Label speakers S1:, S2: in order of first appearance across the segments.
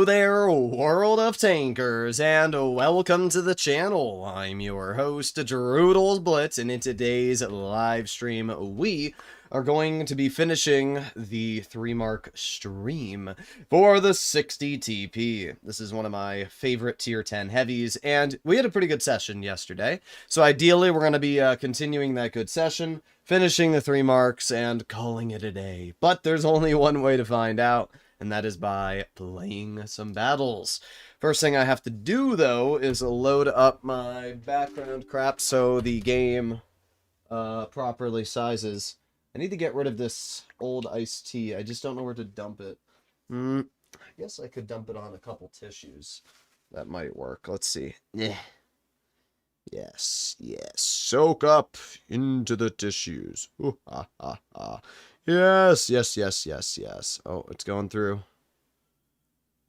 S1: Hello there, world of tankers, and welcome to the channel. I'm your host, Droodles Blitz, and in today's live stream, we are going to be finishing the 3-mark stream for the 60 TP. This is one of my favorite tier 10 heavies, and we had a pretty good session yesterday. So ideally, we're going to be continuing that good session, finishing the 3 marks, and calling it a day. But there's only one way to find out, and that is by playing some battles. First thing I have to do, though, is load up my background crap so the game properly sizes. I need to get rid of this old iced tea. I just don't know where to dump it. I guess I could dump it on a couple tissues. That might work. Let's see. Yeah. Yes, yes. Soak up into the tissues. Ooh, ha, ha, ha. Yes, yes, yes, yes, yes. Oh, it's going through.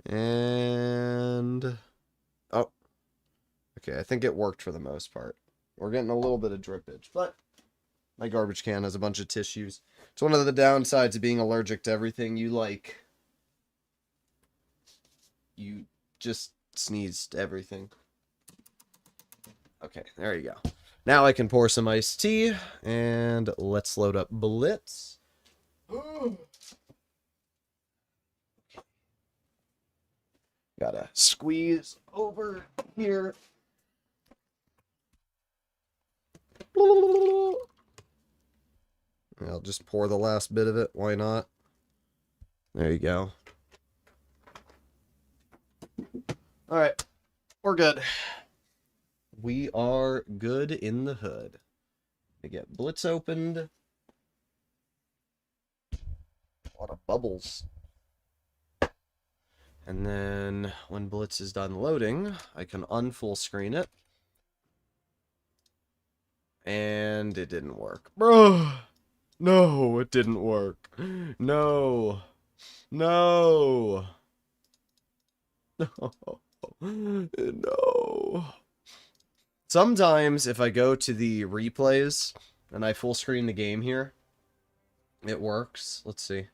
S1: And... oh. Okay, I think it worked for the most part. We're getting a little bit of drippage, but my garbage can has a bunch of tissues. It's one of the downsides of being allergic to everything you like. You just sneezed everything. Okay, there you go. Now I can pour some iced tea, and let's load up Blitz. Gotta squeeze over here. I'll just pour the last bit of it. Why not? There you go. Alright. We're good. We are good in the hood. I get Blitz opened. A lot of bubbles. And then when Blitz is done loading, I can unfull screen it. And it didn't work. Bro! No, it didn't work. No. No. No. No. Sometimes if I go to the replays and I full screen the game here, it works. Let's see.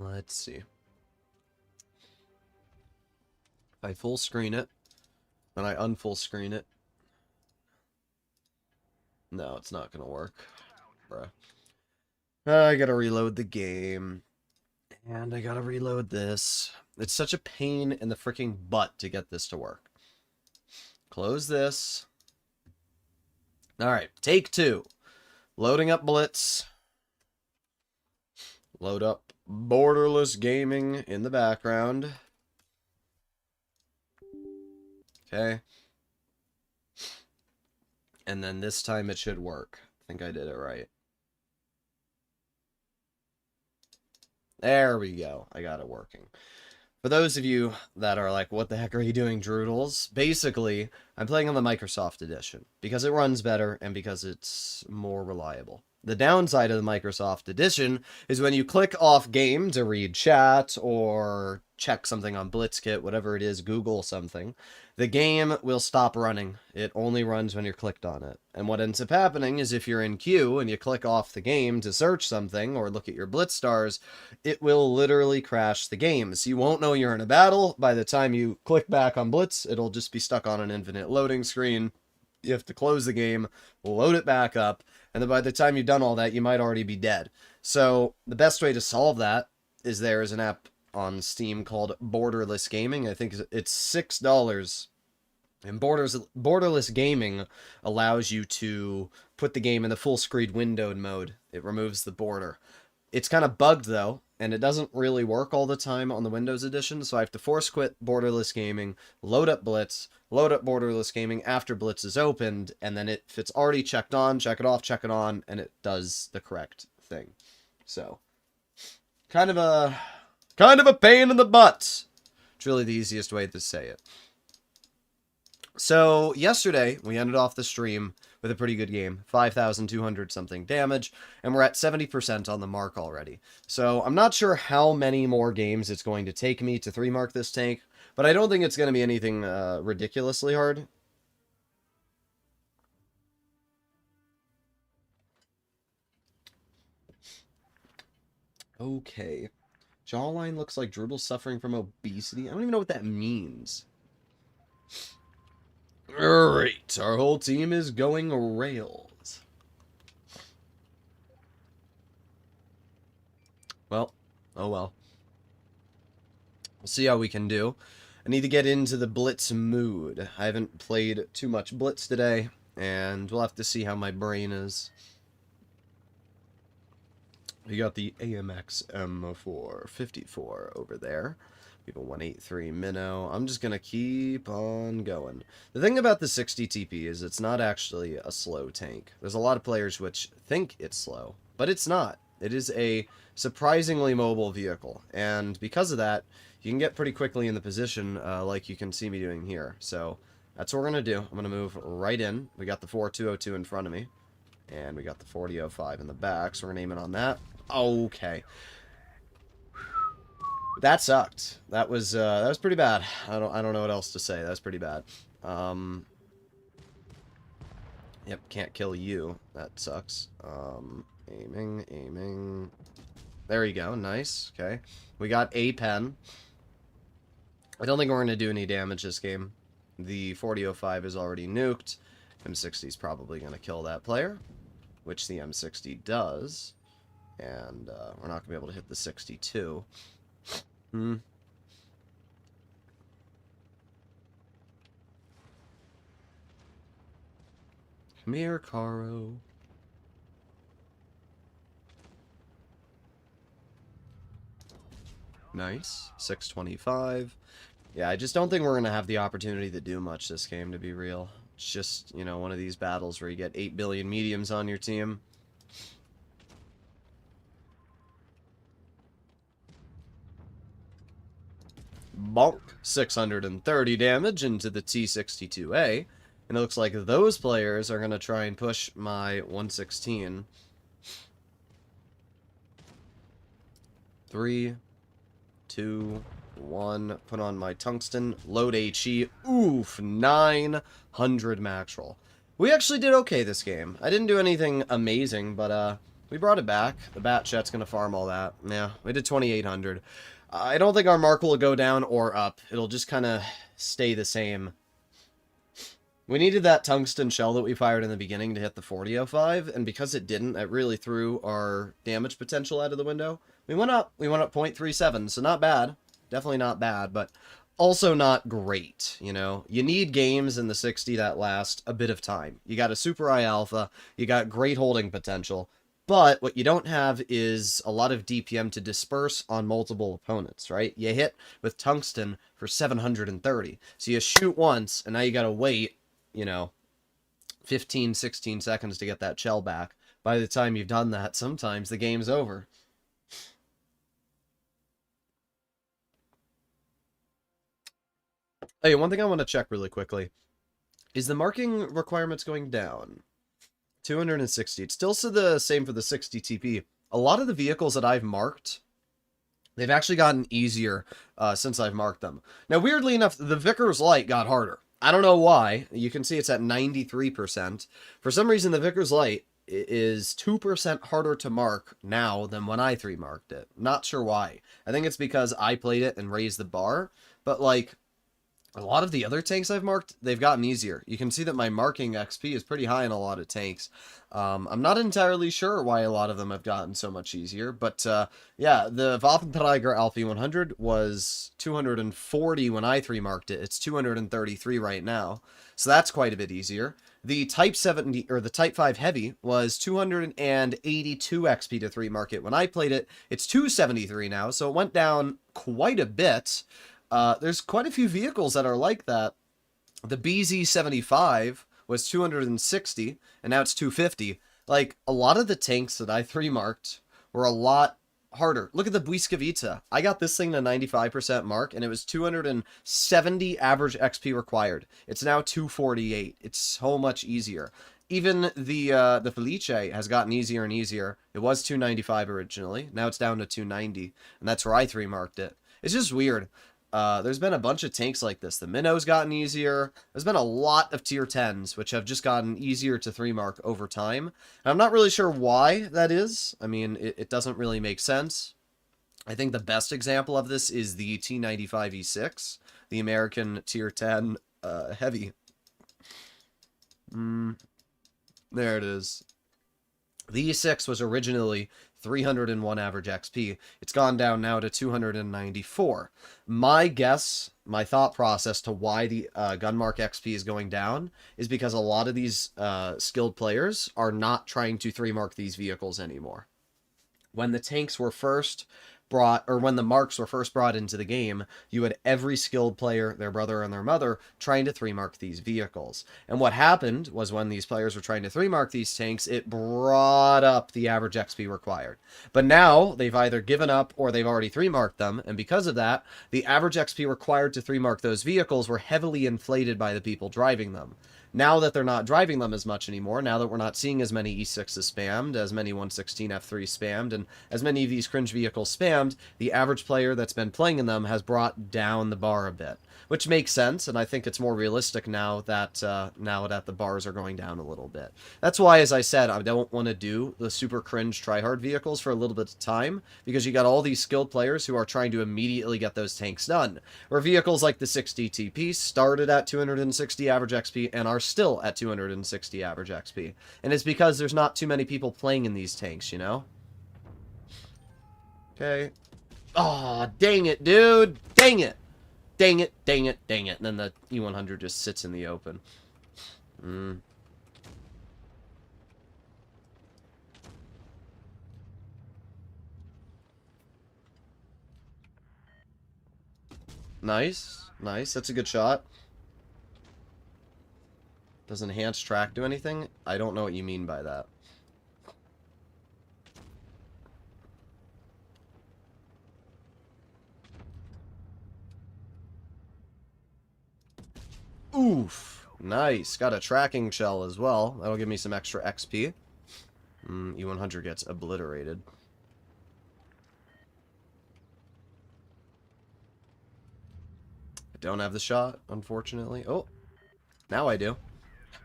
S1: Let's see. If I full screen it, then I unfull screen it. No, it's not gonna work. Bruh. I gotta reload the game. And I gotta reload this. It's such a pain in the freaking butt to get this to work. Close this. Alright, take 2. Loading up Blitz. Load up Borderless Gaming in the background. Okay. And then this time it should work. I think I did it right. There we go. I got it working. For those of you that are like, what the heck are you doing, Droodles? Basically, I'm playing on the Microsoft Edition because it runs better and because it's more reliable. The downside of the Microsoft Edition is when you click off game to read chat or check something on Blitzkit, whatever it is, Google something, the game will stop running. It only runs when you're clicked on it. And what ends up happening is if you're in queue and you click off the game to search something or look at your Blitz stars, it will literally crash the game. So you won't know you're in a battle. By the time you click back on Blitz, it'll just be stuck on an infinite loading screen. You have to close the game, load it back up, and then by the time you've done all that, you might already be dead. So the best way to solve that is there is an app on Steam called Borderless Gaming. I think it's $6. And Borderless Gaming allows you to put the game in the full screen windowed mode. It removes the border. It's kind of bugged, though, and it doesn't really work all the time on the Windows edition, so I have to force quit Borderless Gaming, load up Blitz, load up Borderless Gaming after Blitz is opened, and then if it's already checked on, check it off, check it on, and it does the correct thing. So, kind of a pain in the butt. It's really the easiest way to say it. So, yesterday, we ended off the stream with a pretty good game. 5,200 something damage, and we're at 70% on the mark already. So, I'm not sure how many more games it's going to take me to 3-mark this tank, but I don't think it's going to be anything ridiculously hard. Okay. Jawline looks like Droodles suffering from obesity. I don't even know what that means. Alright, our whole team is going rails. Well, oh well. We'll see how we can do. I need to get into the Blitz mood. I haven't played too much Blitz today, and we'll have to see how my brain is. We got the AMX M454 over there. We have a 183 minnow. I'm just going to keep on going. The thing about the 60 TP is it's not actually a slow tank. There's a lot of players which think it's slow, but it's not. It is a surprisingly mobile vehicle, and because of that, you can get pretty quickly in the position like you can see me doing here. So that's what we're going to do. I'm going to move right in. We got the 4202 in front of me, and we got the 4005 in the back, so we're going to aim it on that. Okay. That sucked. That was pretty bad. I don't know what else to say. That's pretty bad. Yep, can't kill you. That sucks. Aiming. There you go. Nice. Okay. We got a pen. I don't think we're going to do any damage this game. The 4005 is already nuked. M60 is probably going to kill that player, which the M60 does. And we're not going to be able to hit the 62. Come here, Caro. Nice. 625. Yeah, I just don't think we're going to have the opportunity to do much this game, to be real. It's just, you know, one of these battles where you get 8 billion mediums on your team. Bonk. 630 damage into the T62A. And it looks like those players are going to try and push my 116. 3, 2, 1. Put on my tungsten. Load HE. Oof. 900 max roll. We actually did okay this game. I didn't do anything amazing, but we brought it back. The bat chat's going to farm all that. Yeah, we did 2,800. I don't think our mark will go down or up. It'll just kind of stay the same. We needed that tungsten shell that we fired in the beginning to hit the 4005, and because it didn't, it really threw our damage potential out of the window. We went up 0.37, so not bad. Definitely not bad, but also not great, you know? You need games in the 60 that last a bit of time. You got a super high alpha, you got great holding potential, but what you don't have is a lot of DPM to disperse on multiple opponents, right? You hit with tungsten for 730. So you shoot once, and now you gotta wait, you know, 15, 16 seconds to get that shell back. By the time you've done that, sometimes the game's over. Hey, one thing I want to check really quickly. Is the marking requirements going down? 260. It's still the same for the 60 TP. A lot of the vehicles that I've marked, they've actually gotten easier since I've marked them. Now, weirdly enough, the Vickers Light got harder. I don't know why. You can see it's at 93%. For some reason, the Vickers Light is 2% harder to mark now than when I 3-marked it. Not sure why. I think it's because I played it and raised the bar. But, like, a lot of the other tanks I've marked, they've gotten easier. You can see that my marking XP is pretty high in a lot of tanks. I'm not entirely sure why a lot of them have gotten so much easier, but yeah, the Waffenträger Alpha 100 was 240 when I 3-marked it. It's 233 right now, so that's quite a bit easier. The Type 70 or the Type 5 Heavy was 282 XP to 3-mark it when I played it. It's 273 now, so it went down quite a bit. There's quite a few vehicles that are like that. The BZ75 was 260, and now it's 250. Like, a lot of the tanks that I 3-marked were a lot harder. Look at the Błyskawica. I got this thing to 95% mark, and it was 270 average XP required. It's now 248. It's so much easier. Even the Felice has gotten easier and easier. It was 295 originally. Now it's down to 290, and that's where I 3-marked it. It's just weird. There's been a bunch of tanks like this. The Minnow's gotten easier. There's been a lot of tier 10s, which have just gotten easier to 3-mark over time. And I'm not really sure why that is. I mean, it doesn't really make sense. I think the best example of this is the T95E6, the American Tier 10 heavy. There it is. The E6 was originally 301 average XP. It's gone down now to 294. My guess, my thought process to why the Gunmark XP is going down is because a lot of these skilled players are not trying to 3-mark these vehicles anymore. When the tanks were first brought, or when the marks were first brought into the game, you had every skilled player, their brother and their mother, trying to 3-mark these vehicles. And what happened was when these players were trying to 3-mark these tanks, it brought up the average XP required. But now, they've either given up or they've already 3-marked them, and because of that, the average XP required to 3-mark those vehicles were heavily inflated by the people driving them. Now that they're not driving them as much anymore, now that we're not seeing as many E6s spammed, as many 116 F3 spammed, and as many of these cringe vehicles spammed, the average player that's been playing in them has brought down the bar a bit. Which makes sense, and I think it's more realistic now that the bars are going down a little bit. That's why, as I said, I don't want to do the super cringe tryhard vehicles for a little bit of time, because you got all these skilled players who are trying to immediately get those tanks done. Where vehicles like the 60 TP started at 260 average XP and are still at 260 average XP. And it's because there's not too many people playing in these tanks, you know? Okay. Aw, dang it, dude! Dang it! Dang it, dang it, dang it. And then the E100 just sits in the open. Nice. Nice. That's a good shot. Does enhanced track do anything? I don't know what you mean by that. Oof. Nice. Got a tracking shell as well. That'll give me some extra XP. E100 gets obliterated. I don't have the shot, unfortunately. Oh, now I do.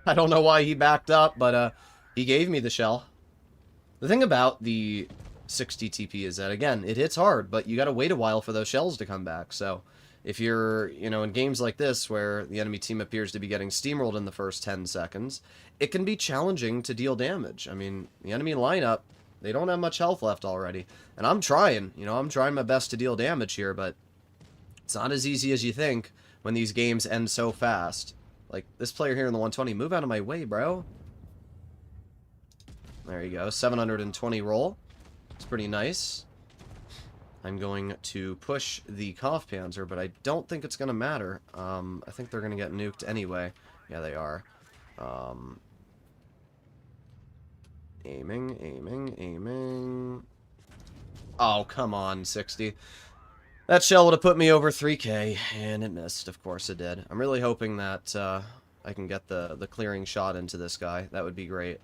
S1: I don't know why he backed up, but he gave me the shell. The thing about the 60 TP is that, again, it hits hard, but you gotta wait a while for those shells to come back, so if you're, you know, in games like this where the enemy team appears to be getting steamrolled in the first 10 seconds, it can be challenging to deal damage. I mean, the enemy lineup, they don't have much health left already, and I'm trying, you know, I'm trying my best to deal damage here, but it's not as easy as you think when these games end so fast. Like, this player here in the 120, move out of my way, bro. There you go, 720 roll. It's pretty nice. I'm going to push the Kampfpanzer, but I don't think it's going to matter. I think they're going to get nuked anyway. Yeah, they are. Aiming, aiming, aiming. Oh, come on, 60. That shell would have put me over 3k, and it missed. Of course it did. I'm really hoping that I can get the clearing shot into this guy. That would be great.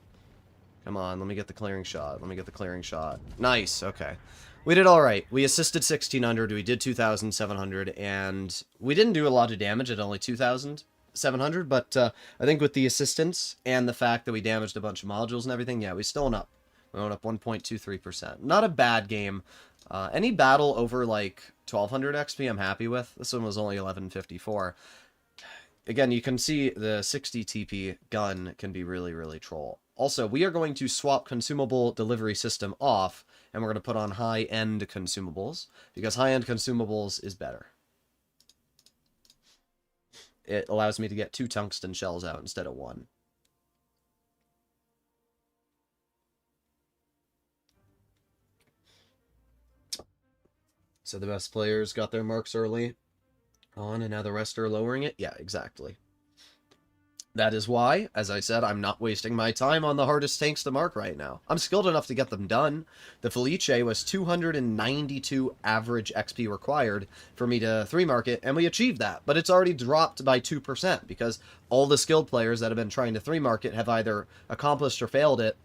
S1: Come on, let me get the clearing shot. Let me get the clearing shot. Nice, okay. We did alright. We assisted 1600, we did 2700, and we didn't do a lot of damage at only 2700, but I think with the assistance and the fact that we damaged a bunch of modules and everything, yeah, we still went up. We went up 1.23%. Not a bad game. Any battle over, like, 1200 XP I'm happy with. This one was only 1154. Again, you can see the 60 TP gun can be really, really troll. Also, we are going to swap consumable delivery system off, and we're going to put on high-end consumables, because high-end consumables is better. It allows me to get 2 tungsten shells out instead of 1. So the best players got their marks early on, and now the rest are lowering it? Yeah, exactly. That is why, as I said, I'm not wasting my time on the hardest tanks to mark right now. I'm skilled enough to get them done. The Felice was 292 average XP required for me to 3-mark it, and we achieved that. But it's already dropped by 2%, because all the skilled players that have been trying to 3-mark it have either accomplished or failed it.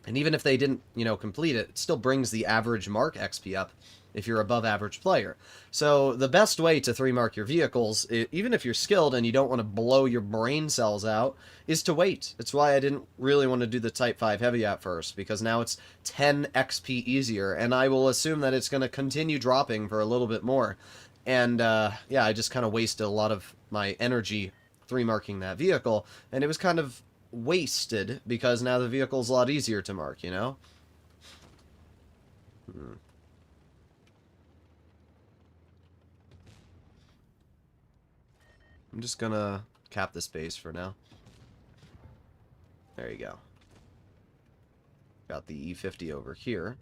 S1: And even if they didn't, you know, complete it, it still brings the average mark XP up if you're above average player. So the best way to 3-mark your vehicles, even if you're skilled and you don't want to blow your brain cells out, is to wait. That's why I didn't really want to do the Type 5 Heavy at first, because now it's 10 XP easier, and I will assume that it's going to continue dropping for a little bit more. And yeah, I just kind of wasted a lot of my energy 3-marking that vehicle, and it was kind of wasted because now the vehicle's a lot easier to mark, you know? I'm just gonna cap the space for now. There you go. Got the E50 over here.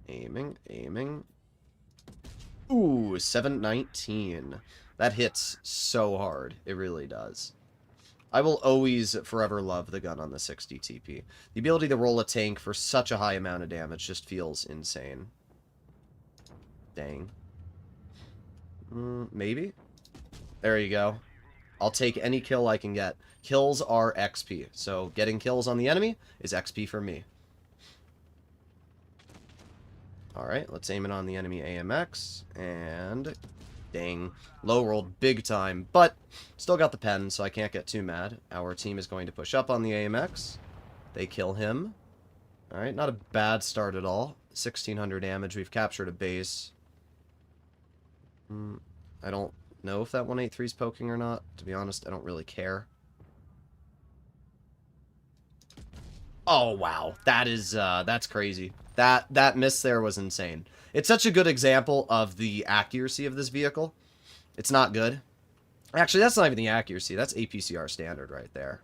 S1: Aiming, aiming. Ooh, 719. That hits so hard. It really does. I will always forever love the gun on the 60 TP. The ability to roll a tank for such a high amount of damage just feels insane. Dang. Maybe? There you go. I'll take any kill I can get. Kills are XP, so getting kills on the enemy is XP for me. Alright, let's aim it on the enemy AMX, and dang, low rolled big time, but still got the pen, so I can't get too mad. Our team is going to push up on the AMX. They kill him. Alright, not a bad start at all. 1600 damage, we've captured a base. I don't know if that 183 is poking or not. To be honest, I don't really care. Oh, wow. That is, that's crazy. That miss there was insane. It's such a good example of the accuracy of this vehicle. It's not good. Actually, that's not even the accuracy. That's APCR standard right there.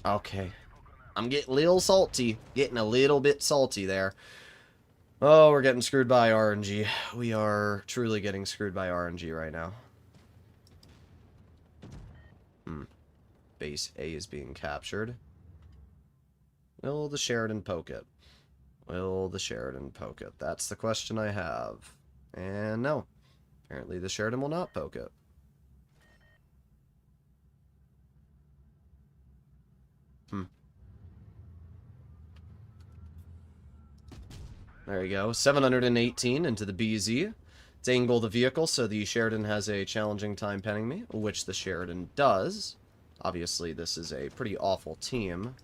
S1: Okay. I'm getting a little salty. Getting a little bit salty there. Oh, we're getting screwed by RNG. We are truly getting screwed by RNG right now. Base A is being captured. Will the Sheridan poke it? Will the Sheridan poke it? That's the question I have. And no. Apparently the Sheridan will not poke it. There you go. 718 into the BZ. It's angle the vehicle, so the Sheridan has a challenging time penning me, which the Sheridan does. Obviously, this is a pretty awful team.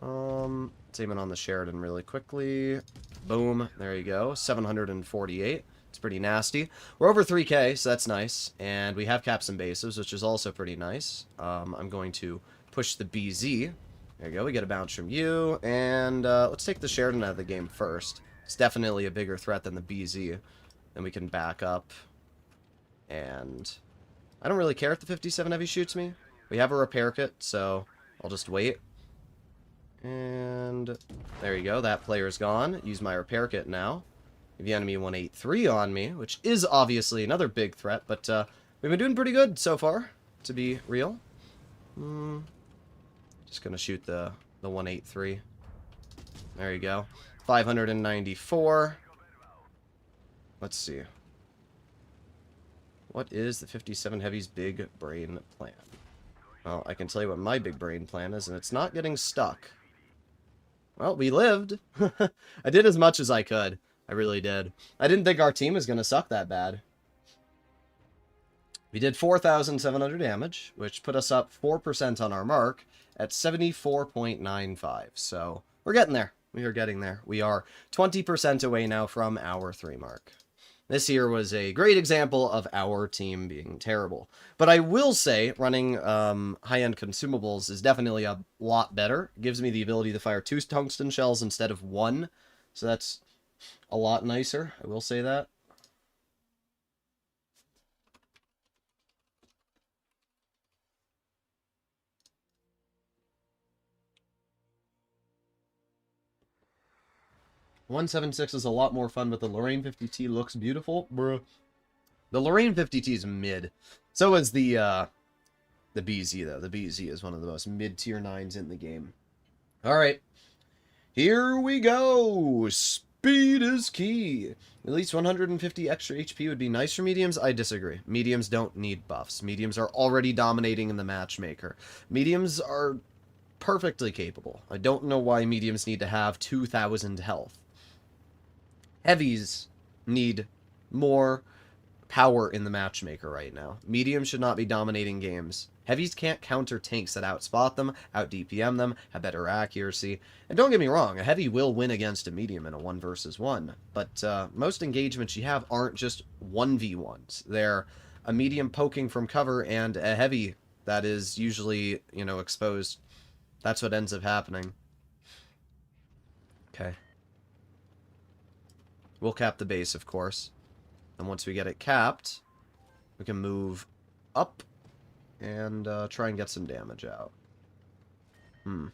S1: Let's aim it on the Sheridan really quickly. Boom. There you go. 748. It's pretty nasty. We're over 3k, so that's nice. And we have caps and bases, which is also pretty nice. I'm going to push the BZ. There you go. We get a bounce from you. And let's take the Sheridan out of the game first. It's definitely a bigger threat than the BZ. Then we can back up. And I don't really care if the 57 Heavy shoots me. We have a repair kit, so I'll just wait. And there you go. That player's gone. Use my repair kit now. The enemy 183 on me, which is obviously another big threat, but we've been doing pretty good so far, to be real. Just gonna shoot the 183. There you go. 594. Let's see. What is the 57 Heavy's big brain plan? Well, I can tell you what my big brain plan is, and it's not getting stuck. Well, we lived. I did as much as I could. I really did. I didn't think our team was going to suck that bad. We did 4,700 damage, which put us up 4% on our mark at 74.95. So, we're getting there. We are getting there. We are 20% away now from our 3 mark. This here was a great example of our team being terrible. But I will say, running high-end consumables is definitely a lot better. It gives me the ability to fire 2 tungsten shells instead of 1. So that's a lot nicer. I will say that. .176 is a lot more fun, but the Lorraine 50T looks beautiful, bruh. The Lorraine 50T is mid. So is the BZ, though. The BZ is one of the most mid-tier 9s in the game. Alright. Here we go! Speed is key! At least 150 extra HP would be nice for mediums. I disagree. Mediums don't need buffs. Mediums are already dominating in the matchmaker. Mediums are perfectly capable. I don't know why mediums need to have 2,000 health. Heavies need more power in the matchmaker right now. Mediums should not be dominating games. Heavies can't counter tanks that outspot them, out-DPM them, have better accuracy. And don't get me wrong, a heavy will win against a medium in a 1 versus 1. But most engagements you have aren't just 1v1s. They're a medium poking from cover and a heavy that is usually, you know, exposed. That's what ends up happening. Okay. We'll cap the base, of course. And once we get it capped, we can move up and try and get some damage out. I'm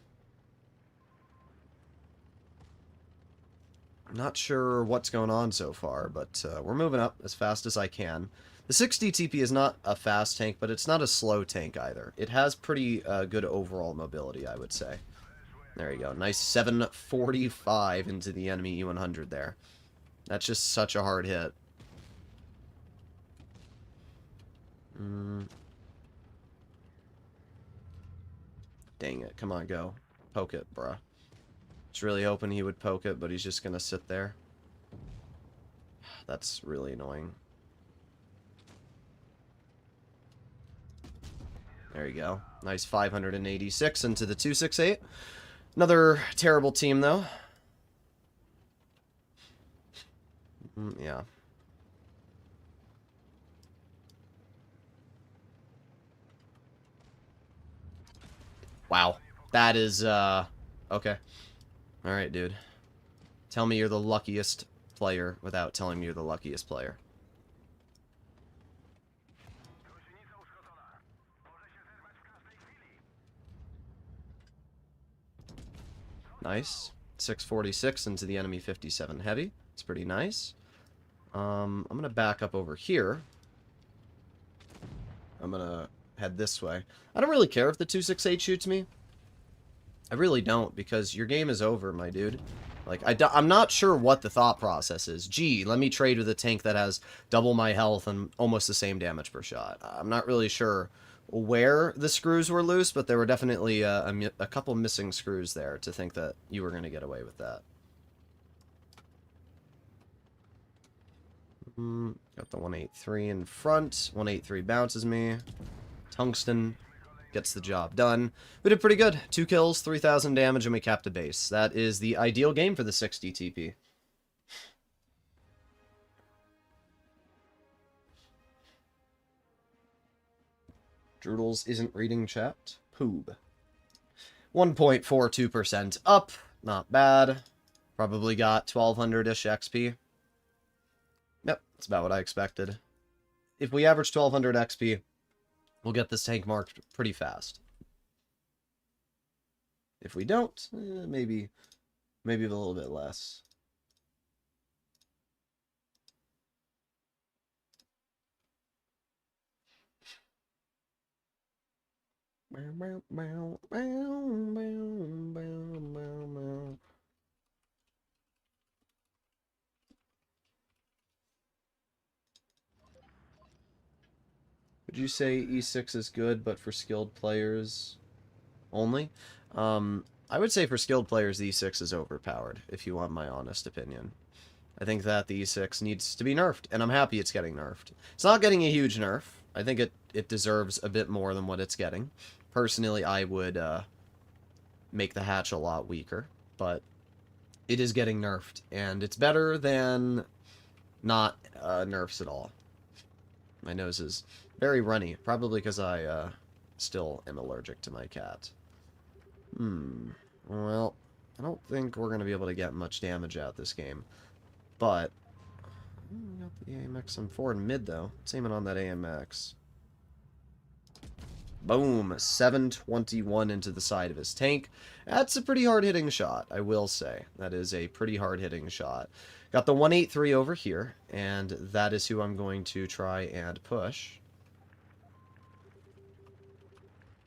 S1: not sure what's going on so far, but we're moving up as fast as I can. The 60 TP is not a fast tank, but it's not a slow tank either. It has pretty good overall mobility, I would say. There you go. Nice 745 into the enemy E100 there. That's just such a hard hit. Dang it. Come on, go. Poke it, bruh. Just really hoping he would poke it, but he's just gonna sit there. That's really annoying. There you go. Nice 586 into the 268. Another terrible team, though. Yeah. Wow. That is, okay. Alright, dude. Tell me you're the luckiest player without telling me you're the luckiest player. Nice. 646 into the enemy 57 heavy. It's pretty nice. I'm going to back up over here. I'm going to head this way. I don't really care if the 268 shoots me. I really don't, because your game is over, my dude. Like, I'm not sure what the thought process is. Gee, let me trade with a tank that has double my health and almost the same damage per shot. I'm not really sure where the screws were loose, but there were definitely a couple missing screws there to think that you were going to get away with that. Got the 183 in front. 183 bounces me. Tungsten gets the job done. We did pretty good. 2 kills, 3,000 damage, and we capped a base. That is the ideal game for the 60 TP. Droodles isn't reading chat. Poob. 1.42% up. Not bad. Probably got 1,200-ish XP. Yep, that's about what I expected. If we average 1,200 XP, we'll get this tank marked pretty fast. If we don't, maybe a little bit less. Would you say E6 is good, but for skilled players only? I would say for skilled players, the E6 is overpowered, if you want my honest opinion. I think that the E6 needs to be nerfed, and I'm happy it's getting nerfed. It's not getting a huge nerf. I think it deserves a bit more than what it's getting. Personally, I would make the hatch a lot weaker, but it is getting nerfed, and it's better than not nerfs at all. My nose is very runny, probably because I still am allergic to my cat. Well, I don't think we're going to be able to get much damage out this game. But, we got the AMX on forward and mid, though. Let's aim it on that AMX. Boom! 721 into the side of his tank. That's a pretty hard-hitting shot, I will say. That is a pretty hard-hitting shot. Got the 183 over here, and that is who I'm going to try and push.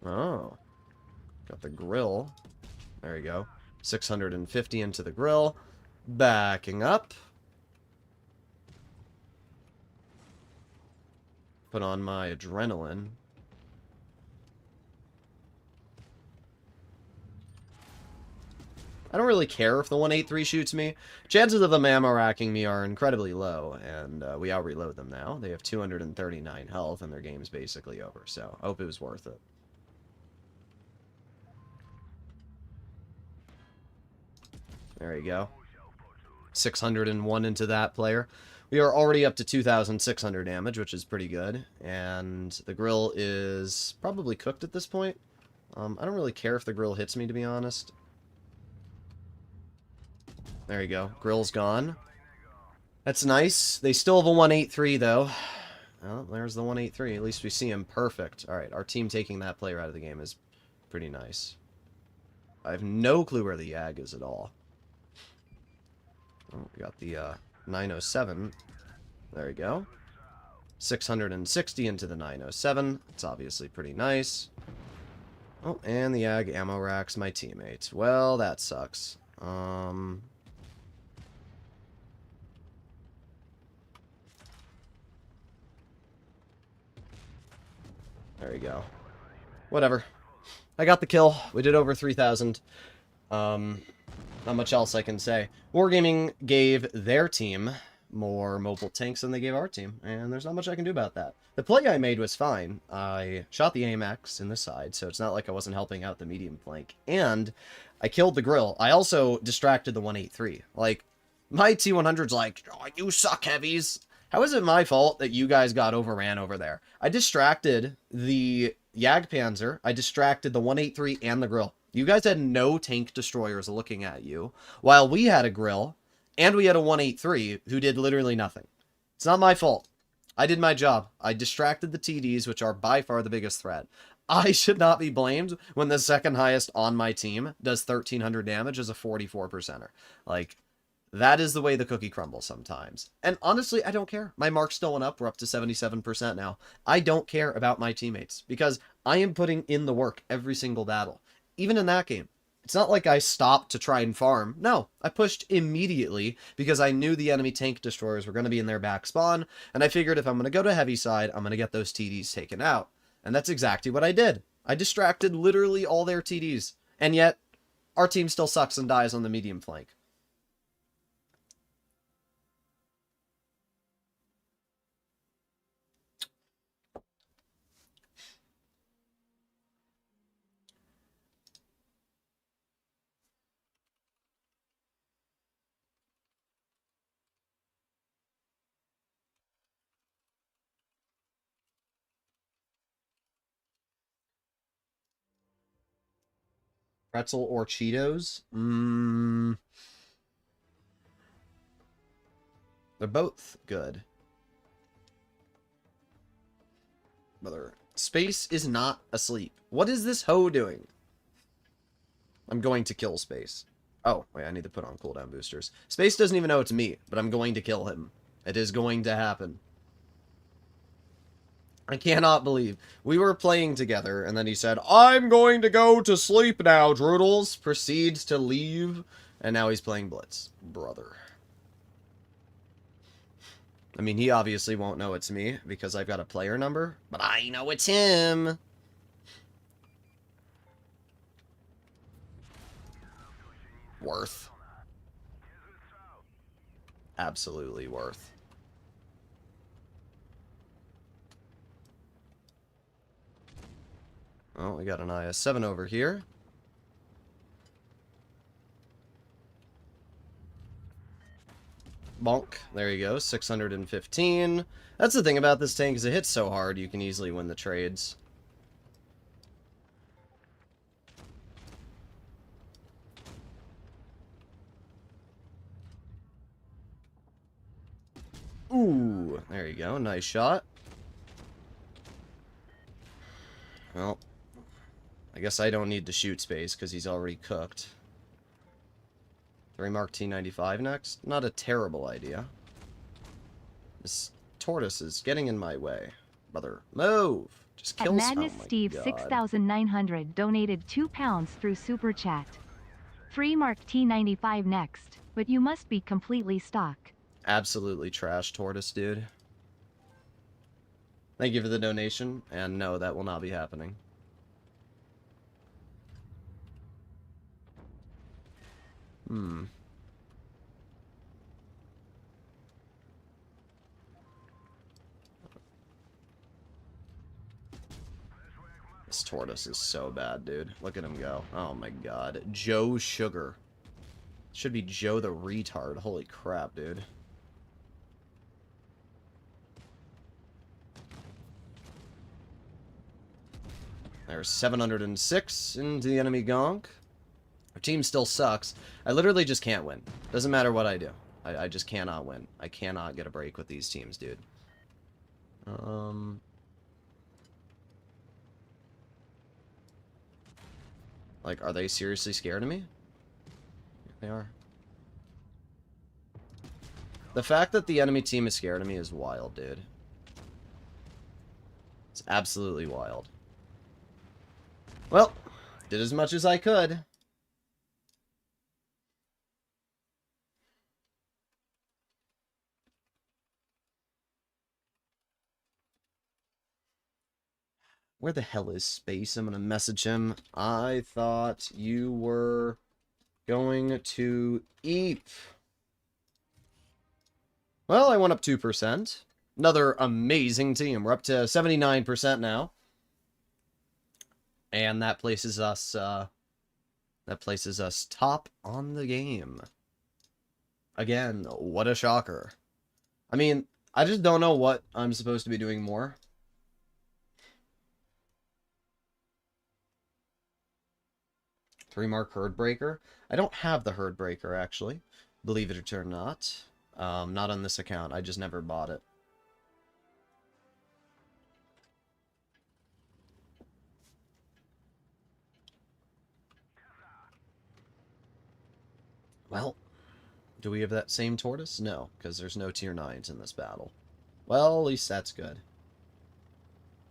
S1: Oh. Got the grill. There you go. 650 into the grill. Backing up. Put on my adrenaline. I don't really care if the 183 shoots me. Chances of them ammo racking me are incredibly low, and we out-reload them now. They have 239 health, and their game's basically over, so I hope it was worth it. There you go. 601 into that player. We are already up to 2,600 damage, which is pretty good, and the grill is probably cooked at this point. I don't really care if the grill hits me, to be honest. There you go. Grill's gone. That's nice. They still have a 183, though. Well, there's the 183. At least we see him. Perfect. Alright, our team taking that player out of the game is pretty nice. I have no clue where the Yag is at all. Oh, we got the 907. There we go. 660 into the 907. It's obviously pretty nice. Oh, and the Yag ammo racks my teammates. Well, that sucks. There you go. Whatever. I got the kill. We did over 3,000. Not much else I can say. Wargaming gave their team more mobile tanks than they gave our team, and there's not much I can do about that. The play I made was fine. I shot the AMX in the side, so it's not like I wasn't helping out the medium flank, and I killed the grill. I also distracted the 183. Like, my T100's like, oh, you suck, heavies. How is it my fault that you guys got overran over there? I distracted the Jagdpanzer, I distracted the 183 and the grill. You guys had no tank destroyers looking at you, while we had a grill, and we had a 183 who did literally nothing. It's not my fault. I did my job. I distracted the TDs, which are by far the biggest threat. I should not be blamed when the second highest on my team does 1,300 damage as a 44%er. Like, that is the way the cookie crumbles sometimes. And honestly, I don't care. My mark's still went up. We're up to 77% now. I don't care about my teammates because I am putting in the work every single battle. Even in that game. It's not like I stopped to try and farm. No, I pushed immediately because I knew the enemy tank destroyers were going to be in their back spawn, and I figured if I'm going to go to heavy side, I'm going to get those TDs taken out. And that's exactly what I did. I distracted literally all their TDs. And yet, our team still sucks and dies on the medium flank. Pretzel or Cheetos? They're both good. Brother, Space is not asleep. What is this hoe doing? I'm going to kill Space. Oh, wait, I need to put on cooldown boosters. Space doesn't even know it's me, but I'm going to kill him. It is going to happen. I cannot believe. We were playing together, and then he said, I'm going to go to sleep now, Droodles. Proceeds to leave, and now he's playing Blitz. Brother. I mean, he obviously won't know it's me, because I've got a player number, but I know it's him. Worth. Absolutely worth. Oh, we got an IS-7 over here. Bonk. There you go. 615. That's the thing about this tank, is it hits so hard, you can easily win the trades. Ooh, there you go. Nice shot. Well, I guess I don't need to shoot Space because he's already cooked. 3 Mark T95 next? Not a terrible idea. This tortoise is getting in my way. Brother, move! Just kill
S2: At Madness Steve 6900 donated £2 through Super Chat. 3 Mark T95 next, but you must be completely stock.
S1: Absolutely trash tortoise, dude. Thank you for the donation, and no, that will not be happening. Hmm. This tortoise is so bad, dude. Look at him go. Oh my god. Joe Sugar. Should be Joe the retard. Holy crap, dude. There's 706 into the enemy gonk. Our team still sucks. I literally just can't win. Doesn't matter what I do. I just cannot win. I cannot get a break with these teams, dude. Like, are they seriously scared of me? They are. The fact that the enemy team is scared of me is wild, dude. It's absolutely wild. Well, did as much as I could. Where the hell is Space? I'm going to message him. I thought you were going to eat. Well, I went up 2%. Another amazing team. We're up to 79% now. And that places us top on the game. Again, what a shocker. I mean, I just don't know what I'm supposed to be doing more. Three-mark herd breaker. I don't have the herd breaker, actually. Believe it or not. Not on this account. I just never bought it. Well, do we have that same tortoise? No, because there's no tier 9s in this battle. Well, at least that's good.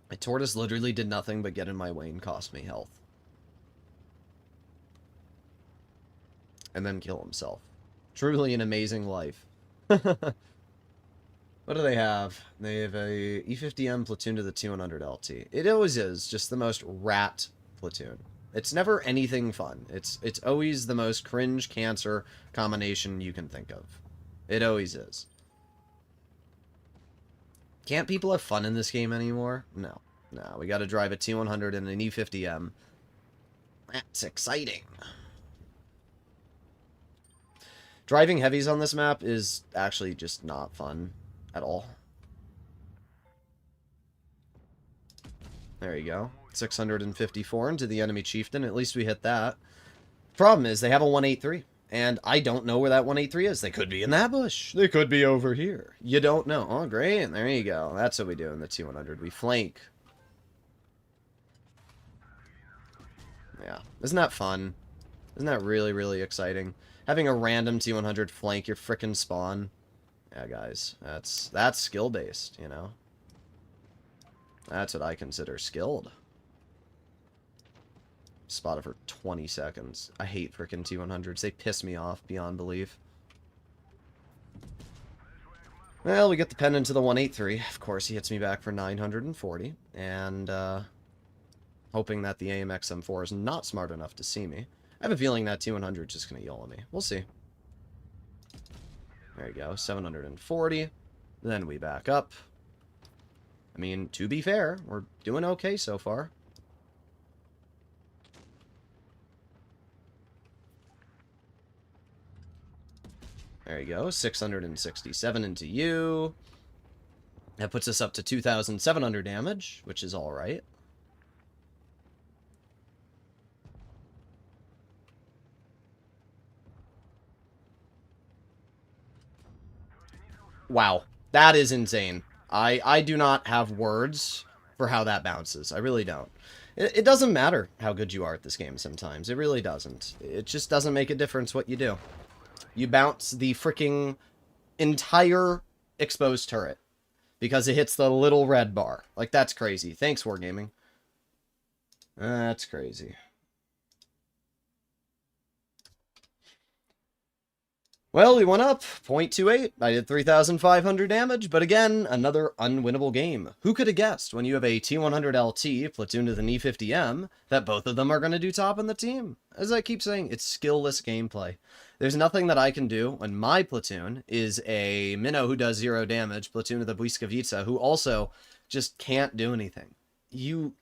S1: My tortoise literally did nothing but get in my way and cost me health. And then kill himself. Truly an amazing life. What do they have? They have a E50M platoon to the T100 LT. It always is just the most rat platoon. It's never anything fun. It's always the most cringe cancer combination you can think of. It always is. Can't people have fun in this game anymore? No. No, we gotta drive a T100 and an E50M. That's exciting. Driving heavies on this map is actually just not fun at all. There you go. 654 into the enemy chieftain. At least we hit that. Problem is, they have a 183. And I don't know where that 183 is. They could be in that bush. They could be over here. You don't know. Oh, great. There you go. That's what we do in the T100. We flank. Yeah. Isn't that fun? Isn't that really, really exciting? Having a random T100 flank your frickin' spawn. Yeah, guys. That's skill-based, you know? That's what I consider skilled. Spotted for 20 seconds. I hate frickin' T100s. They piss me off beyond belief. Well, we get the pendant to the 183. Of course, he hits me back for 940. And, hoping that the AMX M4 is not smart enough to see me. I have a feeling that T100 is just going to YOLO me. We'll see. There you go. 740. Then we back up. I mean, to be fair, we're doing okay so far. There you go. 667 into you. That puts us up to 2,700 damage, which is alright. Wow. That is insane. I do not have words for how that bounces. I really don't. It doesn't matter how good you are at this game sometimes. It really doesn't. It just doesn't make a difference what you do. You bounce the freaking entire exposed turret because it hits the little red bar. Like, that's crazy. Thanks, Wargaming. That's crazy. Well, we went up 0.28. I did 3,500 damage, but again, another unwinnable game. Who could have guessed when you have a T100 LT platooned with an E50M that both of them are going to do top in the team? As I keep saying, it's skillless gameplay. There's nothing that I can do when my platoon is a minnow who does 0 damage, platoon with a Błyskawica, who also just can't do anything. You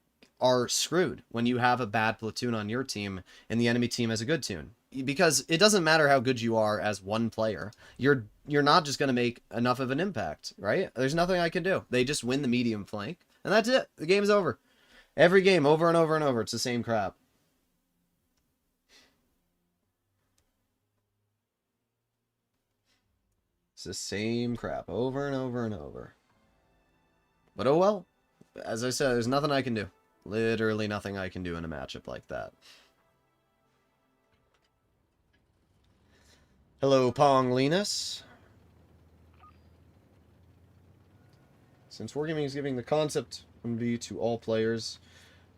S1: are screwed when you have a bad platoon on your team and the enemy team has a good tune. Because it doesn't matter how good you are as one player. You're not just going to make enough of an impact, right? There's nothing I can do. They just win the medium flank, and that's it. The game's over. Every game, over and over and over, it's the same crap. It's the same crap, over and over and over. But oh well. As I said, there's nothing I can do. Literally nothing I can do in a matchup like that. Hello, Pong Linus. Since Wargaming is giving the concept MV to all players,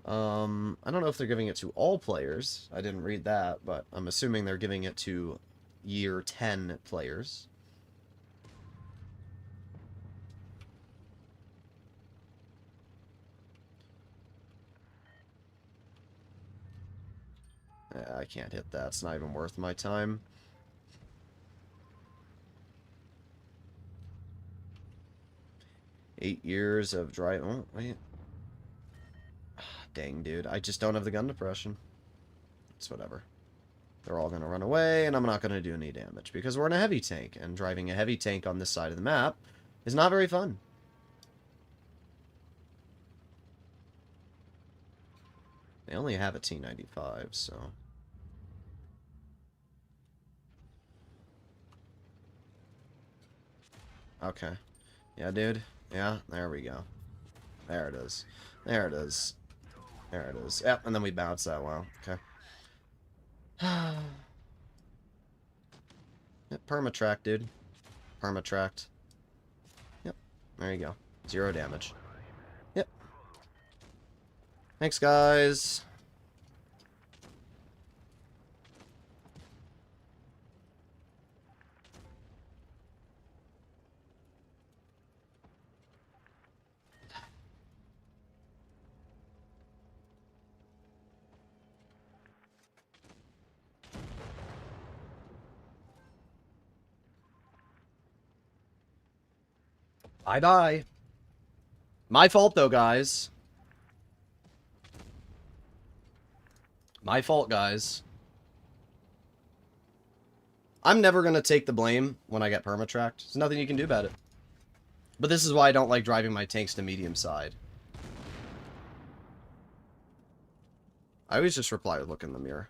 S1: I don't know if they're giving it to all players. I didn't read that, but I'm assuming they're giving it to year 10 players. I can't hit that. It's not even worth my time. Eight years of dry... Oh, wait. Dang, dude. I just don't have the gun depression. It's whatever. They're all going to run away, and I'm not going to do any damage, because we're in a heavy tank, and driving a heavy tank on this side of the map is not very fun. They only have a T95, so... Okay. Yeah, dude. Yeah, there we go. There it is. There it is. There it is. Yep, and then we bounce that well. Okay. Yep, permatract, dude. Permatract. Yep. There you go. 0 damage. Yep. Thanks, guys. Bye-bye. My fault, though, guys. My fault, guys. I'm never going to take the blame when I get permatracked. There's nothing you can do about it. But this is why I don't like driving my tanks to medium side. I always just reply with look in the mirror.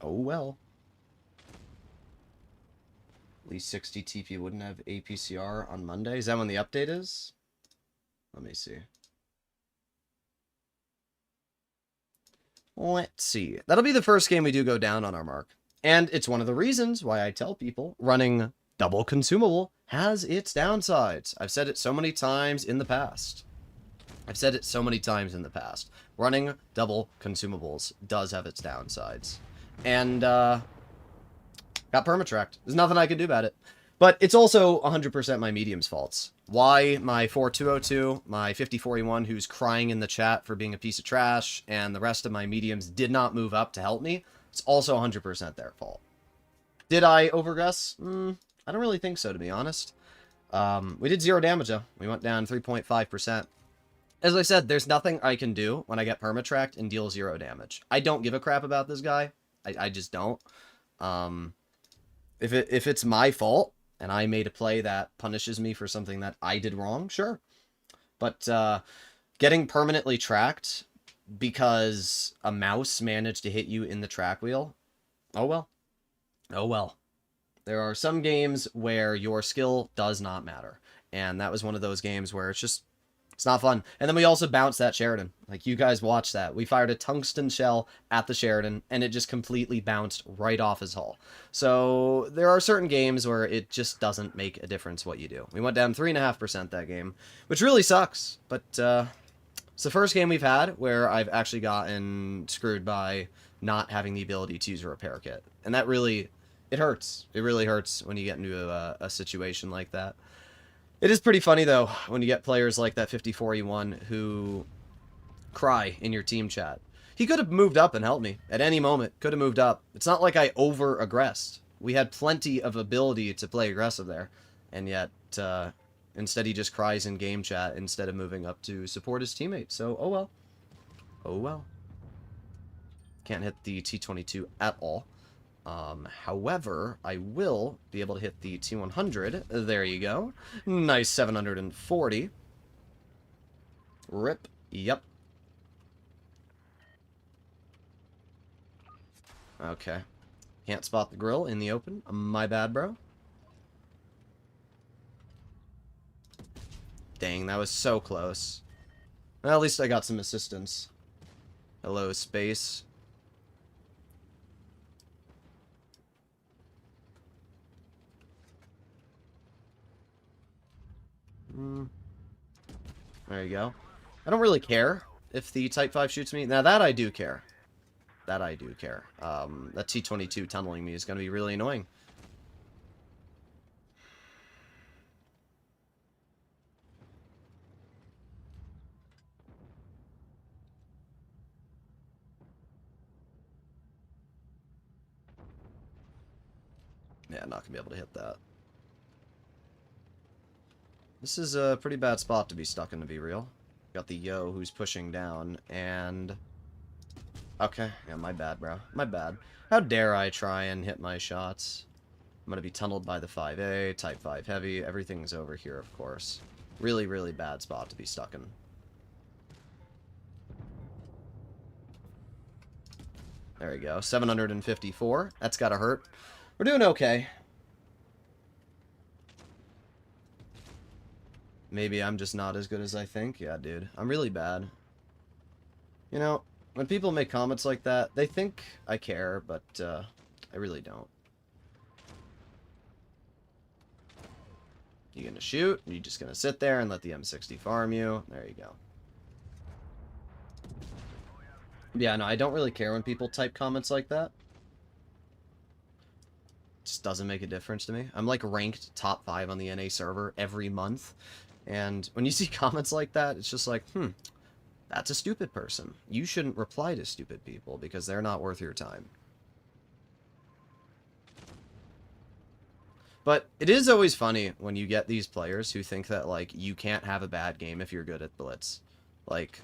S1: Oh well. At least 60 TP wouldn't have APCR on Monday. Is that when the update is? Let me see. Let's see. That'll be the first game we do go down on our mark. And it's one of the reasons why I tell people running double consumable has its downsides. I've said it so many times in the past. Running double consumables does have its downsides. And, got permatracked. There's nothing I can do about it. But it's also 100% my medium's faults. Why my 4202, my 5041 who's crying in the chat for being a piece of trash, and the rest of my mediums did not move up to help me, it's also 100% their fault. Did I overguess? I don't really think so, to be honest. We did 0 damage, though. We went down 3.5%. As I said, there's nothing I can do when I get permatracked and deal 0 damage. I don't give a crap about this guy. I just don't. If it's my fault, and I made a play that punishes me for something that I did wrong, sure. But getting permanently tracked because a mouse managed to hit you in the track wheel, oh well. Oh well. There are some games where your skill does not matter. And that was one of those games where it's not fun. And then we also bounced that Sheridan. Like, you guys watched that. We fired a tungsten shell at the Sheridan, and it just completely bounced right off his hull. So there are certain games where it just doesn't make a difference what you do. We went down 3.5% that game, which really sucks. But It's the first game we've had where I've actually gotten screwed by not having the ability to use a repair kit. And that really, it hurts. It really hurts when you get into a situation like that. It is pretty funny, though, when you get players like that 54E1 who cry in your team chat. He could have moved up and helped me at any moment. Could have moved up. It's not like I over-aggressed. We had plenty of ability to play aggressive there. And yet, instead he just cries in game chat instead of moving up to support his teammates. So, oh well. Oh well. Can't hit the T22 at all. However, I will be able to hit the T100. There you go. Nice 740. Rip. Yep. Okay. Can't spot the grill in the open. My bad, bro. Dang, that was so close. Well, at least I got some assistance. Hello, space. There you go. I don't really care if the Type 5 shoots me. Now, that I do care. That I do care. That T-22 tunneling me is going to be really annoying. Yeah, I'm not going to be able to hit that. This is a pretty bad spot to be stuck in, to be real. Got the Yo who's pushing down, and... Okay, yeah, my bad, bro. My bad. How dare I try and hit my shots? I'm gonna be tunneled by the 5A, Type 5 Heavy. Everything's over here, of course. Really, really bad spot to be stuck in. There we go. 754. That's gotta hurt. We're doing okay. Maybe I'm just not as good as I think. Yeah, dude. I'm really bad. You know, when people make comments like that, they think I care, but I really don't. You gonna shoot? Or you just gonna sit there and let the M60 farm you? There you go. Yeah, no, I don't really care when people type comments like that. Just doesn't make a difference to me. I'm like ranked top 5 on the NA server every month. And when you see comments like that, it's just like, that's a stupid person. You shouldn't reply to stupid people because they're not worth your time. But it is always funny when you get these players who think that, like, you can't have a bad game if you're good at Blitz. Like,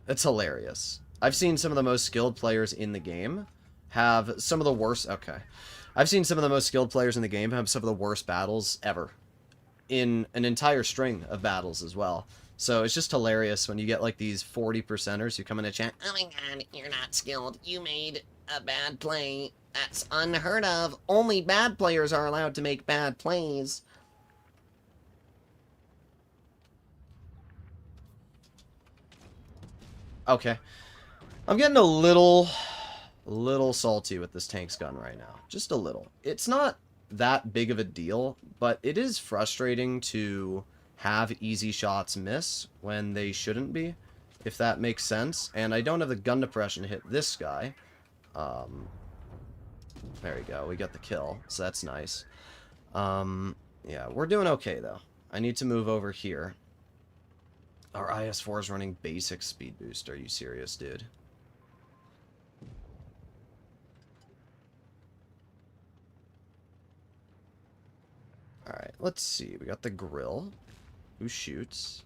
S1: it's hilarious. I've seen some of the most skilled players in the game have some of the worst... Okay. I've seen some of the most skilled players in the game have some of the worst battles ever. In an entire string of battles as well. So it's just hilarious when you get like these 40%ers who come in a chat, "Oh my god, you're not skilled. You made a bad play. That's unheard of. Only bad players are allowed to make bad plays." Okay. I'm getting a little salty with this tank's gun right now. Just a little. It's not that big of a deal, but it is frustrating to have easy shots miss when they shouldn't be, if that makes sense. And I don't have the gun depression to hit this guy. There we go. We got the kill, so that's nice. Yeah, we're doing okay, though. I need to move over here. Our IS-4 is running basic speed boost. Are you serious, dude? Alright, let's see. We got the grill. Who shoots?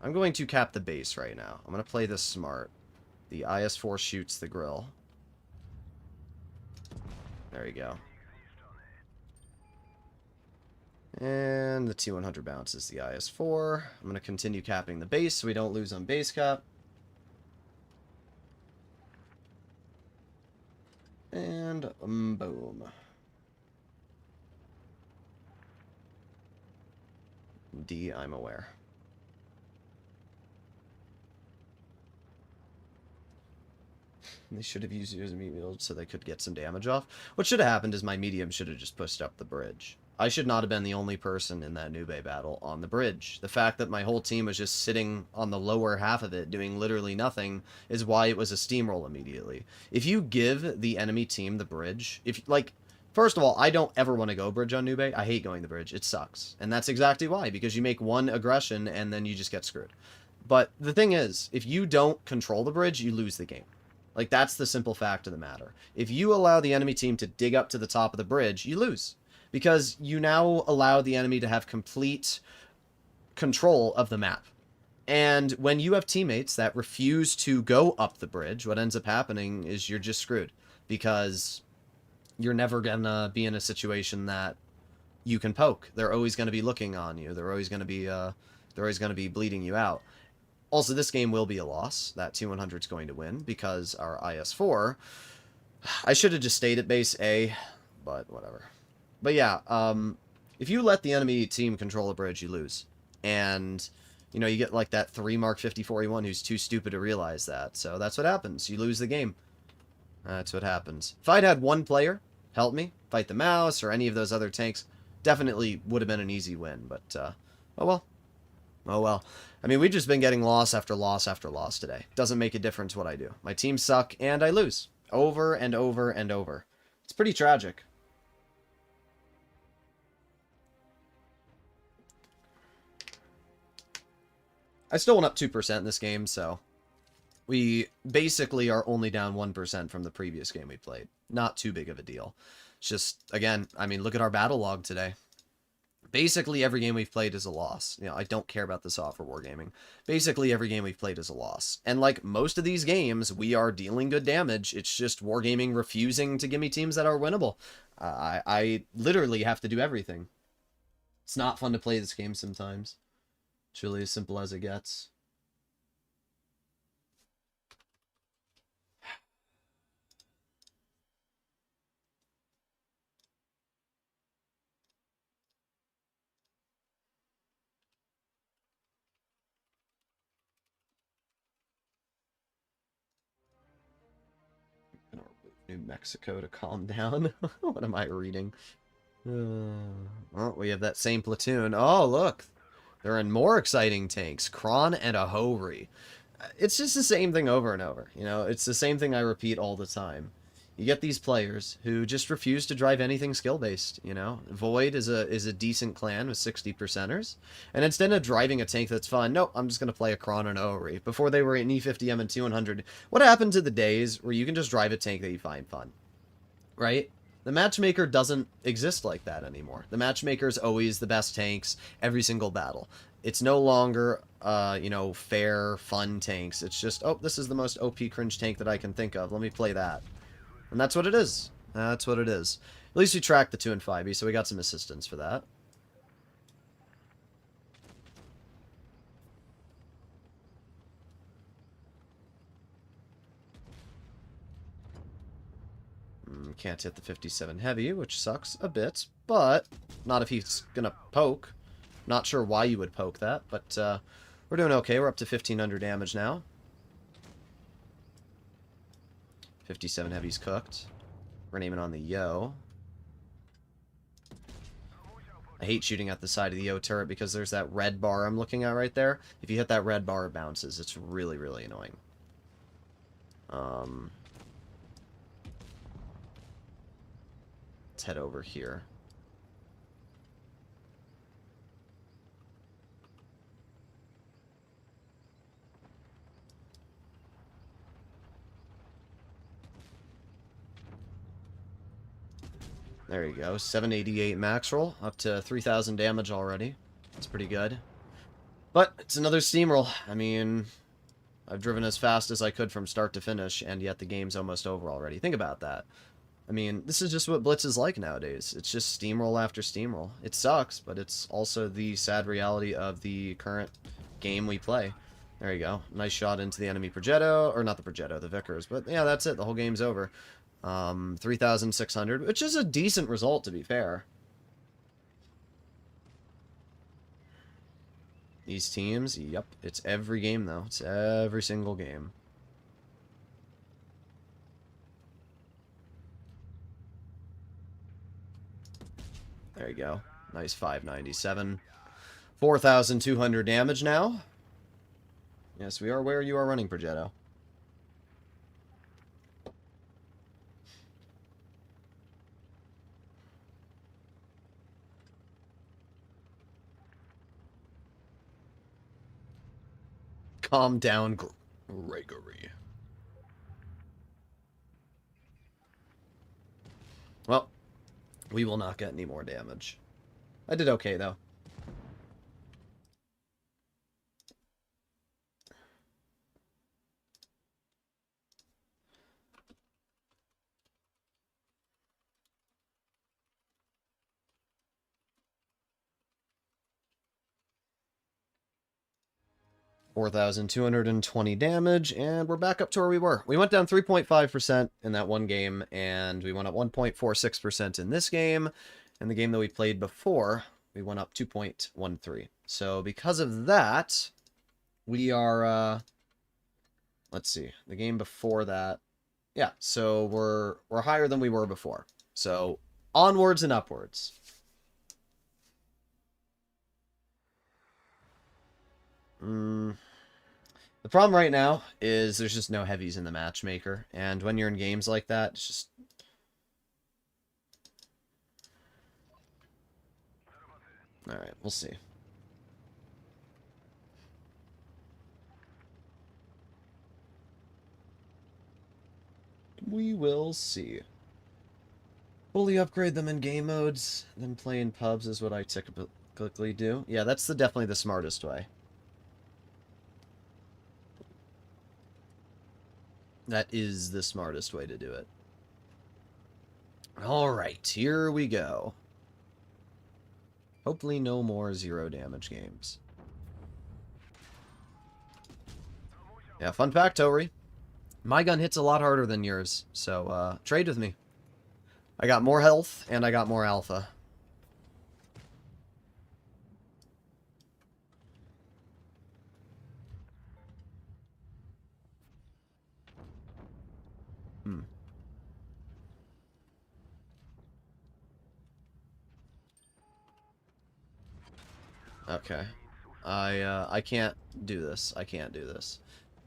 S1: I'm going to cap the base right now. I'm going to play this smart. The IS-4 shoots the grill. There you go. And the T100 bounces the IS-4. I'm going to continue capping the base so we don't lose on base cap. And boom. D, I'm aware. They should have used medium so they could get some damage off. What should have happened is my medium should have just pushed up the bridge. I should not have been the only person in that Nube battle on the bridge. The fact that my whole team was just sitting on the lower half of it doing literally nothing is why it was a steamroll immediately. If you give the enemy team the bridge, if like, first of all, I don't ever want to go bridge on Nube. I hate going the bridge. It sucks. And that's exactly why, because you make one aggression and then you just get screwed. But the thing is, if you don't control the bridge, you lose the game. Like, that's the simple fact of the matter. If you allow the enemy team to dig up to the top of the bridge, you lose. Because you now allow the enemy to have complete control of the map. And when you have teammates that refuse to go up the bridge, what ends up happening is you're just screwed. Because you're never going to be in a situation that you can poke. They're always going to be looking on you. They're always going to be bleeding you out. Also, this game will be a loss. That T100 is going to win because our IS-4... I should have just stayed at base A, but whatever. But yeah, if you let the enemy team control a bridge, you lose. And, you know, you get like that 3 Mark 5041 who's too stupid to realize that. So that's what happens. You lose the game. That's what happens. If I'd had one player help me fight the mouse or any of those other tanks, definitely would have been an easy win. But, oh well. Oh well. I mean, we've just been getting loss after loss after loss today. Doesn't make a difference what I do. My team suck, and I lose. Over and over and over. It's pretty tragic. I still went up 2% in this game, so... we basically are only down 1% from the previous game we played. Not too big of a deal. It's just, again, I mean, look at our battle log today. Basically, every game we've played is a loss. You know, I don't care about the software wargaming. Basically, every game we've played is a loss. And like most of these games, we are dealing good damage. It's just wargaming refusing to give me teams that are winnable. I literally have to do everything. It's not fun to play this game sometimes. It's really as simple as it gets. New Mexico to calm down. What am I reading? Oh, we have that same platoon. Oh, look. They're in more exciting tanks. Kron and a Hori. It's just the same thing over and over. You know, it's the same thing I repeat all the time. You get these players who just refuse to drive anything skill-based, you know? Void is a decent clan with 60%ers. And instead of driving a tank that's fun, no, I'm just going to play a Kron and Ori. Before they were an E50M and T100, what happened to the days where you can just drive a tank that you find fun? Right? The matchmaker doesn't exist like that anymore. The matchmaker is always the best tanks every single battle. It's no longer, you know, fair, fun tanks. It's just, oh, this is the most OP cringe tank that I can think of. Let me play that. And that's what it is. That's what it is. At least we tracked the 2 and 5B, so we got some assistance for that. Can't hit the 57 heavy, which sucks a bit, but not if he's gonna poke. Not sure why you would poke that, but we're doing okay. We're up to 1,500 damage now. 57 heavy's cooked. We're aiming on the Yo. I hate shooting at the side of the Yo turret because there's that red bar I'm looking at right there. If you hit that red bar, it bounces. It's really, really annoying. Let's head over here. There you go. 788 max roll. Up to 3,000 damage already. That's pretty good. But it's another steamroll. I mean, I've driven as fast as I could from start to finish, and yet the game's almost over already. Think about that. I mean, this is just what Blitz is like nowadays. It's just steamroll after steamroll. It sucks, but it's also the sad reality of the current game we play. There you go. Nice shot into the enemy Progetto. Or not the Progetto, the Vickers. But yeah, that's it. The whole game's over. 3,600, which is a decent result, to be fair. These teams, yep. It's every game, though. It's every single game. There you go. Nice 597. 4,200 damage now. Yes, we are where you are running, Progetto. Calm down, Gregory. Well, we will not get any more damage. I did okay, though. $4,220 damage, and we're back up to where we were. We went down 3.5% in that one game, and we went up 1.46% in this game. And the game that we played before, we went up 2.13. So because of that, we are, let's see, the game before that, yeah, so we're higher than we were before. So onwards and upwards. The problem right now is there's just no heavies in the matchmaker, and when you're in games like that, it's just... Alright, we'll see. We will see. Fully upgrade them in game modes, then play in pubs is what I typically do. Yeah, that's definitely the smartest way. That is the smartest way to do it. Alright, here we go. Hopefully no more 0 damage games. Yeah, fun fact, Tori. My gun hits a lot harder than yours, so trade with me. I got more health, and I got more alpha. Okay. I can't do this. I can't do this.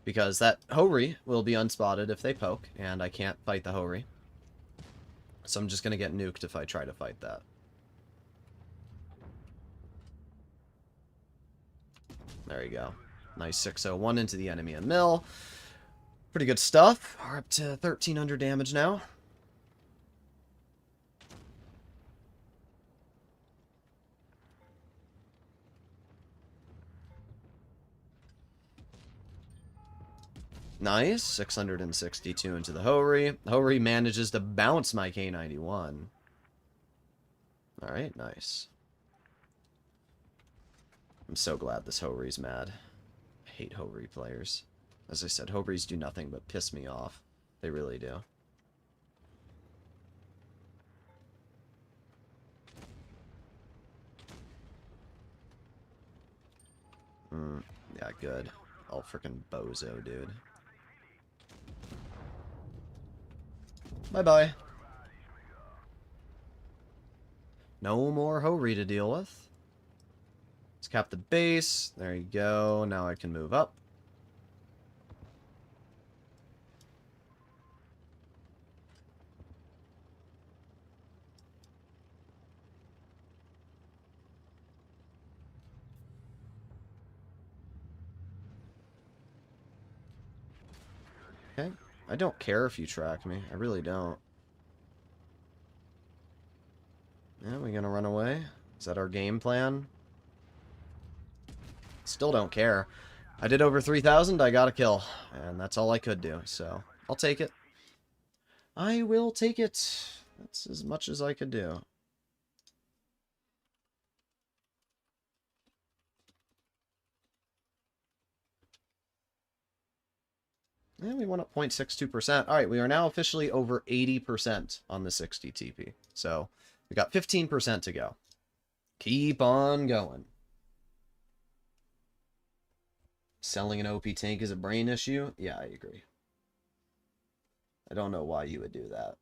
S1: Because that Hori will be unspotted if they poke, and I can't fight the Hori. So I'm just going to get nuked if I try to fight that. There you go. Nice 601 into the enemy and mill. Pretty good stuff. We're up to 1,300 damage now. Nice. 662 into the Hori. Hori manages to bounce my K91. Alright, nice. I'm so glad this Hori's mad. I hate Hori players. As I said, Horis do nothing but piss me off. They really do. Yeah, good. Oh, freaking bozo, dude. Bye-bye. No more Hori to deal with. Let's cap the base. There you go. Now I can move up. Okay. I don't care if you track me. I really don't. Yeah, we gonna run away? Is that our game plan? Still don't care. I did over 3,000, I got a kill. And that's all I could do, so I'll take it. I will take it. That's as much as I could do. And we went up 0.62%. Alright, we are now officially over 80% on the 60 TP. So, we got 15% to go. Keep on going. Selling an OP tank is a brain issue? Yeah, I agree. I don't know why you would do that.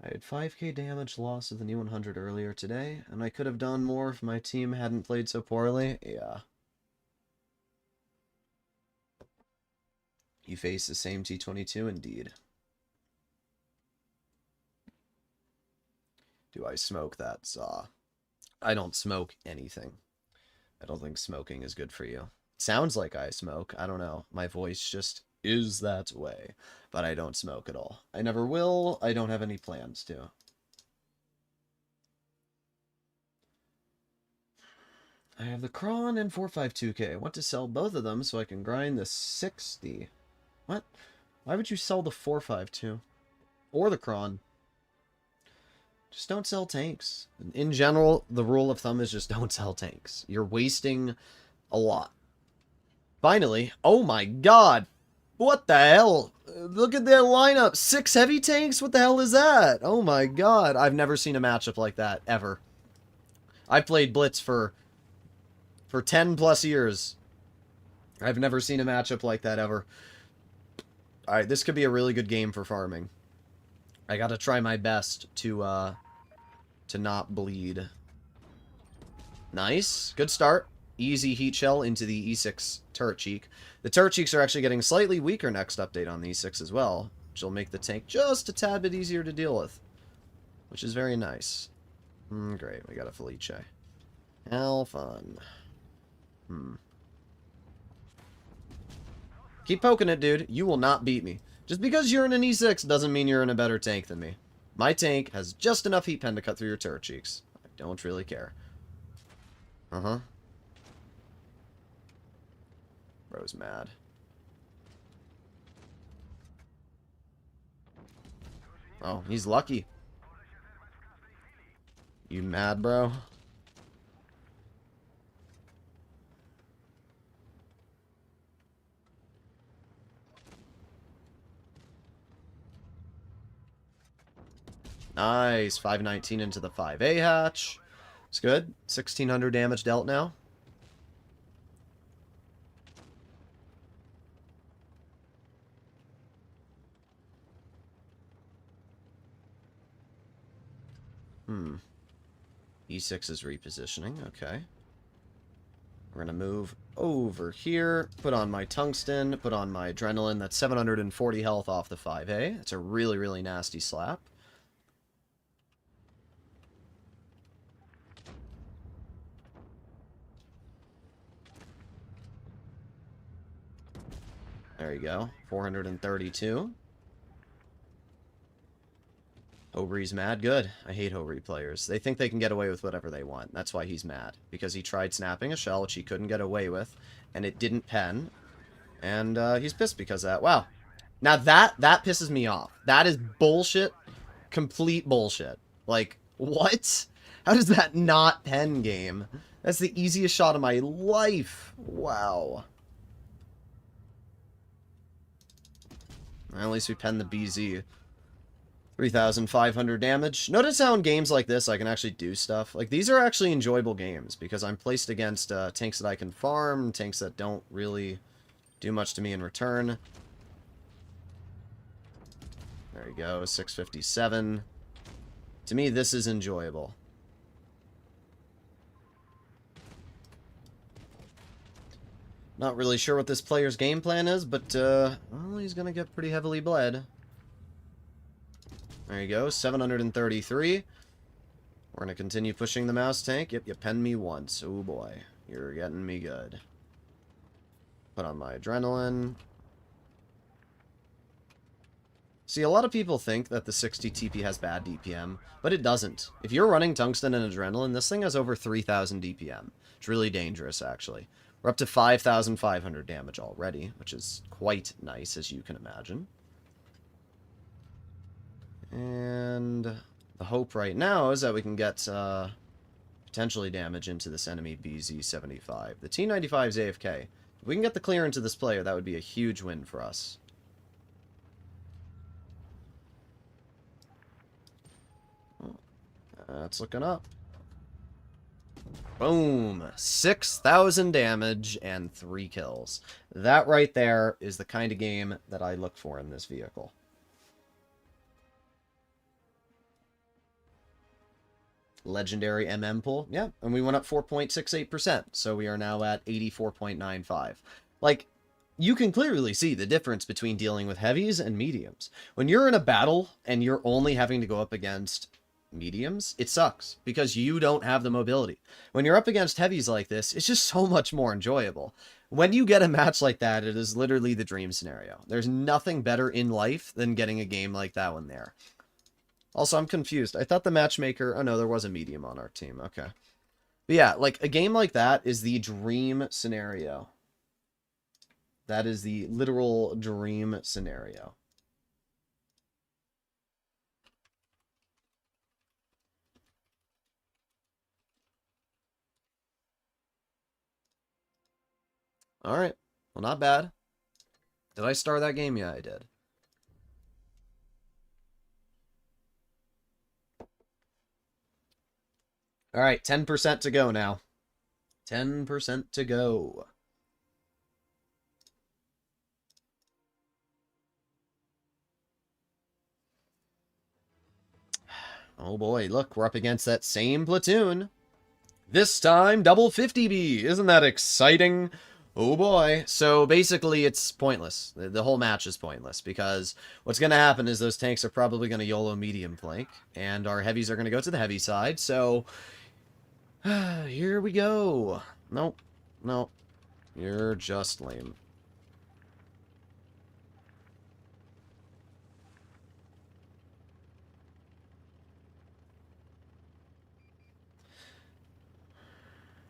S1: I had 5k damage loss of the new 100 earlier today, and I could have done more if my team hadn't played so poorly. Yeah. You face the same T22 indeed. Do I smoke that saw? I don't smoke anything. I don't think smoking is good for you. Sounds like I smoke. I don't know. My voice just is that way. But I don't smoke at all. I never will. I don't have any plans to. I have the Cron and 452K. I want to sell both of them so I can grind the 60. What? Why would you sell the 452? Or the Cron? Just don't sell tanks. In general, the rule of thumb is just don't sell tanks. You're wasting a lot. Finally. Oh my god! What the hell? Look at their lineup. 6 heavy tanks? What the hell is that? Oh my god. I've never seen a matchup like that, ever. I've played Blitz for 10 plus years. I've never seen a matchup like that ever. Alright, this could be a really good game for farming. I gotta try my best to not bleed. Nice. Good start. Easy heat shell into the E6 turret cheek. The turret cheeks are actually getting slightly weaker next update on the E6 as well, which will make the tank just a tad bit easier to deal with, which is very nice. Great, we got a Felice. How fun. Keep poking it, dude. You will not beat me. Just because you're in an E6 doesn't mean you're in a better tank than me. My tank has just enough heat pen to cut through your turret cheeks. I don't really care. Uh-huh. Bro's mad. Oh, he's lucky. You mad, bro? Nice. 519 into the 5A hatch. It's good. 1600 damage dealt now. E6 is repositioning. Okay. We're going to move over here. Put on my tungsten. Put on my adrenaline. That's 740 health off the 5A. It's a really, really nasty slap. There you go. 432. Hobry's mad. Good. I hate Hobry players. They think they can get away with whatever they want. That's why he's mad. Because he tried snapping a shell, which he couldn't get away with, and it didn't pen. And he's pissed because of that. Wow. Now that pisses me off. That is bullshit. Complete bullshit. Like, what? How does that not pen game? That's the easiest shot of my life. Wow. At least we penned the BZ. 3,500 damage. Notice how in games like this I can actually do stuff. Like, these are actually enjoyable games because I'm placed against tanks that I can farm, tanks that don't really do much to me in return. There you go, 657. To me, this is enjoyable. Not really sure what this player's game plan is, but, well, he's gonna get pretty heavily bled. There you go, 733. We're going to continue pushing the mouse tank. Yep, you penned me once. Oh boy, you're getting me good. Put on my adrenaline. See, a lot of people think that the 60 TP has bad DPM, but it doesn't. If you're running tungsten and adrenaline, this thing has over 3,000 DPM. It's really dangerous, actually. We're up to 5,500 damage already, which is quite nice, as you can imagine. And the hope right now is that we can get potentially damage into this enemy BZ-75. The T-95 is AFK. If we can get the clear into this player, that would be a huge win for us. That's looking up. Boom! 6,000 damage and 3 kills. That right there is the kind of game that I look for in this vehicle. legendary MM pool. Yeah, and we went up 4.68%, so we are now at 84.95. Like, you can clearly see the difference between dealing with heavies and mediums. When you're in a battle and you're only having to go up against mediums, it sucks because you don't have the mobility. When you're up against heavies like this, it's just so much more enjoyable. When you get a match like that, it is literally the dream scenario. There's nothing better in life than getting a game like that one there. Also, I'm confused. I thought the matchmaker... Oh, no, there was a medium on our team. Okay. But yeah, like, a game like that is the dream scenario. That is the literal dream scenario. Alright. Well, not bad. Did I star that game? Yeah, I did. Alright, 10% to go now. 10% to go. Oh boy, look, we're up against that same platoon. This time, double 50B. Isn't that exciting? Oh boy. So basically, it's pointless. The whole match is pointless because what's going to happen is those tanks are probably going to YOLO medium flank, and our heavies are going to go to the heavy side. So here we go. Nope. Nope. You're just lame.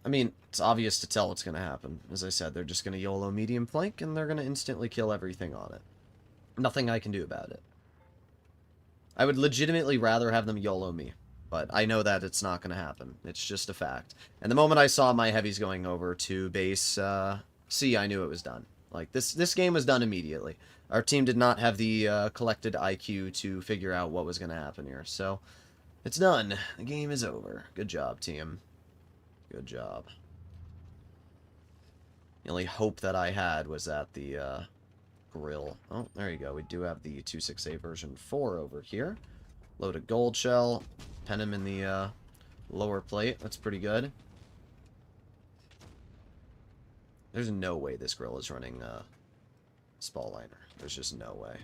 S1: I mean, it's obvious to tell what's going to happen. As I said, they're just going to YOLO medium flank, and they're going to instantly kill everything on it. Nothing I can do about it. I would legitimately rather have them YOLO me, but I know that it's not going to happen. It's just a fact. And the moment I saw my heavies going over to base C, I knew it was done. Like, this game was done immediately. Our team did not have the collected IQ to figure out what was going to happen here, so it's done. The game is over. Good job, team. Good job. The only hope that I had was that the grill. Oh, there you go. We do have the 268 version 4 over here. Load a gold shell. Pen him in the lower plate. That's pretty good. There's no way this grill is running spall liner. There's just no way.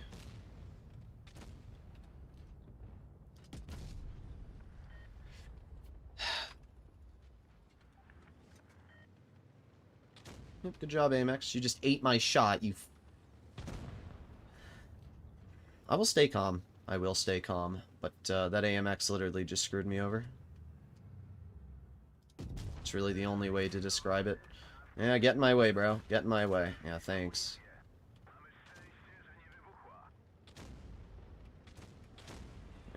S1: Good job, Amex. You just ate my shot, you... I will stay calm. I will stay calm. But that AMX literally just screwed me over. It's really the only way to describe it. Yeah, get in my way, bro. Get in my way. Yeah, thanks.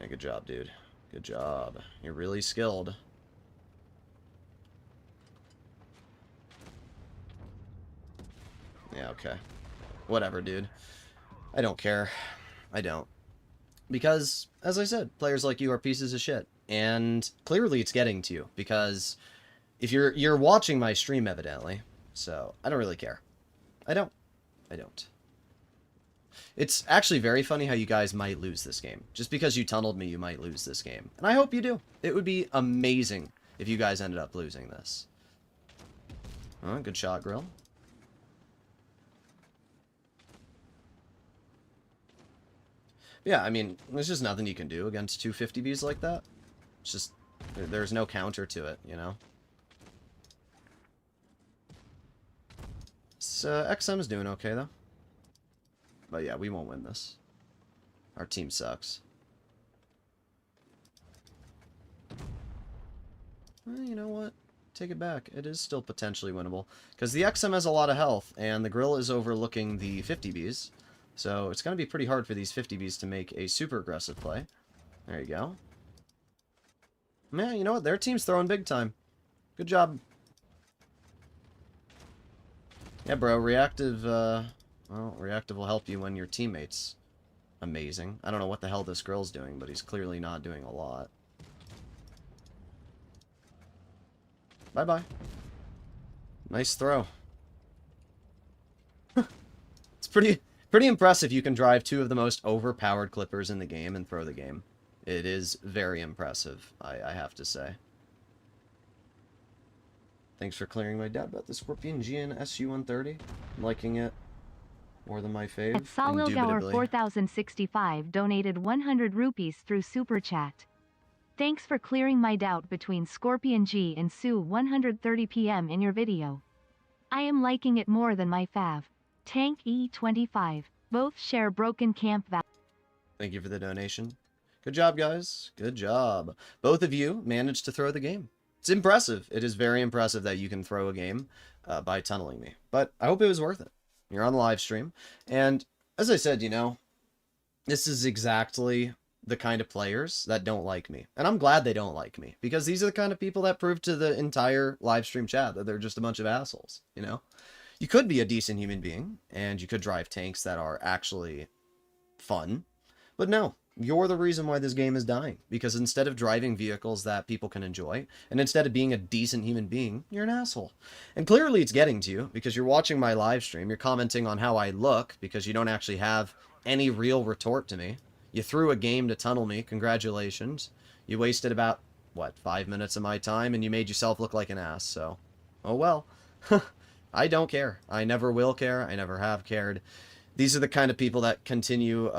S1: Yeah, good job, dude. Good job. You're really skilled. Yeah, okay. Whatever, dude. I don't care. I don't. Because, as I said, players like you are pieces of shit. And clearly it's getting to you. Because if you're watching my stream, evidently. So, I don't really care. I don't. I don't. It's actually very funny how you guys might lose this game. Just because you tunneled me, you might lose this game. And I hope you do. It would be amazing if you guys ended up losing this. Oh, good shot, Grill. Yeah, I mean, there's just nothing you can do against 250Bs like that. It's just, there's no counter to it, you know? So, XM's doing okay, though. But yeah, we won't win this. Our team sucks. Well, you know what? Take it back. It is still potentially winnable. Because the XM has a lot of health, and the Grill is overlooking the 50Bs. So it's going to be pretty hard for these 50Bs to make a super aggressive play. There you go. Man, you know what? Their team's throwing big time. Good job. Yeah, bro. Reactive, well, reactive will help you when your teammate's amazing. I don't know what the hell this Grill's doing, but he's clearly not doing a lot. Bye-bye. Nice throw. It's pretty impressive you can drive two of the most overpowered clippers in the game and throw the game. It is very impressive, I have to say. Thanks for clearing my doubt about the Scorpion GN SU-130. I'm liking it more than my fave.
S2: At Salilgower
S1: Indubitably.
S2: 4065 donated 100 rupees through Super Chat. Thanks for clearing my doubt between Scorpion G and Su 130 PM in your video. I am liking it more than my fav. Tank E25. Both share broken camp value.
S1: Thank you for the donation. Good job, guys. Good job. Both of you managed to throw the game. It's impressive. It is very impressive that you can throw a game by tunneling me. But I hope it was worth it. You're on the live stream. And as I said, you know, this is exactly the kind of players that don't like me. And I'm glad they don't like me. Because these are the kind of people that prove to the entire live stream chat that they're just a bunch of assholes, you know? You could be a decent human being, and you could drive tanks that are actually fun. But no, you're the reason why this game is dying. Because instead of driving vehicles that people can enjoy, and instead of being a decent human being, you're an asshole. And clearly it's getting to you, because you're watching my live stream, you're commenting on how I look, because you don't actually have any real retort to me. You threw a game to tunnel me, congratulations. You wasted about, what, 5 minutes of my time, and you made yourself look like an ass, so... oh well. I don't care. I never will care. I never have cared. These are the kind of people that continue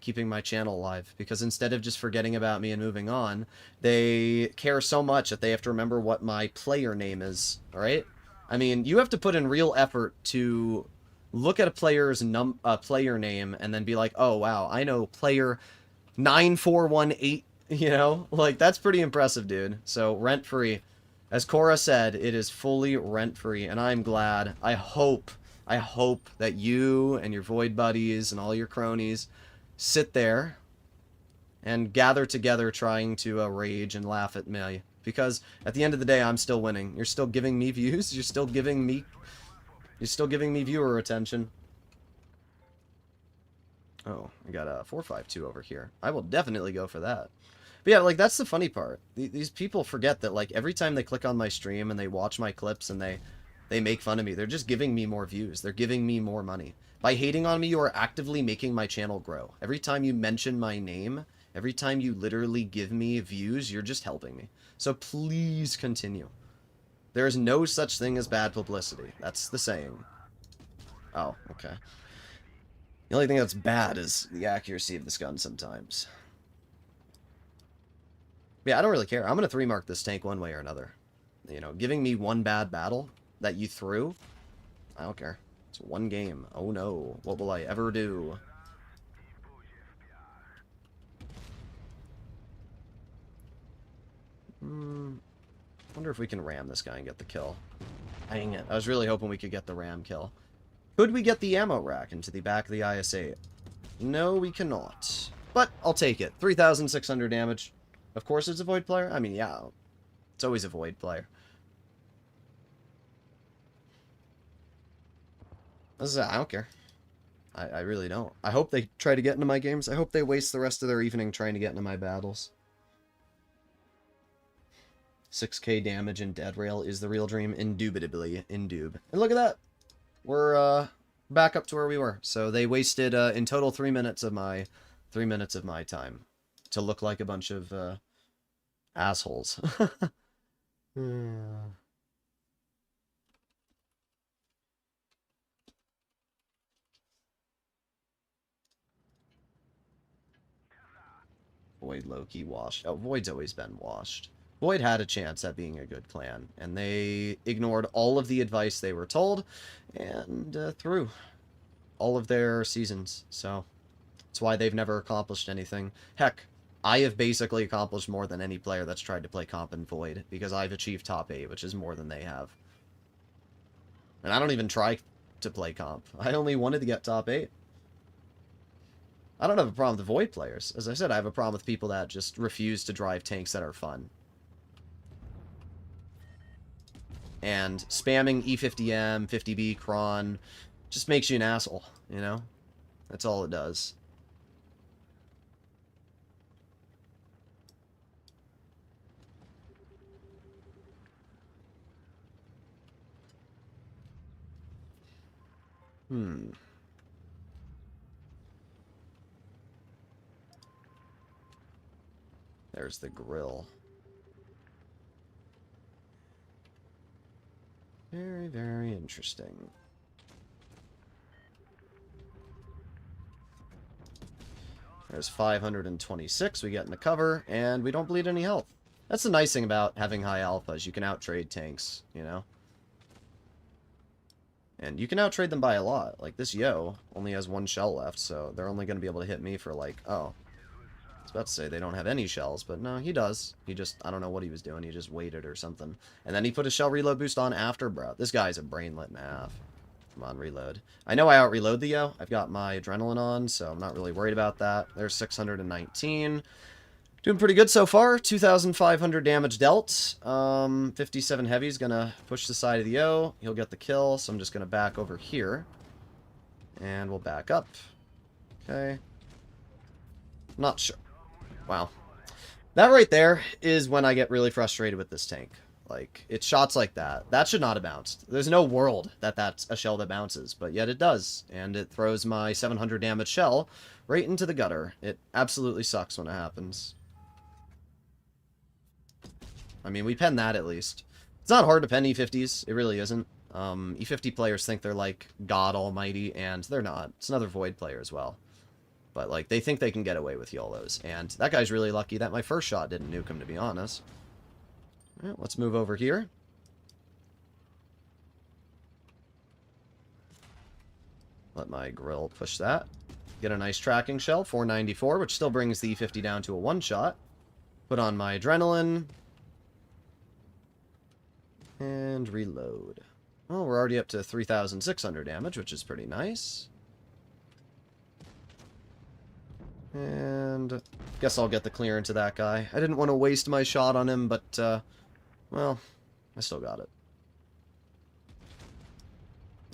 S1: keeping my channel alive. Because instead of just forgetting about me and moving on, they care so much that they have to remember what my player name is. Alright? I mean, you have to put in real effort to look at a player's player name and then be like, oh wow, I know player 9418. You know? Like, that's pretty impressive, dude. So, rent-free. As Cora said, it is fully rent-free, and I'm glad. I hope that you and your Void buddies and all your cronies sit there and gather together trying to rage and laugh at me. Because at the end of the day, I'm still winning. You're still giving me views. You're still giving me viewer attention. Oh, I got a 452 over here. I will definitely go for that. But yeah, like, that's the funny part. These people forget that, like, every time they click on my stream and they watch my clips and they make fun of me, they're just giving me more views. They're giving me more money. By hating on me, you are actively making my channel grow. Every time you mention my name, every time you literally give me views, you're just helping me. So please continue. There is no such thing as bad publicity. That's the saying. Oh, okay. The only thing that's bad is the accuracy of this gun sometimes. Yeah, I don't really care. I'm going to 3-mark this tank one way or another. You know, giving me one bad battle that you threw, I don't care. It's one game. Oh no, what will I ever do? Wonder if we can ram this guy and get the kill. Dang it. I was really hoping we could get the ram kill. Could we get the ammo rack into the back of the IS-8? No, we cannot. But I'll take it. 3,600 damage. Of course it's a Void player. I mean, yeah. It's always a Void player. I don't care. I really don't. I hope they try to get into my games. I hope they waste the rest of their evening trying to get into my battles. 6k damage in Dead Rail is the real dream. Indubitably. Indube. And look at that. We're back up to where we were. So they wasted in total 3 minutes of my time to look like a bunch of assholes. Void low-key washed. Oh, Void's always been washed. Void had a chance at being a good clan, and they ignored all of the advice they were told, and threw all of their seasons. So that's why they've never accomplished anything. Heck, I have basically accomplished more than any player that's tried to play comp in Void, because I've achieved top 8, which is more than they have. And I don't even try to play comp. I only wanted to get top 8. I don't have a problem with the Void players. As I said, I have a problem with people that just refuse to drive tanks that are fun. And spamming E50M, 50B, Cron just makes you an asshole, you know? That's all it does. There's the grill. Very, very interesting. There's 526 we get in the cover, and we don't bleed any health. That's the nice thing about having high alphas. You can outtrade tanks, you know? And you can outtrade them by a lot. Like, this Yo only has one shell left, so they're only going to be able to hit me for, like, oh. I was about to say they don't have any shells, but no, he does. He just, I don't know what he was doing. He just waited or something. And then he put a shell reload boost on after, bro. This guy's a brainlet and a half. Come on, reload. I know I out-reload the Yo. I've got my adrenaline on, so I'm not really worried about that. There's 619. Doing pretty good so far. 2,500 damage dealt. 57 heavy's gonna push the side of the Yo. He'll get the kill, so I'm just gonna back over here. And we'll back up. Okay. Not sure. Wow. That right there is when I get really frustrated with this tank. Like, it's shots like that. That should not have bounced. There's no world that that's a shell that bounces, but yet it does. And it throws my 700 damage shell right into the gutter. It absolutely sucks when it happens. I mean, we pen that at least. It's not hard to pen E50s. It really isn't. E50 players think they're like God almighty, and they're not. It's another Void player as well. But, like, they think they can get away with YOLOs. And that guy's really lucky that my first shot didn't nuke him, to be honest. All right, let's move over here. Let my grill push that. Get a nice tracking shell, 494, which still brings the E50 down to a one-shot. Put on my adrenaline. And reload. Oh, we're already up to 3,600 damage, which is pretty nice. And guess I'll get the clear into that guy. I didn't want to waste my shot on him, but, well, I still got it.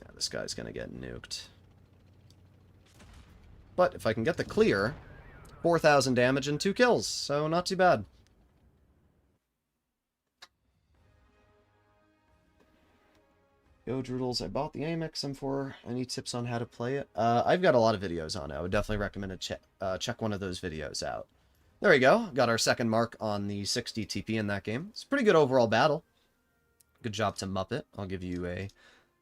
S1: Yeah, this guy's gonna get nuked. But if I can get the clear, 4,000 damage and 2 kills, so not too bad. Yo, Droodles, I bought the Amex M4. Any tips on how to play it? I've got a lot of videos on it. I would definitely recommend to check one of those videos out. There we go. Got our second mark on the 60 TP in that game. It's a pretty good overall battle. Good job to Muppet. I'll give you a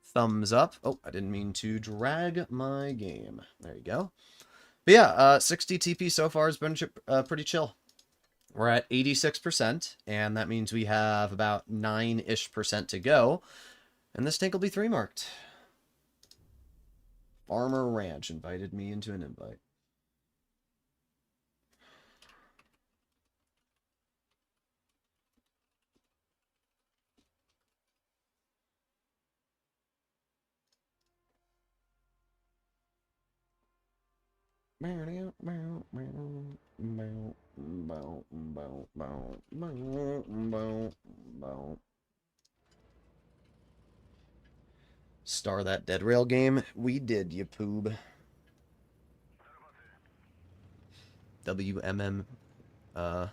S1: thumbs up. Oh, I didn't mean to drag my game. There you go. But yeah, 60 TP so far has been pretty chill. We're at 86%, and that means we have about 9-ish% to go. And this tank will be 3 marked. Farmer Ranch invited me into an invite. Star that dead rail game? We did, you poob. WMM. Oh.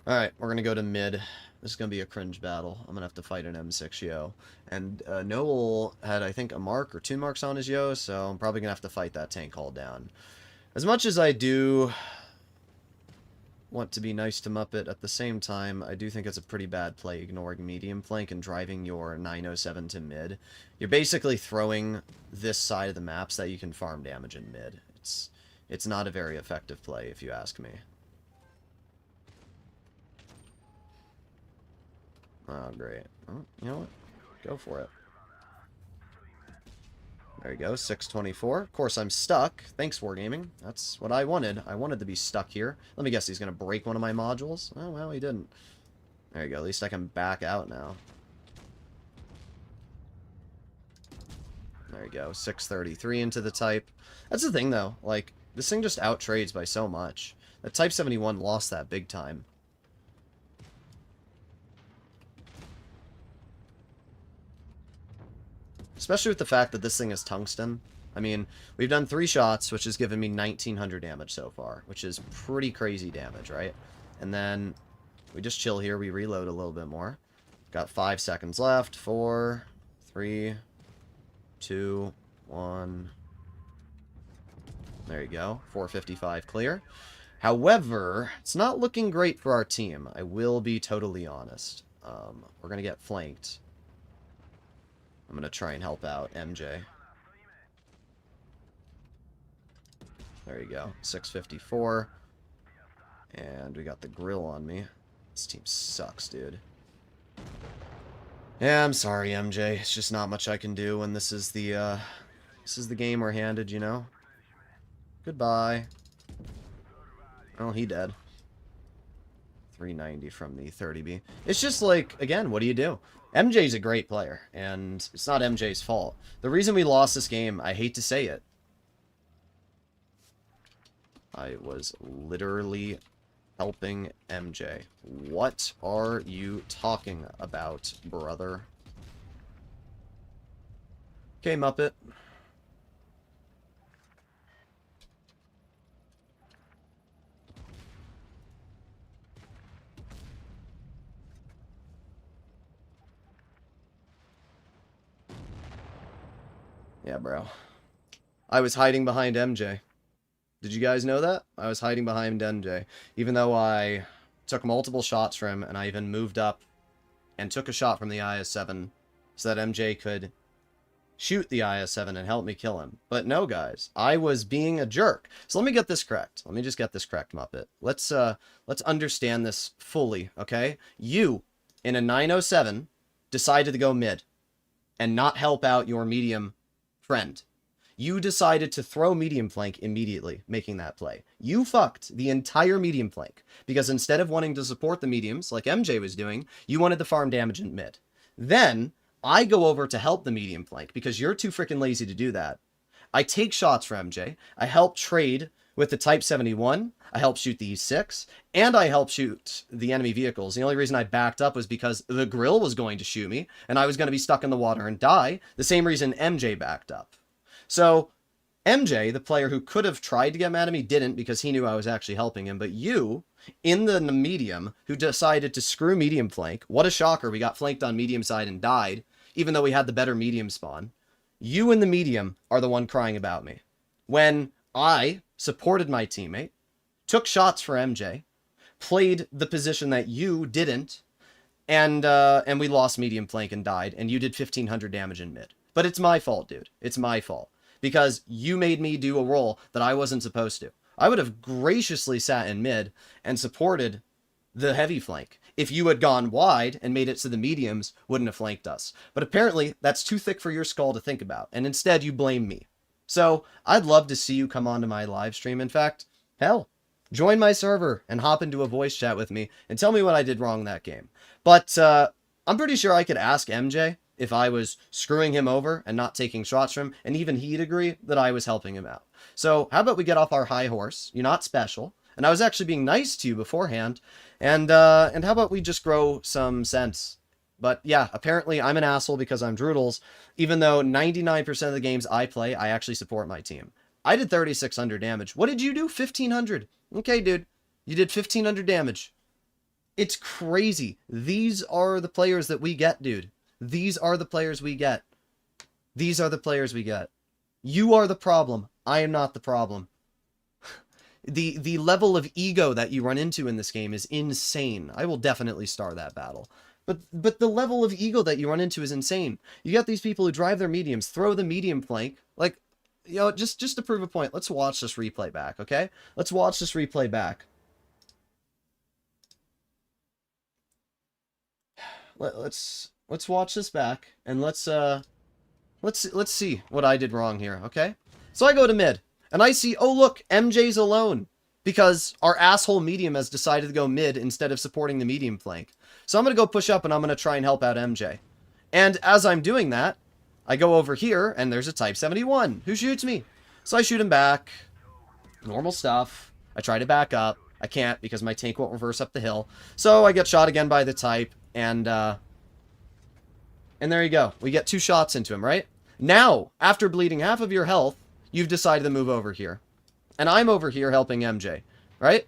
S1: Alright, we're gonna go to mid. This is gonna be a cringe battle. I'm gonna have to fight an M6 Yo. And Noel had, I think, a mark or 2 marks on his Yo, so I'm probably gonna have to fight that tank hull down. As much as I do want to be nice to Muppet, at the same time, I do think it's a pretty bad play ignoring medium flank and driving your 907 to mid. You're basically throwing this side of the map so that you can farm damage in mid. It's not a very effective play, if you ask me. Oh, great. Oh, you know what? Go for it. There you go, 624. Of course, I'm stuck. Thanks, Wargaming. That's what I wanted. I wanted to be stuck here. Let me guess, he's going to break one of my modules? Oh, well, he didn't. There you go. At least I can back out now. There you go. 633 into the Type. That's the thing, though. Like, this thing just outtrades by so much. The Type 71 lost that big time. Especially with the fact that this thing is tungsten. I mean, we've done 3 shots, which has given me 1,900 damage so far, which is pretty crazy damage, right? And then we just chill here. We reload a little bit more. Got 5 seconds left. 4, 3, 2, 1. There you go. 455 clear. However, it's not looking great for our team. I will be totally honest. We're going to get flanked. I'm going to try and help out MJ. There you go. 654. And we got the grill on me. This team sucks, dude. Yeah, I'm sorry, MJ. It's just not much I can do when this is the game we're handed, you know? Goodbye. Oh, he dead. 390 from the 30B. It's just like, again, what do you do? MJ's a great player, and it's not MJ's fault. The reason we lost this game, I hate to say it. I was literally helping MJ. What are you talking about, brother? Okay, Muppet. Yeah, bro. I was hiding behind MJ. Did you guys know that? I was hiding behind MJ. Even though I took multiple shots from him, and I even moved up and took a shot from the IS-7 so that MJ could shoot the IS-7 and help me kill him. But no, guys. I was being a jerk. So let me get this correct. Let me just get this correct, Muppet. Let's understand this fully, okay? You, in a 907, decided to go mid and not help out your medium friend. You decided to throw medium flank immediately, making that play. You fucked the entire medium flank, because instead of wanting to support the mediums, like MJ was doing, you wanted to farm damage in mid. Then, I go over to help the medium flank, because you're too freaking lazy to do that. I take shots for MJ, I help trade with the Type 71, I help shoot the E6, and I help shoot the enemy vehicles. The only reason I backed up was because the grill was going to shoot me, and I was going to be stuck in the water and die, the same reason MJ backed up. So, MJ, the player who could have tried to get mad at me, didn't because he knew I was actually helping him. But you, in the medium, who decided to screw medium flank, what a shocker, we got flanked on medium side and died, even though we had the better medium spawn. You in the medium are the one crying about me. When I supported my teammate, took shots for MJ, played the position that you didn't, and we lost medium flank and died, and you did 1,500 damage in mid. But it's my fault, dude. It's my fault. Because you made me do a role that I wasn't supposed to. I would have graciously sat in mid and supported the heavy flank. If you had gone wide and made it so the mediums wouldn't have flanked us. But apparently, that's too thick for your skull to think about. And instead, you blame me. So, I'd love to see you come onto my live stream. In fact, hell, join my server and hop into a voice chat with me and tell me what I did wrong that game. But I'm pretty sure I could ask MJ if I was screwing him over and not taking shots from him, and even he'd agree that I was helping him out. So, how about we get off our high horse? You're not special, and I was actually being nice to you beforehand, and how about we just grow some sense? But yeah, apparently I'm an asshole because I'm Droodles, even though 99% of the games I play, I actually support my team. I did 3,600 damage. What did you do? 1,500. Okay, dude. You did 1,500 damage. It's crazy. These are the players that we get, dude. These are the players we get. These are the players we get. You are the problem. I am not the problem. The level of ego that you run into in this game is insane. I will definitely star that battle. But the level of ego that you run into is insane. You got these people who drive their mediums, throw the medium flank. Like, you know, just to prove a point, let's watch this replay back, okay? Let's watch this replay back. Let's watch this back, and let's see what I did wrong here, okay? So I go to mid, and I see, oh look, MJ's alone, because our asshole medium has decided to go mid instead of supporting the medium flank. So I'm going to go push up, and I'm going to try and help out MJ. And as I'm doing that, I go over here, and there's a Type 71 who shoots me. So I shoot him back. Normal stuff. I try to back up. I can't because my tank won't reverse up the hill. So I get shot again by the Type, and there you go. We get 2 shots into him, right? Now, after bleeding half of your health, you've decided to move over here. And I'm over here helping MJ, right?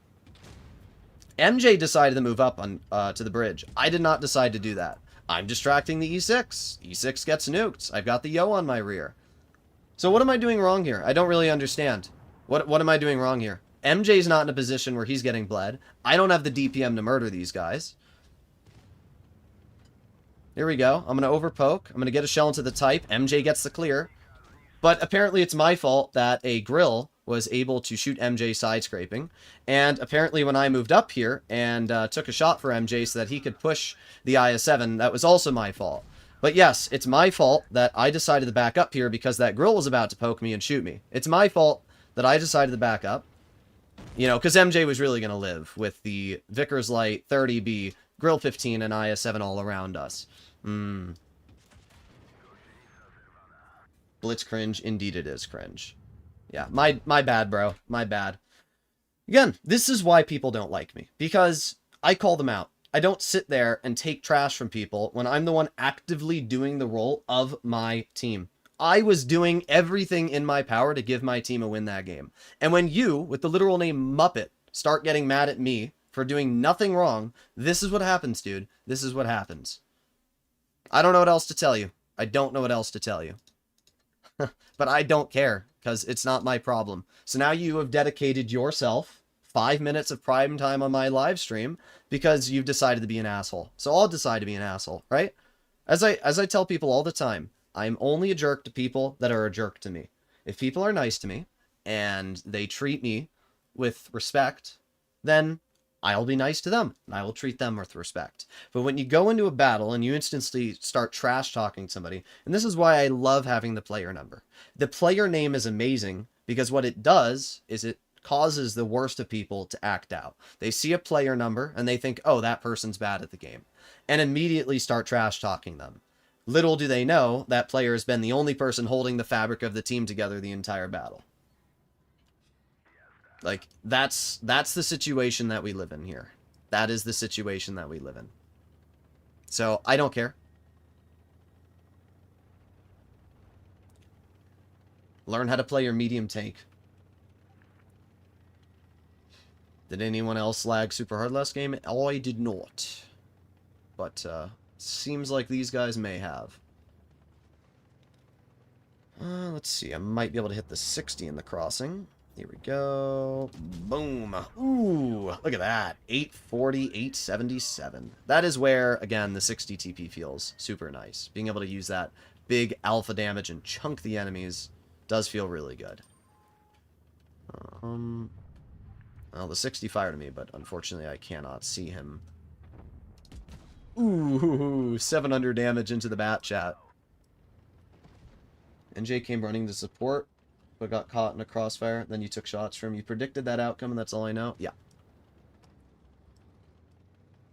S1: MJ decided to move up on to the bridge. I did not decide to do that. I'm distracting the E6. E6 gets nuked. I've got the Yo on my rear. So what am I doing wrong here? I don't really understand. What am I doing wrong here? MJ's not in a position where he's getting bled. I don't have the DPM to murder these guys. Here we go. I'm going to overpoke. I'm going to get a shell into the type. MJ gets the clear. But apparently it's my fault that a grill was able to shoot MJ side scraping. And apparently when I moved up here and took a shot for MJ so that he could push the IS-7, that was also my fault. But yes, it's my fault that I decided to back up here because that grill was about to poke me and shoot me. It's my fault that I decided to back up. You know, because MJ was really going to live with the Vickers Light, 30B, Grill 15, and IS-7 all around us. Blitz cringe. Indeed it is cringe. Yeah, my bad, bro. My bad. Again, this is why people don't like me. Because I call them out. I don't sit there and take trash from people when I'm the one actively doing the role of my team. I was doing everything in my power to give my team a win that game. And when you, with the literal name Muppet, start getting mad at me for doing nothing wrong, this is what happens, dude. This is what happens. I don't know what else to tell you. I don't know what else to tell you. But I don't care, because it's not my problem. So now you have dedicated yourself 5 minutes of prime time on my live stream because you've decided to be an asshole. So I'll decide to be an asshole, right? As I tell people all the time, I'm only a jerk to people that are a jerk to me. If people are nice to me and they treat me with respect, then I'll be nice to them and I will treat them with respect. But when you go into a battle and you instantly start trash talking somebody, and this is why I love having the player number. The player name is amazing because what it does is it causes the worst of people to act out. They see a player number and they think, oh, that person's bad at the game, and immediately start trash talking them. Little do they know that player has been the only person holding the fabric of the team together the entire battle. Like, that's the situation that we live in here. That is the situation that we live in. So, I don't care. Learn how to play your medium tank. Did anyone else lag super hard last game? I did not. But, seems like these guys may have. Let's see. I might be able to hit the 60 in the crossing. Here we go. Boom. Ooh, look at that. 840, 877. That is where, again, the 60 TP feels super nice. Being able to use that big alpha damage and chunk the enemies does feel really good. Well, the 60 fired at me, but unfortunately I cannot see him. Ooh, 700 damage into the bat chat. NJ came running to support, but got caught in a crossfire. Then you took shots from him. You predicted that outcome, and that's all I know? Yeah.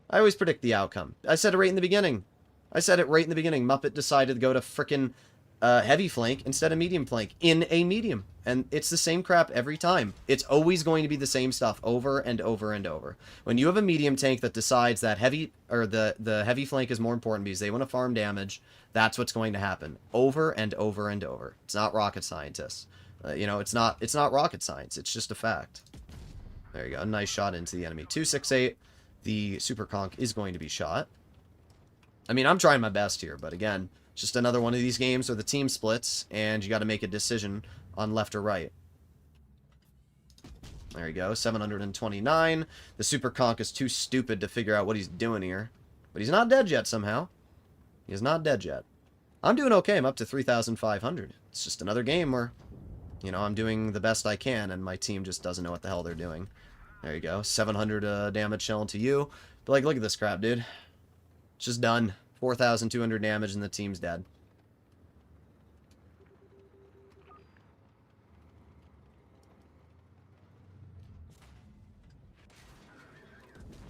S1: I always predict the outcome. I said it right in the beginning. Muppet decided to go to frickin' heavy flank instead of medium flank in a medium. And it's the same crap every time. It's always going to be the same stuff over and over and over. When you have a medium tank that decides that the heavy flank is more important because they want to farm damage, that's what's going to happen over and over and over. It's not rocket scientists. You know, it's not rocket science. It's just a fact. There you go. A nice shot into the enemy. 268. The super conk is going to be shot. I mean, I'm trying my best here, but again, just another one of these games where the team splits and you got to make a decision on left or right. There you go. 729. The super conk is too stupid to figure out what he's doing here. But he's not dead yet somehow. He is not dead yet. I'm doing okay. I'm up to 3,500. It's just another game where, you know, I'm doing the best I can, and my team just doesn't know what the hell they're doing. There you go. 700 damage shell to you. But, like, look at this crap, dude. It's just done. 4,200 damage, and the team's dead.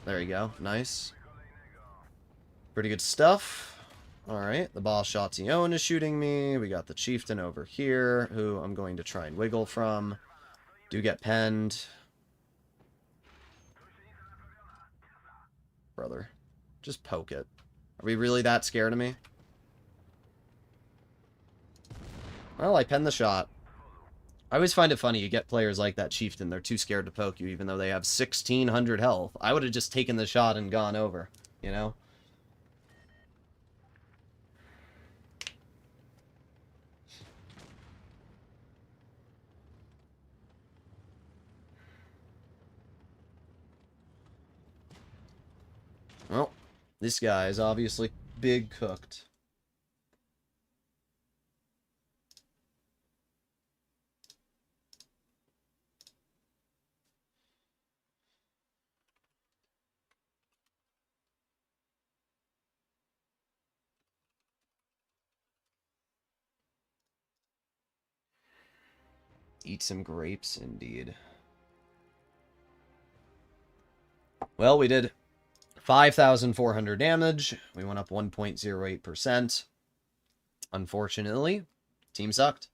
S1: There you go. Nice. Pretty good stuff. Alright, the boss Shatzion is shooting me. We got the chieftain over here, who I'm going to try and wiggle from. Do get penned. Brother, just poke it. Are we really that scared of me? Well, I penned the shot. I always find it funny, you get players like that chieftain, they're too scared to poke you, even though they have 1,600 health. I would have just taken the shot and gone over, you know? Well, this guy is obviously big cooked. Eat some grapes, indeed. Well, we did 5,400 damage. We went up 1.08%. Unfortunately, team sucked.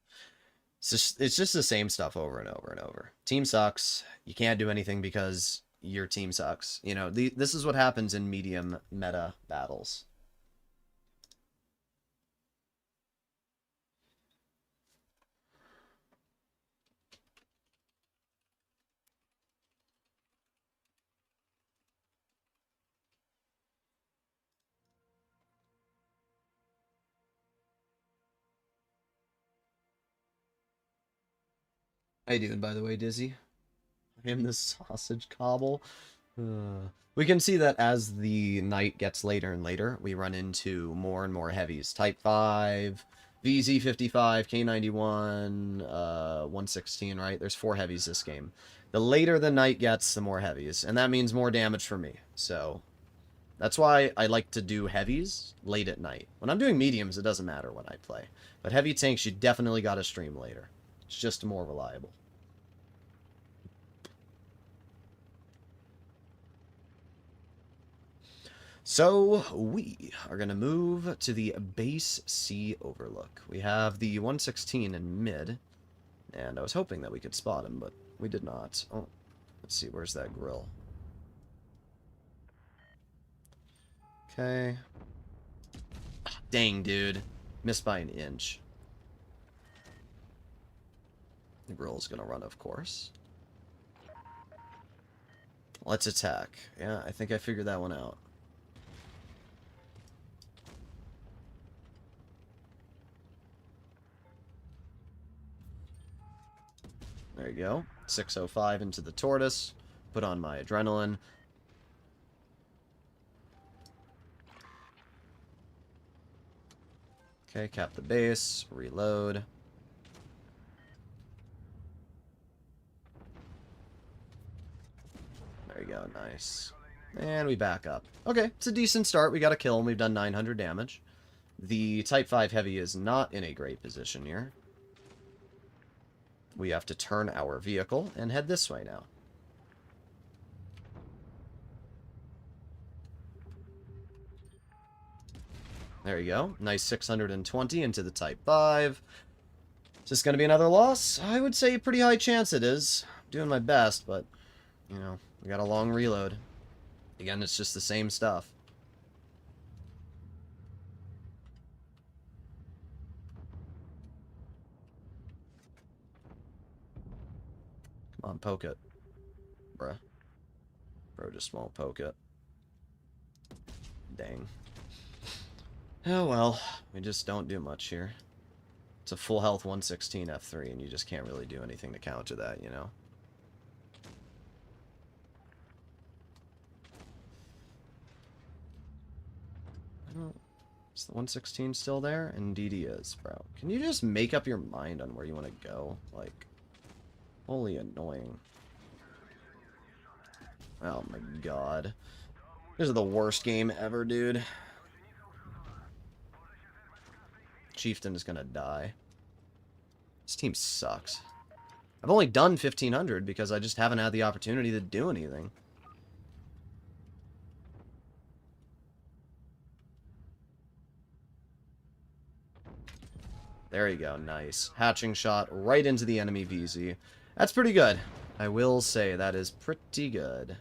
S1: It's just the same stuff over and over and over. Team sucks. You can't do anything because your team sucks. You know, this is what happens in medium meta battles. How you doing, by the way, Dizzy? I am the sausage cobble. We can see that as the night gets later and later, we run into more and more heavies. Type 5, VZ55, K91, 116, right? There's 4 heavies this game. The later the night gets, the more heavies. And that means more damage for me. So, that's why I like to do heavies late at night. When I'm doing mediums, it doesn't matter when I play. But heavy tanks, you definitely gotta stream later. It's just more reliable. So, we are going to move to the base C overlook. We have the 116 in mid, and I was hoping that we could spot him, but we did not. Oh, let's see, where's that grill? Okay. Dang, dude. Missed by an inch. The grill's going to run, of course. Let's attack. Yeah, I think I figured that one out. There you go. 605 into the tortoise. Put on my adrenaline. Okay, cap the base. Reload. There you go, nice. And we back up. Okay, it's a decent start. We got a kill and we've done 900 damage. The Type 5 Heavy is not in a great position here. We have to turn our vehicle and head this way now. There you go. Nice 620 into the Type 5. Is this going to be another loss? I would say a pretty high chance it is. I'm doing my best, but, you know, we got a long reload. Again, it's just the same stuff. Come on, poke it. Bruh. Bro just won't poke it. Dang. Oh well, we just don't do much here. It's a full health 116 F3, and you just can't really do anything to counter that, you know? Is the 116 still there? Indeed he is, bro. Can you just make up your mind on where you want to go? Like, holy annoying. Oh my god. This is the worst game ever, dude. Chieftain is gonna die. This team sucks. I've only done 1,500 because I just haven't had the opportunity to do anything. There you go, nice. Hatching shot right into the enemy VZ. That's pretty good. I will say that is pretty good.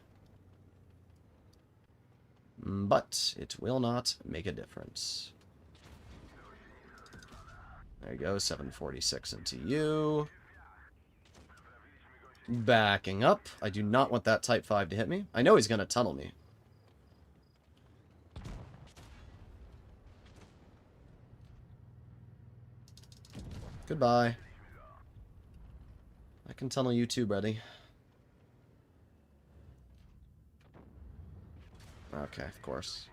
S1: But it will not make a difference. There you go, 746 into you. Backing up. I do not want that Type 5 to hit me. I know he's going to tunnel me. Goodbye. I can tunnel you too, buddy. Okay, of course.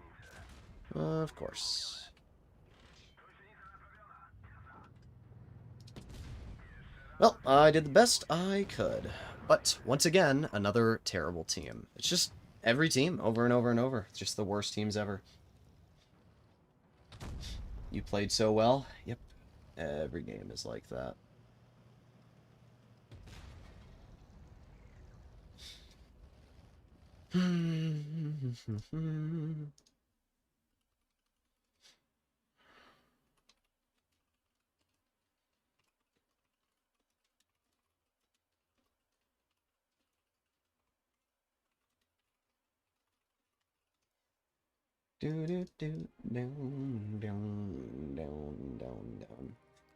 S1: Of course. Well, I did the best I could. But, once again, another terrible team. It's just every team, over and over and over. It's just the worst teams ever. You played so well? Yep. Every game is like that. Down.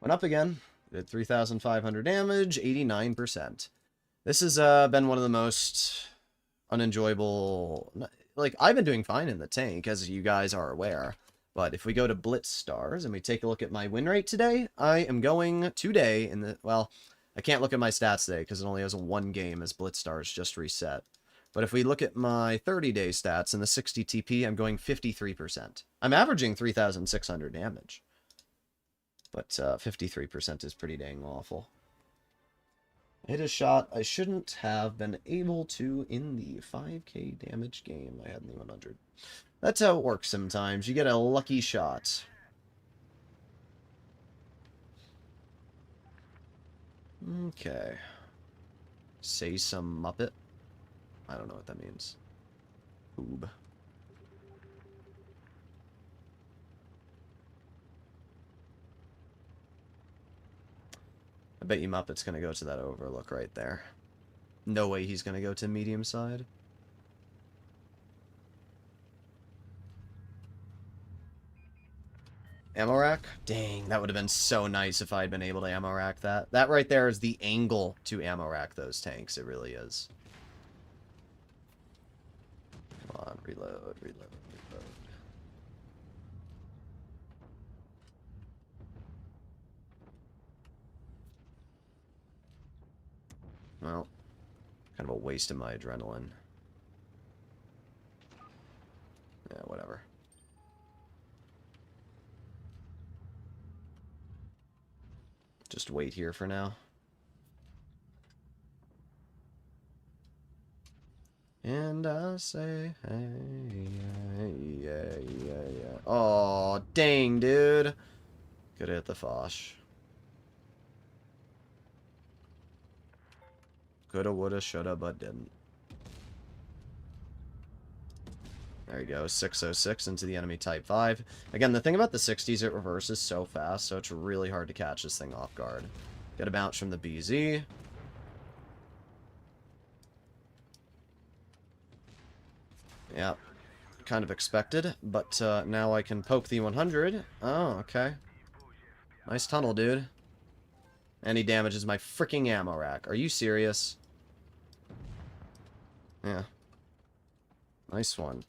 S1: Went up again. Did 3,500 damage, 89%. This has been one of the most unenjoyable... Like, I've been doing fine in the tank, as you guys are aware. But if we go to Blitz Stars and we take a look at my win rate today, I am going today in the... Well, I can't look at my stats today because it only has one game as Blitz Stars just reset. But if we look at my 30-day stats in the 60 TP, I'm going 53%. I'm averaging 3,600 damage. But 53% is pretty dang awful. I hit a shot I shouldn't have been able to in the 5k damage game I had in the 100. That's how it works sometimes. You get a lucky shot. Okay. Say some Muppet. I don't know what that means. Boob. I bet you Muppet's gonna go to that overlook right there. No way he's gonna go to medium side. Ammo rack? Dang, that would have been so nice if I had been able to ammo rack that. That right there is the angle to ammo rack those tanks. It really is. Come on, reload. Well, kind of a waste of my adrenaline. Yeah, whatever. Just wait here for now. And I say, hey, yeah. Oh, dang, dude. Could hit the Fosh. Coulda, woulda, shoulda, but didn't. There you go, 606 into the enemy Type 5. Again, the thing about the 60s, it reverses so fast, so it's really hard to catch this thing off guard. Get a bounce from the BZ. Yeah, kind of expected, but now I can poke the 100. Oh, okay. Nice tunnel, dude. And he damages my freaking ammo rack. Are you serious? Yeah. Nice one.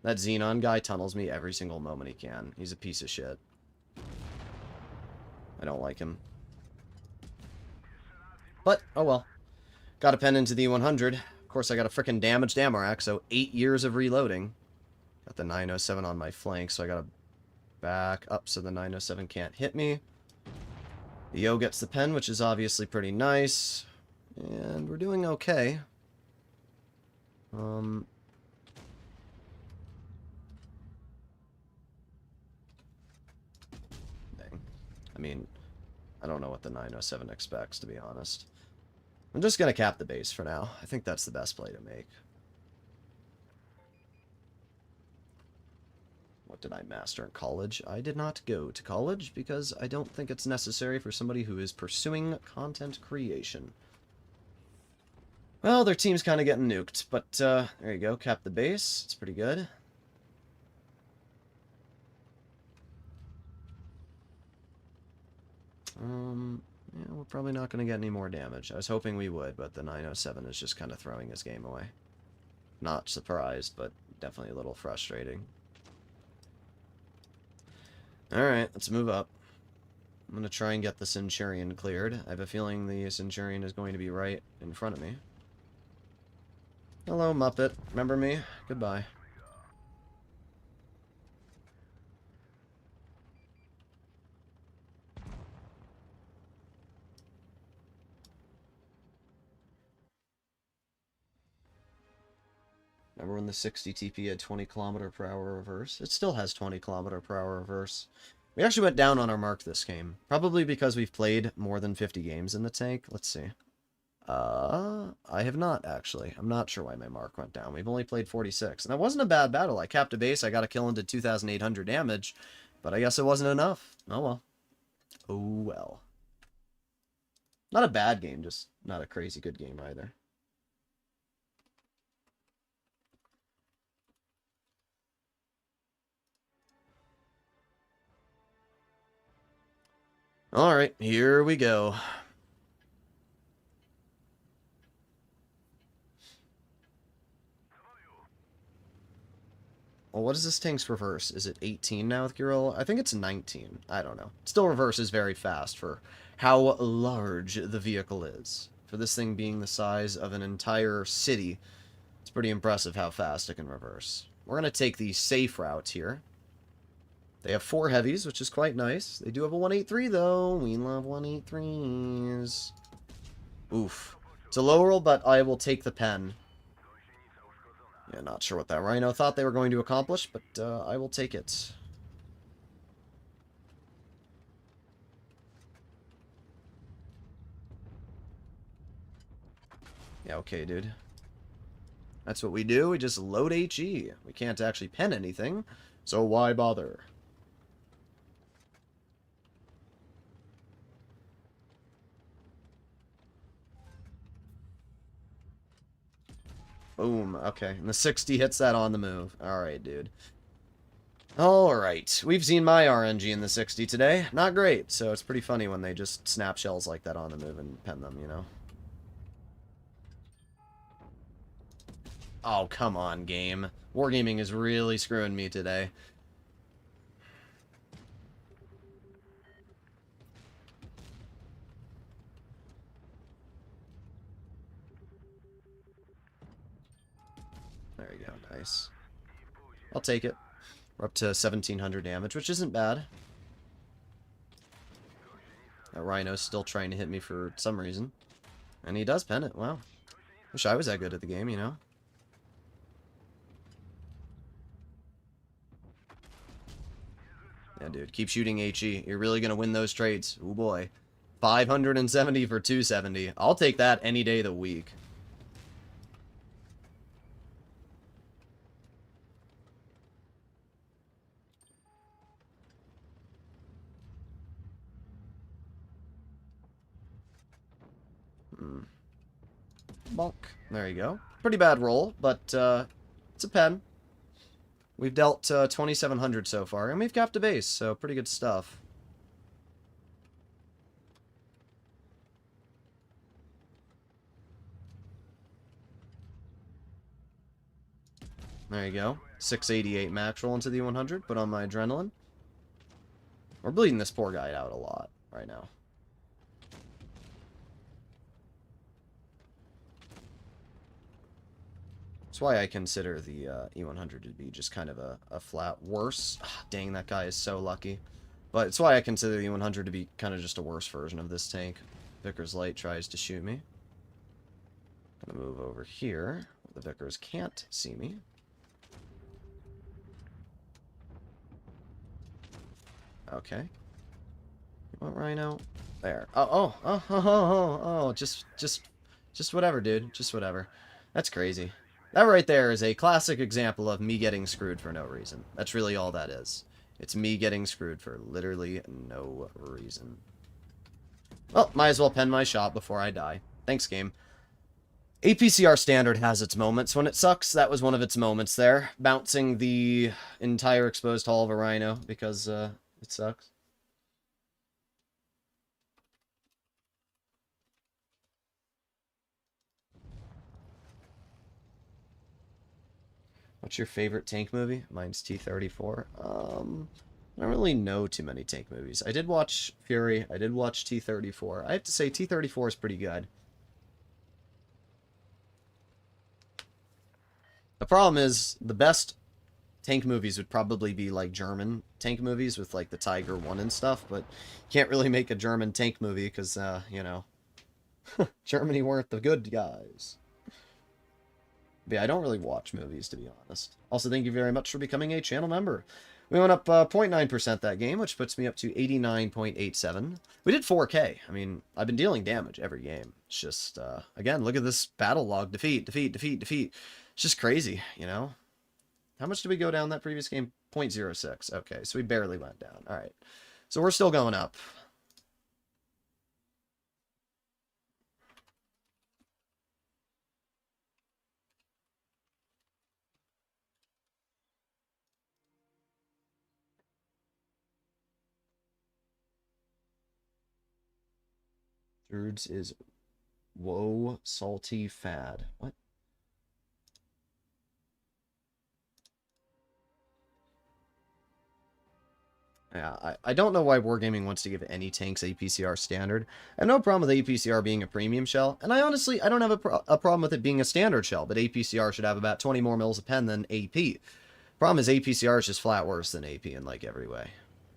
S1: That Xenon guy tunnels me every single moment he can. He's a piece of shit. I don't like him. But, oh well. Got a pen into the 100. Of course, I got a frickin' damaged ammo rack, so 8 years of reloading. Got the 907 on my flank, so I gotta back up so the 907 can't hit me. The Yo gets the pen, which is obviously pretty nice. And we're doing okay. Dang. I mean, I don't know what the 907 expects, to be honest. I'm just gonna cap the base for now. I think that's the best play to make. What did I master in college? I did not go to college because I don't think it's necessary for somebody who is pursuing content creation. Well, their team's kind of getting nuked, but there you go. Cap the base. It's pretty good. Yeah, we're probably not going to get any more damage. I was hoping we would, but the 907 is just kind of throwing his game away. Not surprised, but definitely a little frustrating. Alright, let's move up. I'm gonna try and get the Centurion cleared. I have a feeling the Centurion is going to be right in front of me. Hello, Muppet. Remember me? Goodbye. Remember when the 60 TP had 20km/h reverse? It still has 20km/h reverse. We actually went down on our mark this game. Probably because we've played more than 50 games in the tank. Let's see. I have not, actually. I'm not sure why my mark went down. We've only played 46. And that wasn't a bad battle. I capped a base, I got a kill and did 2,800 damage. But I guess it wasn't enough. Oh well. Oh well. Not a bad game, just not a crazy good game either. Alright, here we go. Well, what is this tank's reverse? Is it 18 now with Gorilla? I think it's 19. I don't know. It still reverses very fast for how large the vehicle is. For this thing being the size of an entire city, it's pretty impressive how fast it can reverse. We're going to take the safe route here. They have 4 heavies, which is quite nice. They do have a 183, though. We love 183s. Oof. It's a low roll, but I will take the pen. Yeah, not sure what that Rhino thought they were going to accomplish, but I will take it. Yeah, okay, dude. That's what we do. We just load HE. We can't actually pen anything, so why bother? Boom. Okay, and the 60 hits that on the move. Alright, dude. Alright, we've seen my RNG in the 60 today. Not great, so it's pretty funny when they just snap shells like that on the move and pen them, you know? Oh, come on, game. Wargaming is really screwing me today. There you go, nice. I'll take it. We're up to 1,700 damage, which isn't bad. That Rhino's still trying to hit me for some reason. And he does pen it, wow. Wish I was that good at the game, you know? Yeah, dude, keep shooting HE. You're really gonna win those trades. Oh boy. 570 for 270. I'll take that any day of the week. Bonk. There you go. Pretty bad roll, but it's a pen. We've dealt 2,700 so far, and we've capped a base, so pretty good stuff. There you go. 688 max roll into the 100, put on my adrenaline. We're bleeding this poor guy out a lot right now. That's why I consider the E100 to be just kind of a flat worse. Dang, that guy is so lucky. But it's why I consider the E100 to be kind of just a worse version of this tank. Vickers Light tries to shoot me. Gonna move over here. The Vickers can't see me. Okay. You want Rhino? There. Oh, just whatever, dude. Just whatever. That's crazy. That right there is a classic example of me getting screwed for no reason. That's really all that is. It's me getting screwed for literally no reason. Well, might as well pen my shot before I die. Thanks, game. APCR Standard has its moments. When it sucks, that was one of its moments there. Bouncing the entire exposed hull of a Rhino because it sucks. What's your favorite tank movie? Mine's T-34. I don't really know too many tank movies. I did watch Fury. I did watch T-34. I have to say T-34 is pretty good. The problem is the best tank movies would probably be like German tank movies with like the Tiger 1 and stuff, but you can't really make a German tank movie because, you know, Germany weren't the good guys. But yeah, I don't really watch movies, to be honest. Also, thank you very much for becoming a channel member. We went up 0.9% that game, which puts me up to 89.87. We did 4K. I mean, I've been dealing damage every game. It's just, again, look at this battle log. Defeat, defeat, defeat, defeat. It's just crazy, you know? How much did we go down that previous game? 0.06. Okay, so we barely went down. All right. So we're still going up. Droodles is whoa salty fad. What? Yeah, I don't know why Wargaming wants to give any tanks APCR standard. I have no problem with APCR being a premium shell, and I don't have a problem with it being a standard shell, but APCR should have about 20 more mils a pen than AP. Problem is APCR is just flat worse than AP in like every way.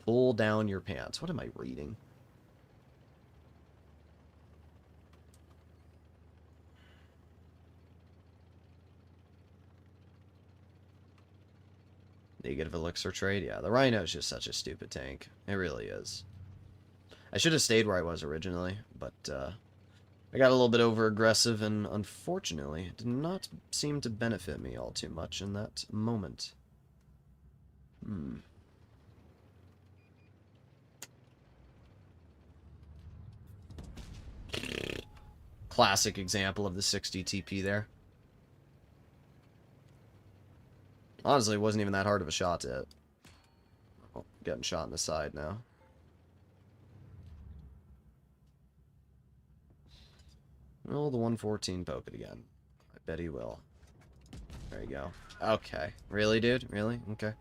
S1: Pull down your pants. What am I reading? Negative elixir trade? Yeah, the Rhino is just such a stupid tank. It really is. I should have stayed where I was originally, but I got a little bit over-aggressive, and unfortunately, it did not seem to benefit me all too much in that moment. Classic example of the 60 TP there. Honestly, it wasn't even that hard of a shot to hit. Oh, getting shot in the side now. Well, the 114 poke it again. I bet he will. There you go. Okay. Really, dude? Really? Okay.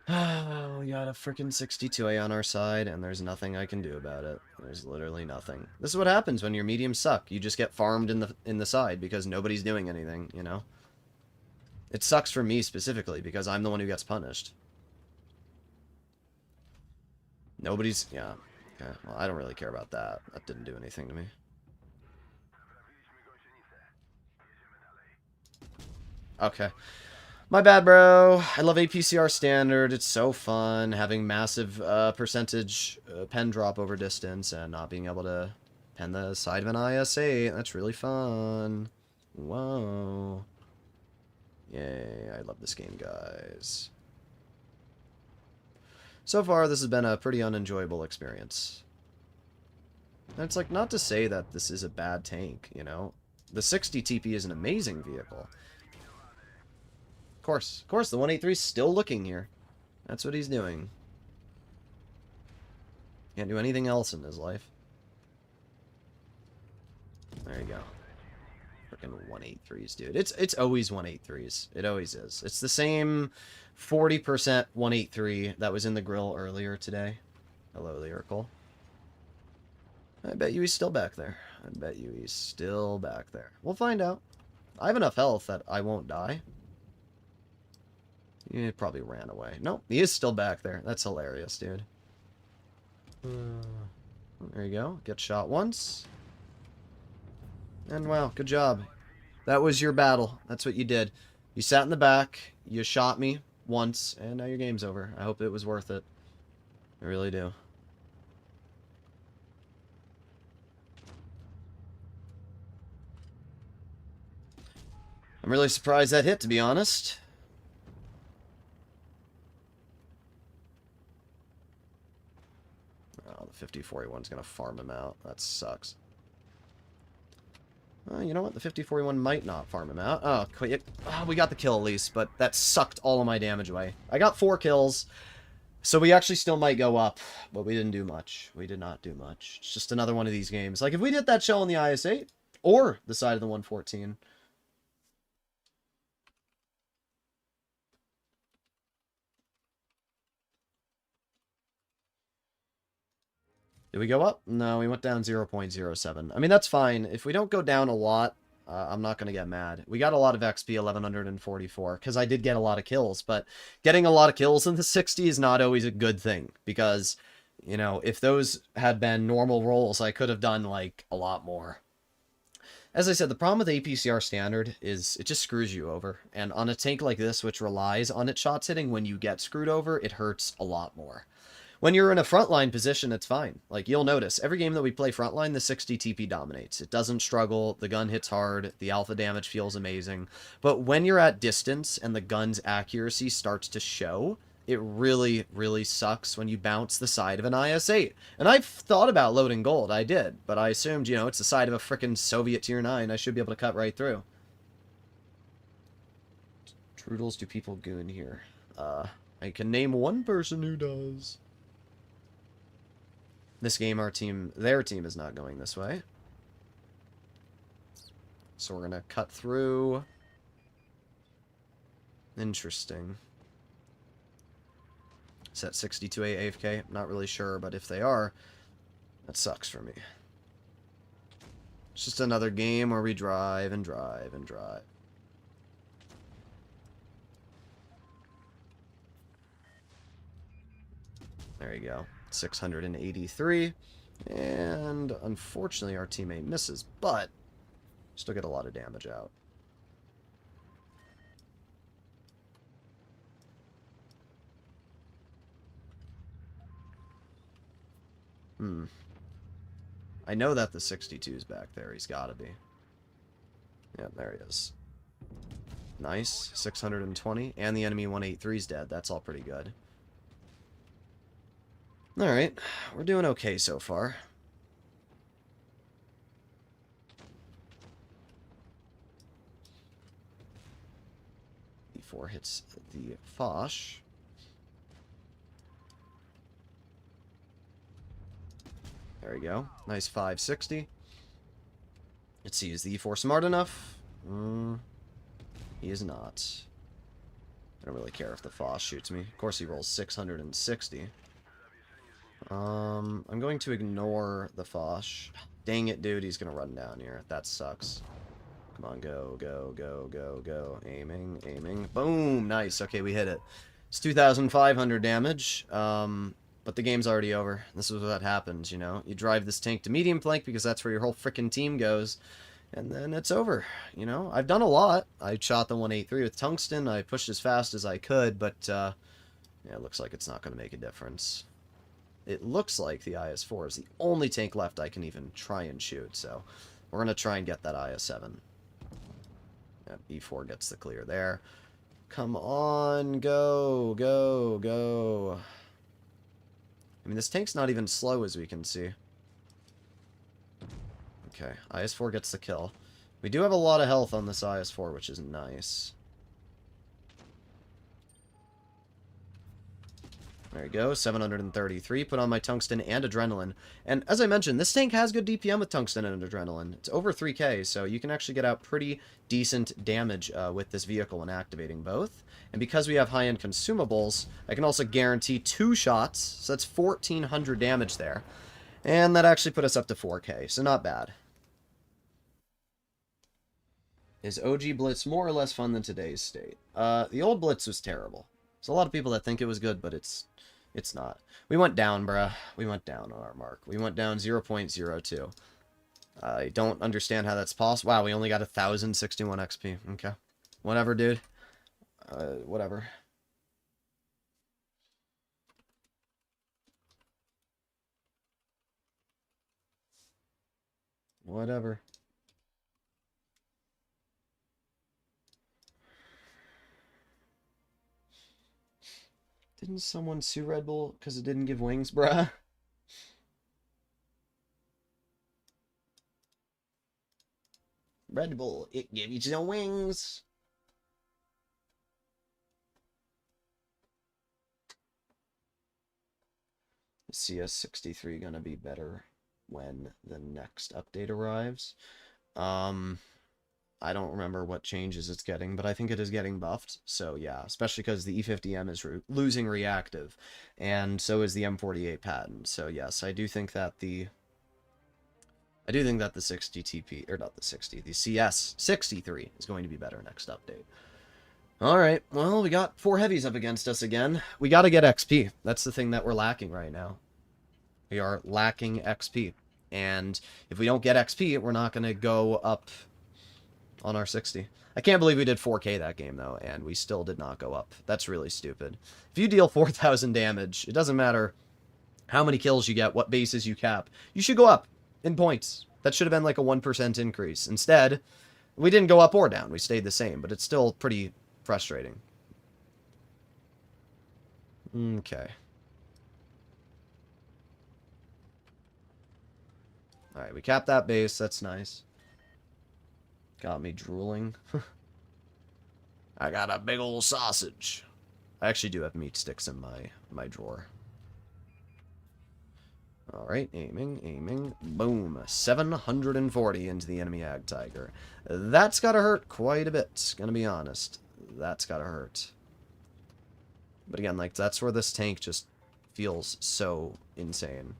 S1: We got a freaking 62A on our side, and there's nothing I can do about it. There's literally nothing. This is what happens when your mediums suck. You just get farmed in the side because nobody's doing anything, you know? It sucks for me specifically because I'm the one who gets punished. Nobody's... Yeah. Okay. Well, I don't really care about that. That didn't do anything to me. Okay. My bad, bro. I love APCR standard. It's so fun having massive percentage pen drop over distance and not being able to pen the side of an IS-8. That's really fun. Whoa. Yay, I love this game, guys. So far, this has been a pretty unenjoyable experience. And it's like, not to say that this is a bad tank, you know? The 60 TP is an amazing vehicle. Of course, the 183 is still looking here. That's what he's doing. Can't do anything else in his life. There you go. Freaking 183s, dude. It's always 183s. It always is. It's the same 40% 183 that was in the grill earlier today. Hello, Lyrical. I bet you he's still back there. I bet you he's still back there. We'll find out. I have enough health that I won't die. He probably ran away. Nope, he is still back there. That's hilarious, dude. There you go. Get shot once. And wow, good job. That was your battle. That's what you did. You sat in the back, you shot me once, and now your game's over. I hope it was worth it. I really do. I'm really surprised that hit, to be honest. Oh, the 5041's gonna farm him out. That sucks. You know what? The 5041 might not farm him out. Oh, we got the kill at least, but that sucked all of my damage away. I got 4 kills, so we actually still might go up, but we didn't do much. We did not do much. It's just another one of these games. Like, if we did that shell on the IS-8, or the side of the 114... Did we go up? No, we went down 0.07. I mean, that's fine. If we don't go down a lot, I'm not going to get mad. We got a lot of XP, 1144, because I did get a lot of kills, but getting a lot of kills in the 60 is not always a good thing, because, you know, if those had been normal rolls, I could have done, like, a lot more. As I said, the problem with APCR standard is it just screws you over, and on a tank like this, which relies on its shots hitting, when you get screwed over, it hurts a lot more. When you're in a frontline position, it's fine. Like, you'll notice, every game that we play frontline, the 60 TP dominates. It doesn't struggle, the gun hits hard, the alpha damage feels amazing. But when you're at distance and the gun's accuracy starts to show, it really, really sucks when you bounce the side of an IS-8. And I've thought about loading gold, I did, but I assumed, you know, it's the side of a frickin' Soviet Tier 9, I should be able to cut right through. Droodles, do people goon here? I can name one person who does. This game, their team is not going this way. So we're going to cut through. Interesting. Is that 62A AFK? Not really sure, but if they are, that sucks for me. It's just another game where we drive and drive and drive. There you go. 683. And unfortunately our teammate misses, but still get a lot of damage out. I know that the 62's back there. He's got to be. Yep, there he is. Nice. 620. And the enemy 183's dead. That's all pretty good. Alright. We're doing okay so far. E4 hits the Foch. There we go. Nice 560. Let's see, is the E4 smart enough? He is not. I don't really care if the Foch shoots me. Of course he rolls 660. I'm going to ignore the Foch. Dang it, dude, he's gonna run down here. That sucks. Come on, go, go, go, go, go. Aiming, aiming. Boom! Nice. Okay, we hit it. It's 2,500 damage. But the game's already over. This is what happens, you know? You drive this tank to medium flank because that's where your whole frickin' team goes. And then it's over, you know? I've done a lot. I shot the 183 with tungsten. I pushed as fast as I could, but, yeah, it looks like it's not going to make a difference. It looks like the IS-4 is the only tank left I can even try and shoot, so we're going to try and get that IS-7. Yep, E4 gets the clear there. Come on, go, go, go. I mean, this tank's not even slow, as we can see. Okay, IS-4 gets the kill. We do have a lot of health on this IS-4, which is nice. There you go, 733. Put on my tungsten and adrenaline. And as I mentioned, this tank has good DPM with tungsten and adrenaline. It's over 3k, so you can actually get out pretty decent damage with this vehicle when activating both. And because we have high-end consumables, I can also guarantee 2 shots, so that's 1,400 damage there. And that actually put us up to 4k, so not bad. Is OG Blitz more or less fun than today's state? The old Blitz was terrible. There's a lot of people that think it was good, but it's not. We went down, bruh. We went down on our mark. We went down 0.02. I don't understand how that's possible. Wow, we only got 1,061 XP. Okay. Whatever, dude. Whatever. Whatever. Didn't someone sue Red Bull because it didn't give wings, bruh? Red Bull, it gave you no wings. CS63 gonna be better when the next update arrives. I don't remember what changes it's getting, but I think it is getting buffed. So yeah, especially because the E50M is losing reactive, and so is the M48 patent. So yes, I do think that the 60 TP, or not the 60, the CS 63 is going to be better next update. Alright, well, we got 4 heavies up against us again. We gotta get XP. That's the thing that we're lacking right now. We are lacking XP. And if we don't get XP, we're not gonna go up on our 60. I can't believe we did 4k that game, though, and we still did not go up. That's really stupid. If you deal 4,000 damage, it doesn't matter how many kills you get, what bases you cap. You should go up in points. That should have been like a 1% increase. Instead, we didn't go up or down. We stayed the same, but it's still pretty frustrating. Okay. Alright, we capped that base. That's nice. Got me drooling. I got a big old sausage. I actually do have meat sticks in my drawer. Alright, aiming. Boom. 740 into the enemy Ag Tiger. That's gotta hurt quite a bit, gonna be honest. That's gotta hurt. But again, like, that's where this tank just feels so insane.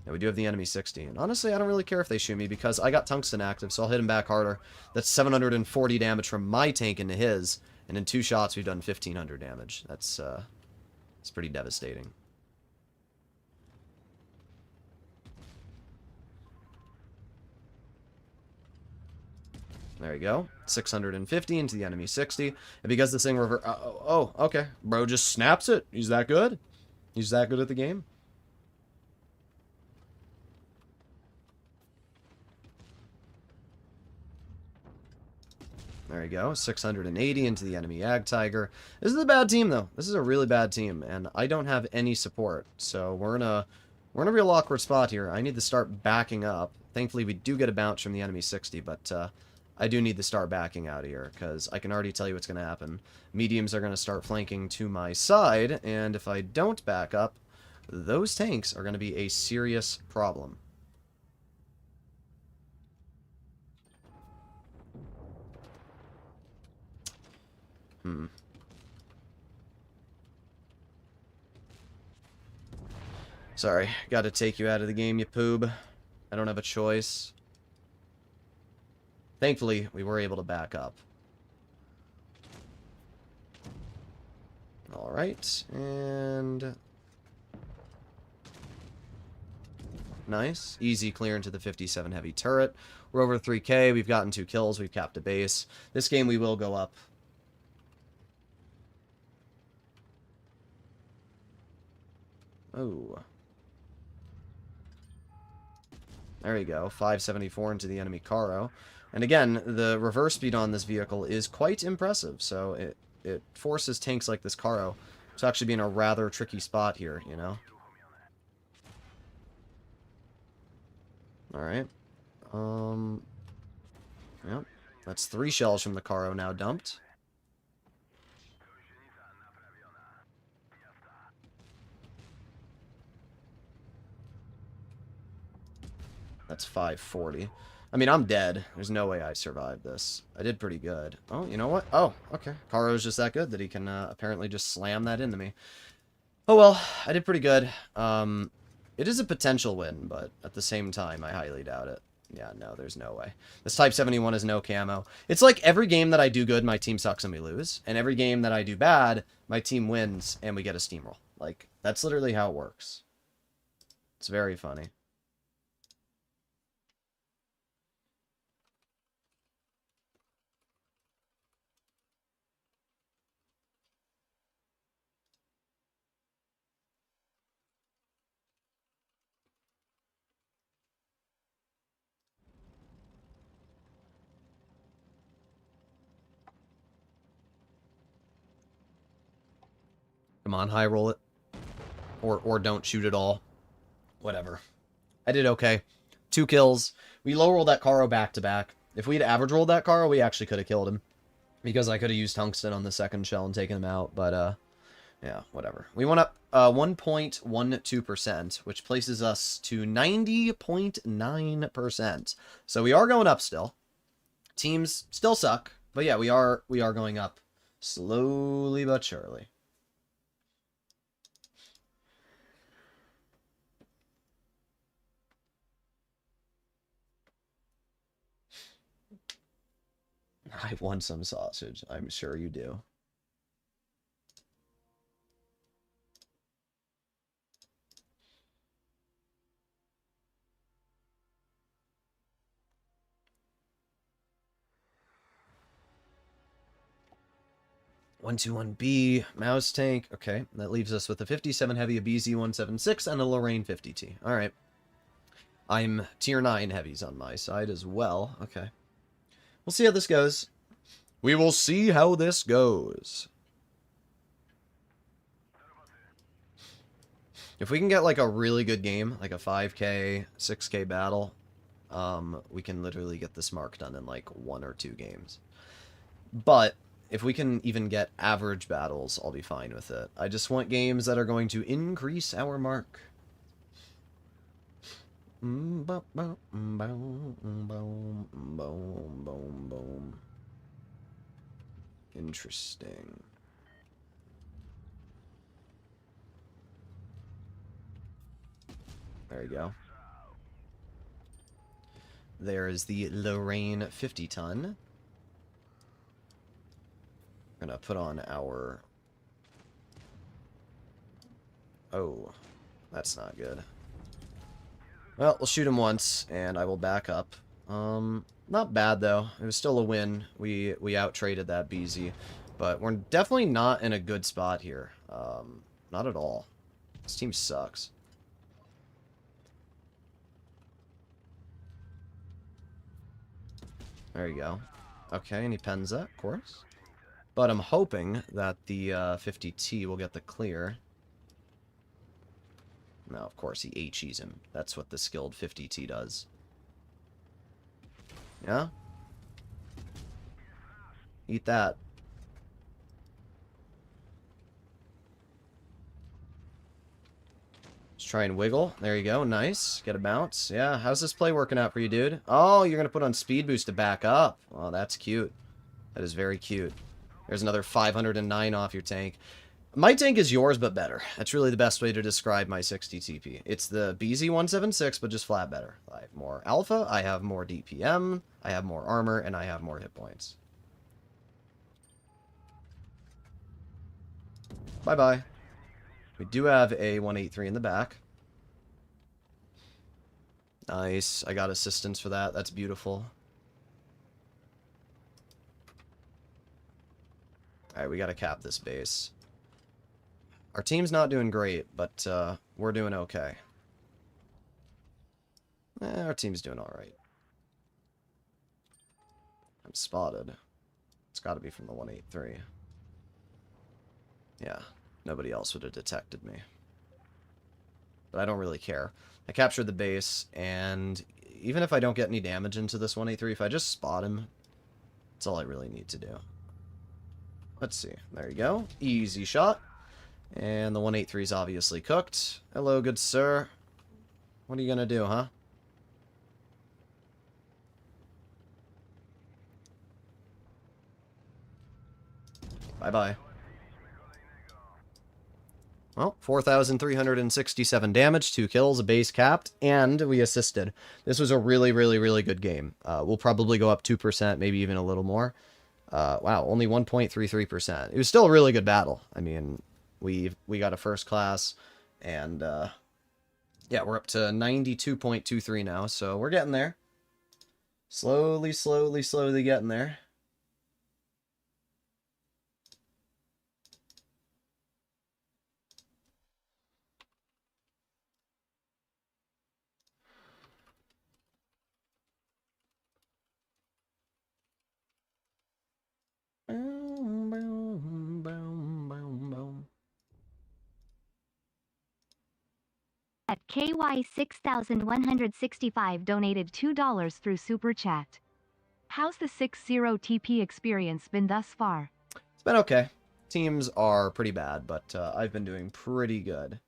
S1: And we do have the enemy 60. And honestly, I don't really care if they shoot me because I got tungsten active, so I'll hit him back harder. That's 740 damage from my tank into his. And in 2 shots, we've done 1,500 damage. That's it's pretty devastating. There you go. 650 into the enemy 60. And because this thing oh, okay. Bro just snaps it. He's that good. He's that good at the game. There you go. 680 into the enemy Ag Tiger. This is a bad team, though. This is a really bad team, and I don't have any support. So we're in a real awkward spot here. I need to start backing up. Thankfully, we do get a bounce from the enemy 60, but I do need to start backing out of here, because I can already tell you what's going to happen. Mediums are going to start flanking to my side, and if I don't back up, those tanks are going to be a serious problem. Sorry, gotta take you out of the game, you poob. I don't have a choice. Thankfully, we were able to back up. Alright, and... nice. Easy clear into the 57 heavy turret. We're over 3k, we've gotten 2 kills, we've capped a base. This game we will go up. Oh. There you go. 574 into the enemy Caro. And again, the reverse speed on this vehicle is quite impressive. So it forces tanks like this Caro to actually be in a rather tricky spot here, you know? Alright. Yep. That's 3 shells from the Caro now dumped. That's 540. I mean, I'm dead. There's no way I survived this. I did pretty good. Oh, you know what? Oh, okay. Caro's just that good that he can apparently just slam that into me. Oh, well. I did pretty good. It is a potential win, but at the same time, I highly doubt it. Yeah, no, there's no way. This Type 71 is no camo. It's like every game that I do good, my team sucks and we lose. And every game that I do bad, my team wins and we get a steamroll. Like, that's literally how it works. It's very funny. Come on, high roll it. Or don't shoot at all. Whatever. I did okay. 2 kills. We low rolled that Caro back to back. If we'd average rolled that Caro, we actually could have killed him. Because I could have used tungsten on the second shell and taken him out. But, yeah, whatever. We went up 1.12%, which places us to 90.9%. So we are going up still. Teams still suck, but yeah, we are going up slowly but surely. I want some sausage. I'm sure you do. One two one B mouse tank. Okay, that leaves us with a 57 heavy, a BZ-176, and a Lorraine 50T. All right. I'm tier 9 heavies on my side as well. Okay. We'll see how this goes. We will see how this goes. If we can get like a really good game, like a 5K, 6K battle, we can literally get this mark done in like 1 or 2 games. But if we can even get average battles, I'll be fine with it. I just want games that are going to increase our mark. Interesting. There you go. There is the Lorraine 50-ton. Gonna put on our... Oh, that's not good. Well, we'll shoot him once, and I will back up. Not bad, though. It was still a win. We out-traded that BZ. But we're definitely not in a good spot here. Not at all. This team sucks. There you go. Okay, and he pens that, of course. But I'm hoping that the 50T will get the clear. No, of course, he HE's him. That's what the skilled 50T does. Yeah? Eat that. Let's try and wiggle. There you go. Nice. Get a bounce. Yeah, how's this play working out for you, dude? Oh, you're going to put on speed boost to back up. Oh, that's cute. That is very cute. There's another 509 off your tank. My tank is yours, but better. That's really the best way to describe my 60 TP. It's the BZ-176, but just flat better. I have more alpha, I have more DPM, I have more armor, and I have more hit points. Bye-bye. We do have a 183 in the back. Nice. I got assistance for that. That's beautiful. Alright, we gotta cap this base. Our team's not doing great, but we're doing okay. Our team's doing alright. I'm spotted. It's gotta be from the 183. Yeah, nobody else would have detected me. But I don't really care. I captured the base, and even if I don't get any damage into this 183, if I just spot him, that's all I really need to do. Let's see. There you go. Easy shot. And the 183 is obviously cooked. Hello, good sir. What are you gonna do, huh? Bye-bye. Well, 4,367 damage, 2 kills, a base capped, and we assisted. This was a really, really, really good game. We'll probably go up 2%, maybe even a little more. Wow, only 1.33%. It was still a really good battle. I mean, we got a first class, and yeah, we're up to 92.23 now, so we're getting there. Slowly, slowly, slowly getting there.
S2: At KY6165 donated $2 through Super Chat. How's the 6-0 TP experience been thus far?
S1: It's been okay. Teams are pretty bad, but I've been doing pretty good.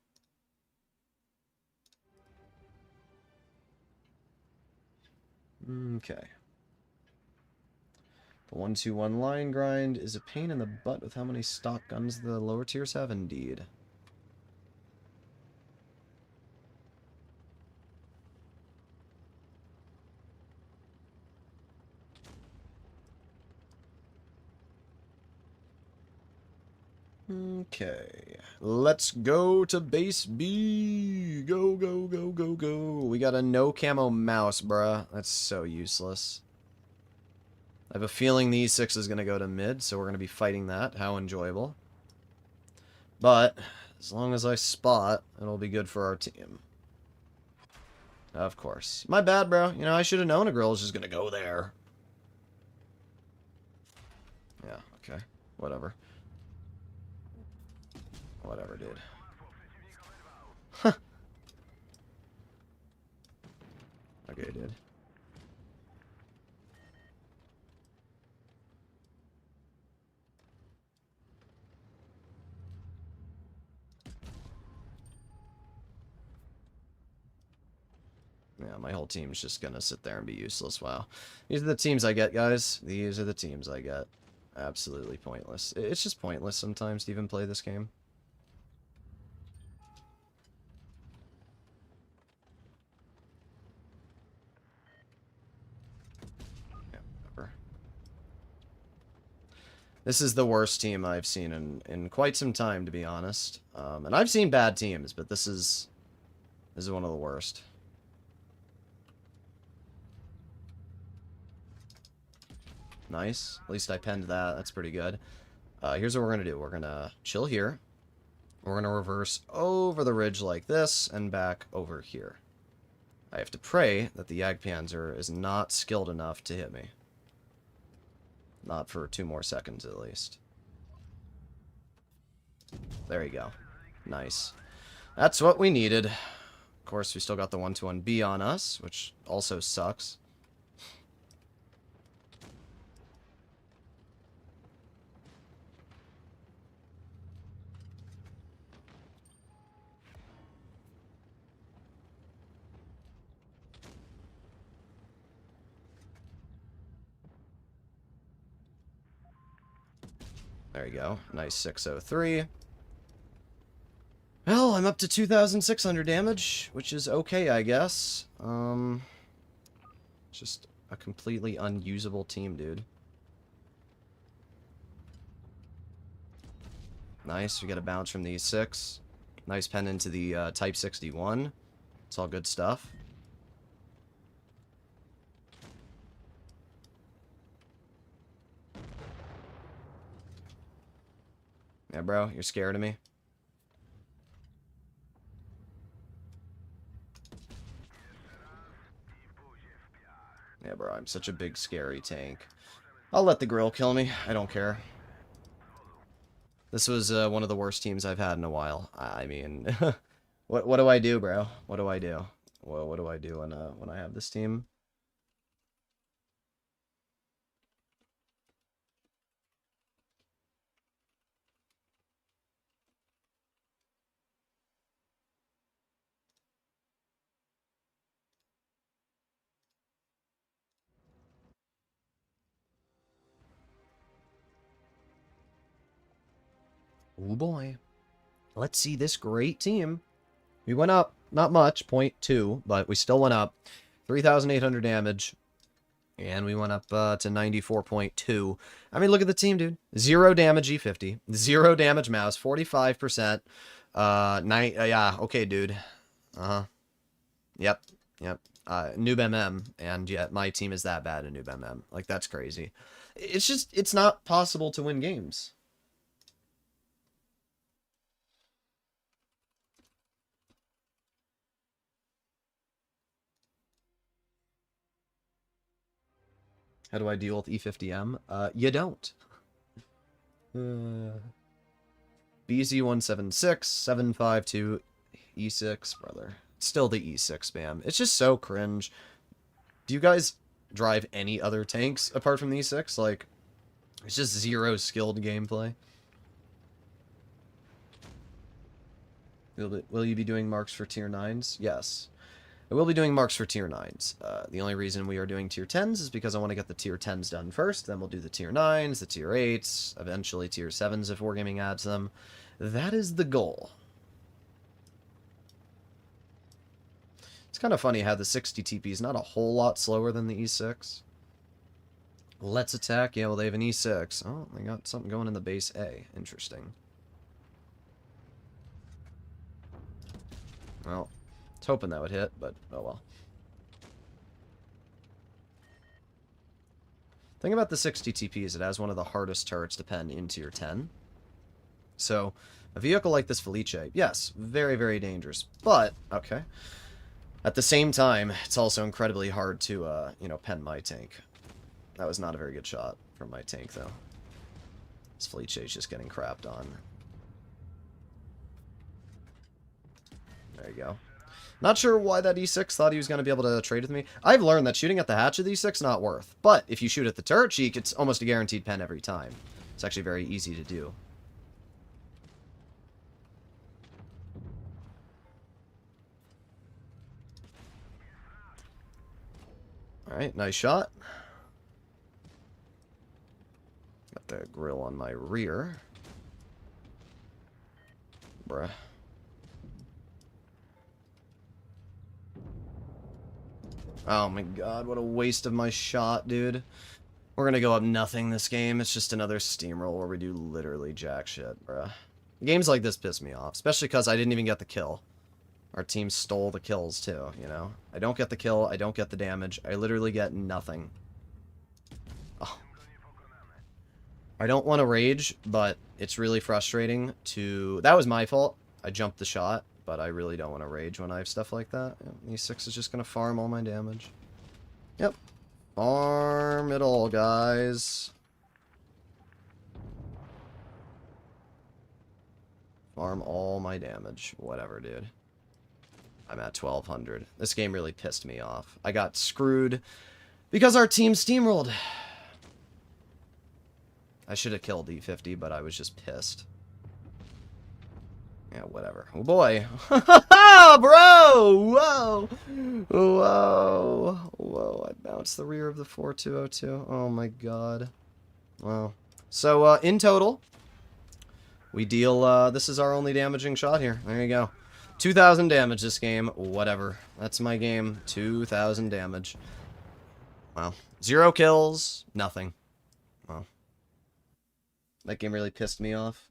S1: Okay. The 1-2-1 line grind is a pain in the butt with how many stock guns the lower tiers have, indeed. Okay, let's go to base B. Go, go, go, go, go. We got a no camo mouse, bruh. That's so useless. I have a feeling the E6 is going to go to mid, so we're going to be fighting that. How enjoyable. But, as long as I spot, it'll be good for our team. Of course. My bad, bro. You know, I should have known a girl was just going to go there. Yeah, okay. Whatever. Whatever, dude. Huh. Okay, dude. Yeah, my whole team's just gonna sit there and be useless. Wow. These are the teams I get, guys. These are the teams I get. Absolutely pointless. It's just pointless sometimes to even play this game. Yeah, whatever. This is the worst team I've seen in quite some time, to be honest. And I've seen bad teams, but this is one of the worst. Nice. At least I penned that. That's pretty good. Here's what we're going to do. We're going to chill here. We're going to reverse over the ridge like this and back over here. I have to pray that the Jagdpanzer is not skilled enough to hit me. Not for 2 more seconds, at least. There you go. Nice. That's what we needed. Of course, we still got the 1-2-1B on us, which also sucks. There you go. Nice 603. Well, I'm up to 2,600 damage, which is okay, I guess. Just a completely unusable team, dude. Nice, we get a bounce from the E6. Nice pen into the Type 61. It's all good stuff. Yeah, bro, you're scared of me? Yeah, bro, I'm such a big, scary tank. I'll let the grill kill me. I don't care. This was one of the worst teams I've had in a while. I mean, what do I do, bro? What do I do? Well, what do I do when I have this team? Oh boy. Let's see this great team. We went up, not much, 0.2, but we still went up. 3,800 damage. And we went up to 94.2. I mean, look at the team, dude. 0 damage E50. 0 damage mouse. 45%. Yeah, okay, dude. Uh-huh. Yep. Noob MM. And yet, my team is that bad in Noob MM. Like, that's crazy. It's just, it's not possible to win games. How do I deal with E50M? You don't. BZ176, 752, E6, brother. Still the E6 spam. It's just so cringe. Do you guys drive any other tanks apart from the E6? Like, it's just 0 skilled gameplay. Will you be doing marks for tier 9s? Yes. I will be doing marks for tier 9s. The only reason we are doing tier 10s is because I want to get the tier 10s done first, then we'll do the tier 9s, the tier 8s, eventually tier 7s if Wargaming adds them. That is the goal. It's kind of funny how the 60 TP is not a whole lot slower than the E6. Let's attack. Yeah, well, they have an E6. Oh, they got something going in the base A. Interesting. Well, I was hoping that would hit, but oh well. Thing about the 60 TP is it has one of the hardest turrets to pen in tier 10. So, a vehicle like this Felice, yes, very, very dangerous. But, okay. At the same time, it's also incredibly hard to, you know, pen my tank. That was not a very good shot from my tank, though. This Felice is just getting crapped on. There you go. Not sure why that E6 thought he was going to be able to trade with me. I've learned that shooting at the hatch of the E6 not worth. But if you shoot at the turret cheek, it's almost a guaranteed pen every time. It's actually very easy to do. Alright, nice shot. Got the grill on my rear. Bruh. Oh my god, what a waste of my shot, dude. We're gonna go up nothing this game. It's just another steamroll where we do literally jack shit, bruh. Games like this piss me off, especially because I didn't even get the kill. Our team stole the kills, too, you know? I don't get the kill, I don't get the damage, I literally get nothing. Oh. I don't want to rage, but it's really frustrating to... That was my fault. I jumped the shot, but I really don't want to rage when I have stuff like that. E6 is just going to farm all my damage. Yep. Farm it all, guys. Farm all my damage. Whatever, dude. I'm at 1200. This game really pissed me off. I got screwed because our team steamrolled. I should have killed E50, but I was just pissed. Yeah, whatever. Oh boy. Bro! Whoa! Whoa! Whoa, I bounced the rear of the 4202. Oh my god. Wow. So, in total, we deal, this is our only damaging shot here. There you go. 2,000 damage this game. Whatever. That's my game. 2,000 damage. Wow. 0 kills. Nothing. Wow. That game really pissed me off.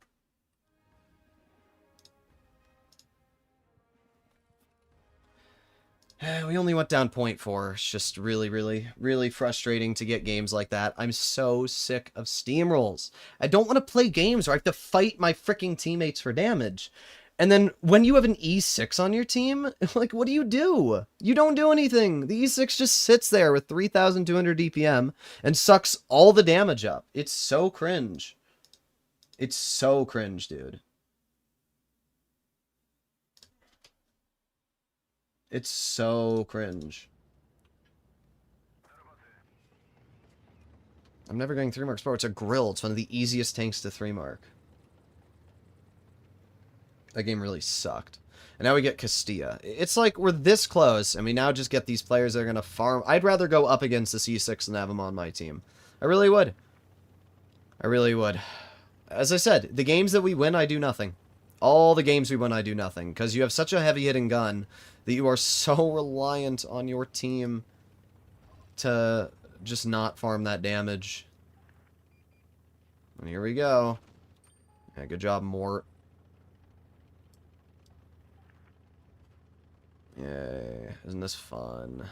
S1: We only went down 0.4. It's just really, really, really frustrating to get games like that. I'm so sick of steamrolls. I don't want to play games where I have to fight my freaking teammates for damage. And then when you have an E6 on your team, like, what do? You don't do anything. The E6 just sits there with 3,200 DPM and sucks all the damage up. It's so cringe. It's so cringe, dude. It's so cringe. I'm never going 3 marks. Bro, it's a grill. It's one of the easiest tanks to 3 mark. That game really sucked. And now we get Castilla. It's like we're this close, and we now just get these players that are going to farm. I'd rather go up against the C6 than have them on my team. I really would. I really would. As I said, the games that we win, I do nothing. All the games we win, I do nothing. Because you have such a heavy-hitting gun that you are so reliant on your team to just not farm that damage. And here we go. Yeah, good job, Mort. Yay, isn't this fun?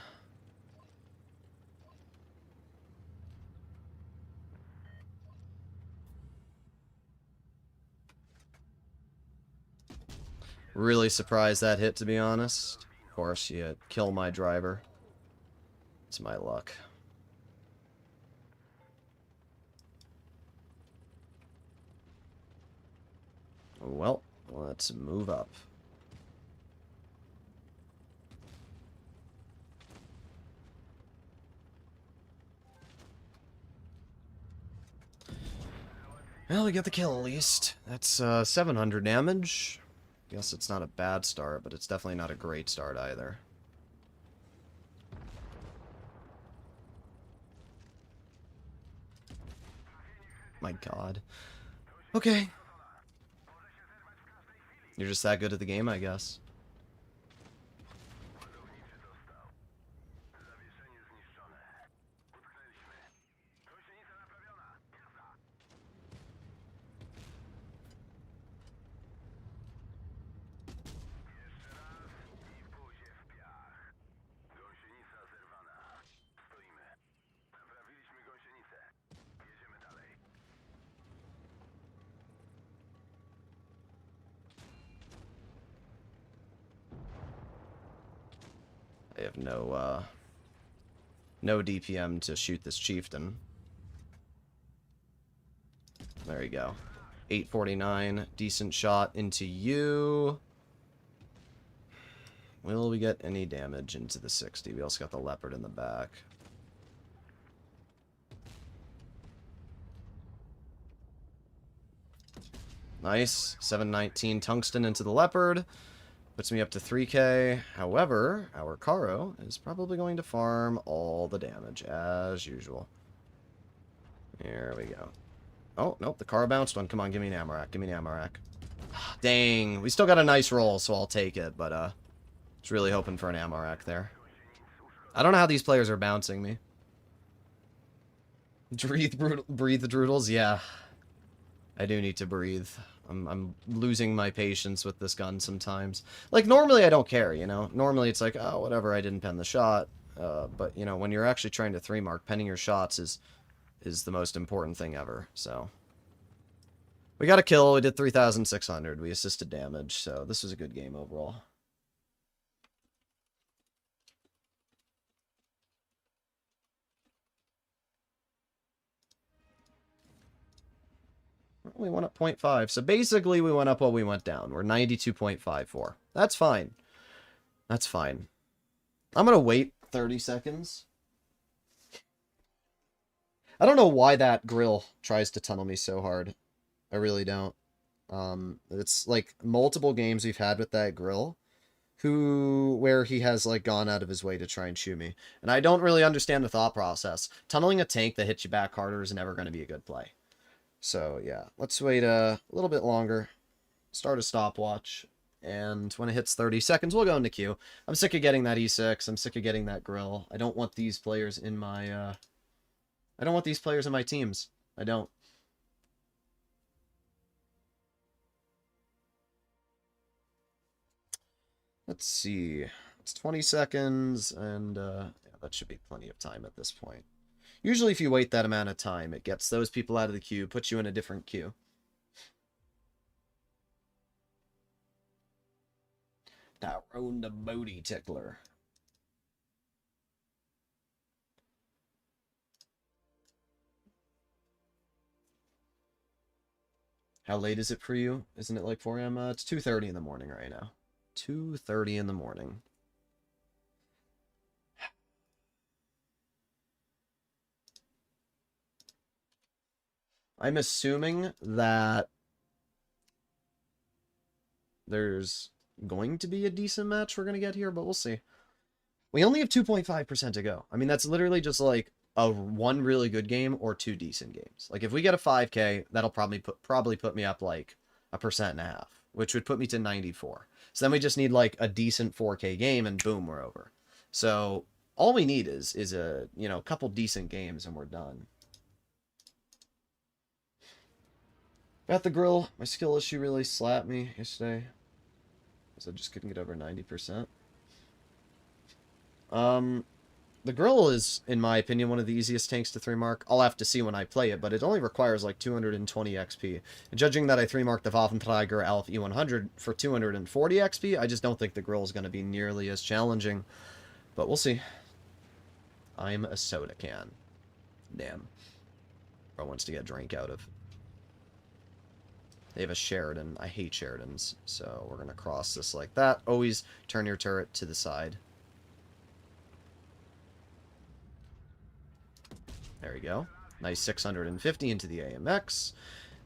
S1: Really surprised that hit, to be honest. Of course, you kill my driver. It's my luck. Well, let's move up. Well, we get the kill at least. That's 700 damage. Guess it's not a bad start, but it's definitely not a great start either. My god. Okay. You're just that good at the game, I guess. I have no DPM to shoot this chieftain. There you go. 849, decent shot into you. Will we get any damage into the 60? We also got the leopard in the back. Nice. 719 tungsten into the leopard. Puts me up to 3k. However, our Karo is probably going to farm all the damage, as usual. Here we go. Oh, nope, the Karo bounced one. Come on, give me an Amarak. Give me an Amarak. Dang, we still got a nice roll, so I'll take it, but, just really hoping for an Amarak there. I don't know how these players are bouncing me. Breathe the Droodles? Yeah. I do need to breathe. I'm losing my patience with this gun sometimes. Like, normally I don't care, you know? Normally it's like, oh, whatever, I didn't pen the shot. But, you know, when you're actually trying to 3-mark, penning your shots is the most important thing ever, so. We got a kill, we did 3,600, we assisted damage, so this was a good game overall. We went up 0.5. So basically, we went up while we went down. We're 92.54. That's fine. That's fine. I'm going to wait 30 seconds. I don't know why that grill tries to tunnel me so hard. I really don't. It's like multiple games we've had with that grill where he has like gone out of his way to try and shoot me. And I don't really understand the thought process. Tunneling a tank that hits you back harder is never going to be a good play. So, yeah, let's wait a little bit longer, start a stopwatch, and when it hits 30 seconds, we'll go into queue. I'm sick of getting that E6, I'm sick of getting that grill. I don't want these players in my, I don't want these players in my teams. I don't. Let's see. It's 20 seconds, and, yeah, that should be plenty of time at this point. Usually if you wait that amount of time, it gets those people out of the queue, puts you in a different queue. Tyrone the Booty Tickler. How late is it for you? Isn't it like 4 a.m.? It's 2:30 in the morning right now. 2:30 in the morning. I'm assuming that there's going to be a decent match we're going to get here, but we'll see. We only have 2.5% to go. I mean, that's literally just like one really good game or 2 decent games. Like, if we get a 5K, that'll probably put me up like 1.5%, which would put me to 94. So then we just need like a decent 4K game, and boom, we're over. So all we need is a, you know, couple decent games, and we're done. Got the grill. My skill issue really slapped me yesterday, because I just couldn't get over 90%. The grill is, in my opinion, one of the easiest tanks to 3-mark. I'll have to see when I play it, but it only requires like 220 XP. And judging that I 3-marked the Waffenträger Alf E100 for 240 XP, I just don't think the grill is going to be nearly as challenging. But we'll see. I'm a soda can. Damn. Bro wants to get a drink out of. They have a Sheridan. I hate Sheridans. So we're going to cross this like that. Always turn your turret to the side. There we go. Nice 650 into the AMX.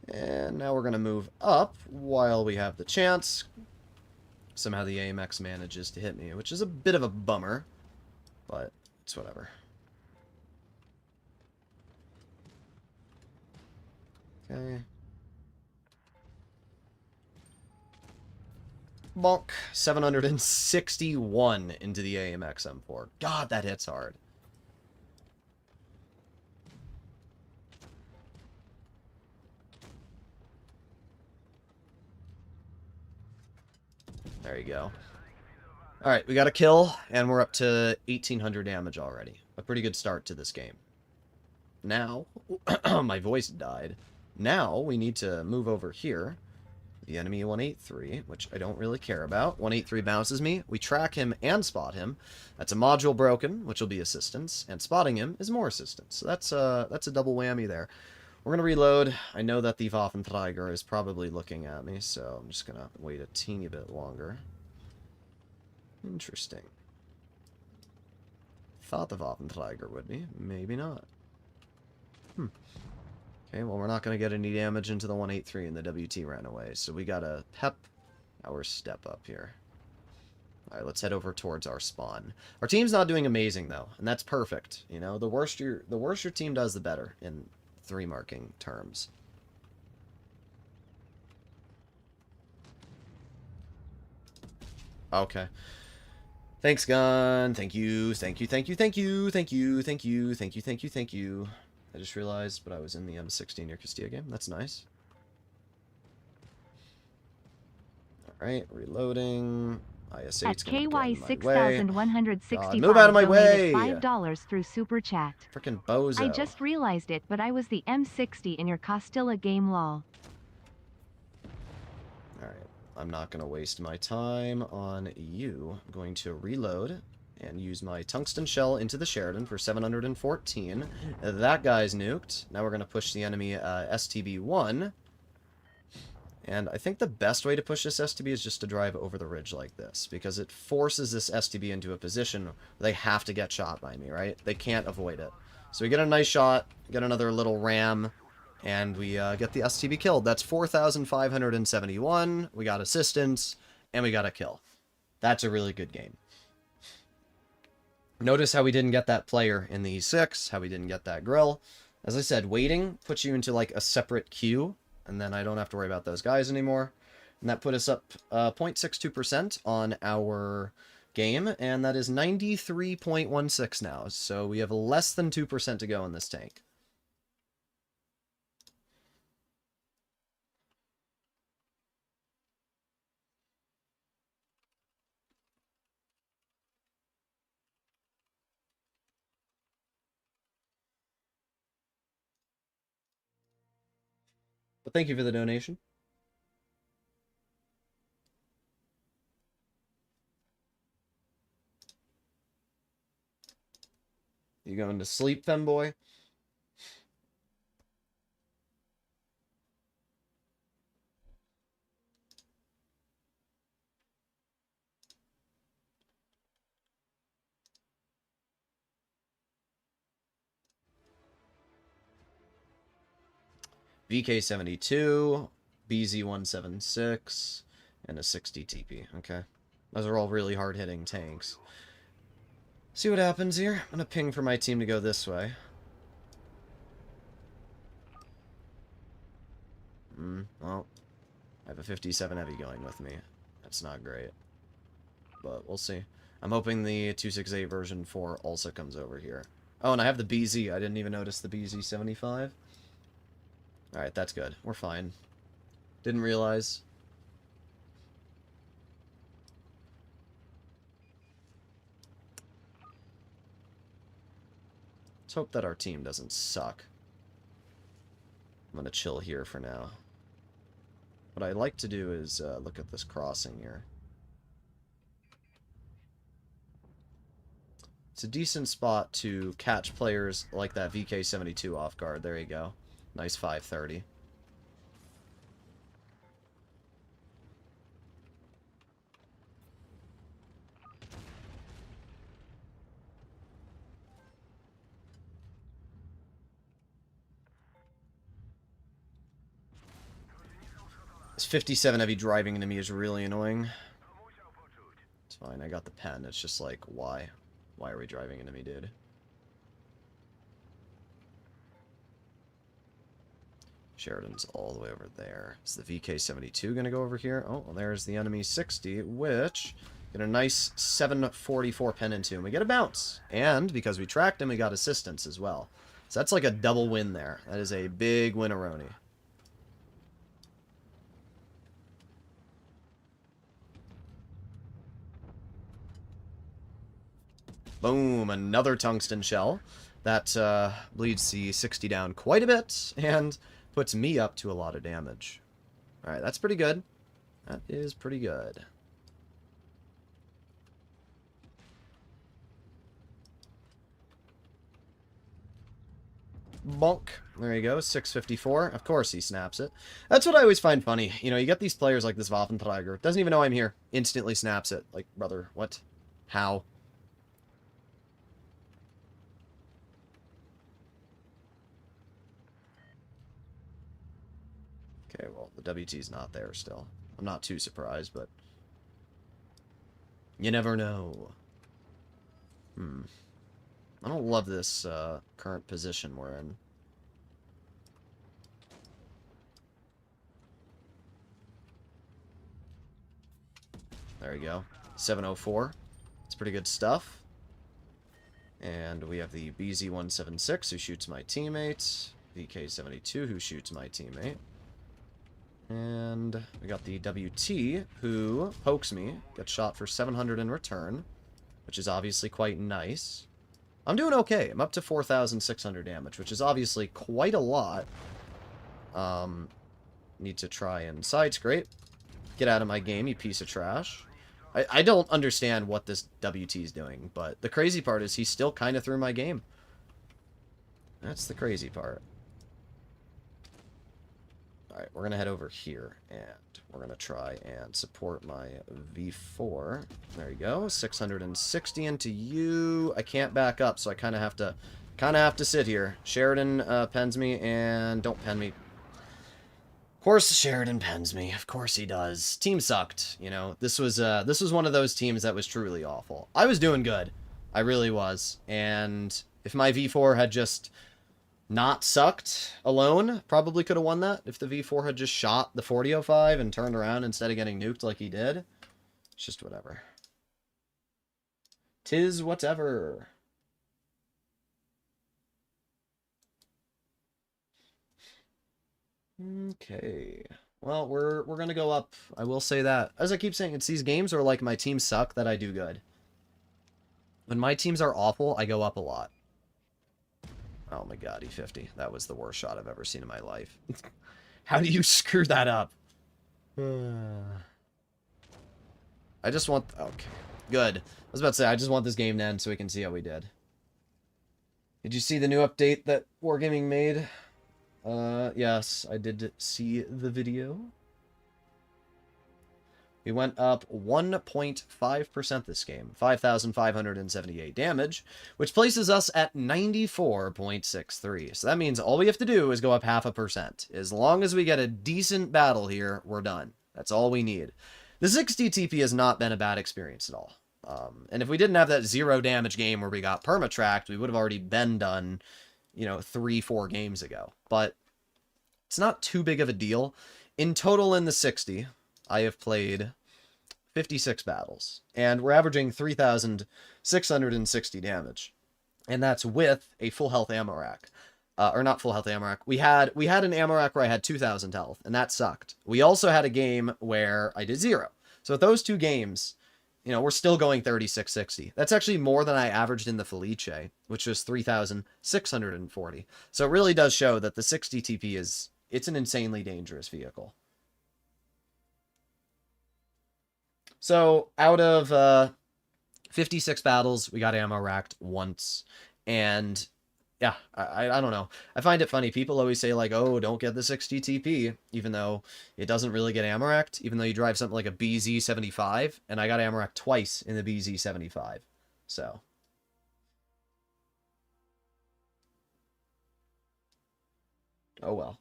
S1: And now we're going to move up while we have the chance. Somehow the AMX manages to hit me, which is a bit of a bummer. But it's whatever. Okay. Bonk. 761 into the AMX M4. God, that hits hard. There you go. Alright, we got a kill, and we're up to 1,800 damage already. A pretty good start to this game. Now, my voice died. Now, we need to move over here. The enemy 183, which I don't really care about. 183 bounces me. We track him and spot him. That's a module broken, which will be assistance. And spotting him is more assistance. So that's a double whammy there. We're going to reload. I know that the Waffenträger is probably looking at me, so I'm just going to wait a teeny bit longer. Interesting. Thought the Waffenträger would be. Maybe not. Okay, well, we're not going to get any damage into the 183, and the WT ran away, so we got to pep our step up here. Alright, let's head over towards our spawn. Our team's not doing amazing, though, and that's perfect. You know, the worse your team does, the better, in 3-marking terms. Okay. Thanks, gun. Thank you, thank you, thank you, thank you, thank you, thank you, thank you, thank you, thank you. I just realized, but I was in the M16 near Castilla game. That's nice. Alright, reloading. IS-8's
S2: At
S1: gonna get in my way.
S2: KY6165
S1: move out of my way!
S2: donated $5 through Super Chat.
S1: Frickin' bozo.
S2: I just realized it, but I was the M60 in your Castilla game, lol.
S1: Alright, I'm not gonna waste my time on you. I'm going to reload and use my tungsten shell into the Sheridan for 714. That guy's nuked. Now we're going to push the enemy STB-1. And I think the best way to push this STB is just to drive over the ridge like this, because it forces this STB into a position where they have to get shot by me, right? They can't avoid it. So we get a nice shot, get another little ram, and we get the STB killed. That's 4,571. We got assistance, and we got a kill. That's a really good game. Notice how we didn't get that player in the E6, how we didn't get that grill. As I said, waiting puts you into like a separate queue, and then I don't have to worry about those guys anymore. And that put us up 0.62% on our game, and that is 93.16 now. So we have less than 2% to go in this tank. But thank you for the donation. You going to sleep, femboy? VK72, BZ176, and a 60 TP. Okay. Those are all really hard-hitting tanks. See what happens here. I'm gonna ping for my team to go this way. Well, I have a 57 heavy going with me. That's not great. But we'll see. I'm hoping the 268 version 4 also comes over here. Oh, and I have the BZ. I didn't even notice the BZ75. Alright, that's good. We're fine. Didn't realize. Let's hope that our team doesn't suck. I'm gonna chill here for now. What I'd like to do is look at this crossing here. It's a decent spot to catch players like that VK72 off guard. There you go. Nice 530. This 57 heavy driving into me is really annoying. It's fine, I got the pen. It's just like, why? Why are we driving into me, dude? Sheridan's all the way over there. Is the VK-72 going to go over here? Oh, well, there's the enemy 60, which... Get a nice 744 pen into him. We get a bounce. And, because we tracked him, we got assistance as well. So that's like a double win there. That is a big win-a-roni. Boom, another tungsten shell. That bleeds the 60 down quite a bit, and puts me up to a lot of damage. Alright, that's pretty good. That is pretty good. Bonk. There you go, 654. Of course he snaps it. That's what I always find funny. You know, you get these players like this Waffenträger. Doesn't even know I'm here. Instantly snaps it. Like, brother, what? How? Okay, well, the WT's not there still. I'm not too surprised, but... You never know. I don't love this current position we're in. There we go. 704. It's pretty good stuff. And we have the BZ-176 who shoots my teammate. VK-72 who shoots my teammate. And we got the WT who pokes me. Gets shot for 700 in return. Which is obviously quite nice. I'm doing okay. I'm up to 4,600 damage, which is obviously quite a lot. Need to try and side scrape. Get out of my game, you piece of trash. I don't understand what this WT is doing, but the crazy part is he's still kind of through my game. That's the crazy part. Alright, we're going to head over here, and we're going to try and support my V4. There you go, 660 into you. I can't back up, so I kind of have to sit here. Sheridan pens me, and don't pen me. Of course Sheridan pens me. Of course he does. Team sucked, you know. This was one of those teams that was truly awful. I was doing good. I really was. And if my V4 had just not sucked alone, probably could have won that. If the V4 had just shot the 4005 and turned around instead of getting nuked like he did. It's just whatever. 'Tis whatever. Okay. Well, we're gonna go up. I will say that. As I keep saying, it's these games are like my teams suck that I do good. When my teams are awful, I go up a lot. Oh my god, E50. That was the worst shot I've ever seen in my life. How do you screw that up? I just want... Okay. Good. I was about to say, I just want this game to end so we can see how we did. Did you see the new update that Wargaming made? Yes, I did see the video. We went up 1.5% this game, 5,578 damage, which places us at 94.63. So that means all we have to do is go up 0.5%. As long as we get a decent battle here, we're done. That's all we need. The 60 TP has not been a bad experience at all. And if we didn't have that 0 damage game where we got permatracked, we would have already been done, you know, 3-4 games ago. But it's not too big of a deal. In total in the 60... I have played 56 battles, and we're averaging 3,660 damage. And that's with a full health ammo rack. Or not full health ammo rack. We had an ammo rack where I had 2,000 health, and that sucked. We also had a game where I did 0. So with those 2 games, you know, we're still going 3,660. That's actually more than I averaged in the Felice, which was 3,640. So it really does show that the 60 TP it's an insanely dangerous vehicle. So, out of 56 battles, we got ammo racked once. And, yeah, I don't know. I find it funny. People always say, like, oh, don't get the 60 TP, even though it doesn't really get ammo racked, even though you drive something like a BZ-75, and I got ammo racked twice in the BZ-75. So. Oh, well.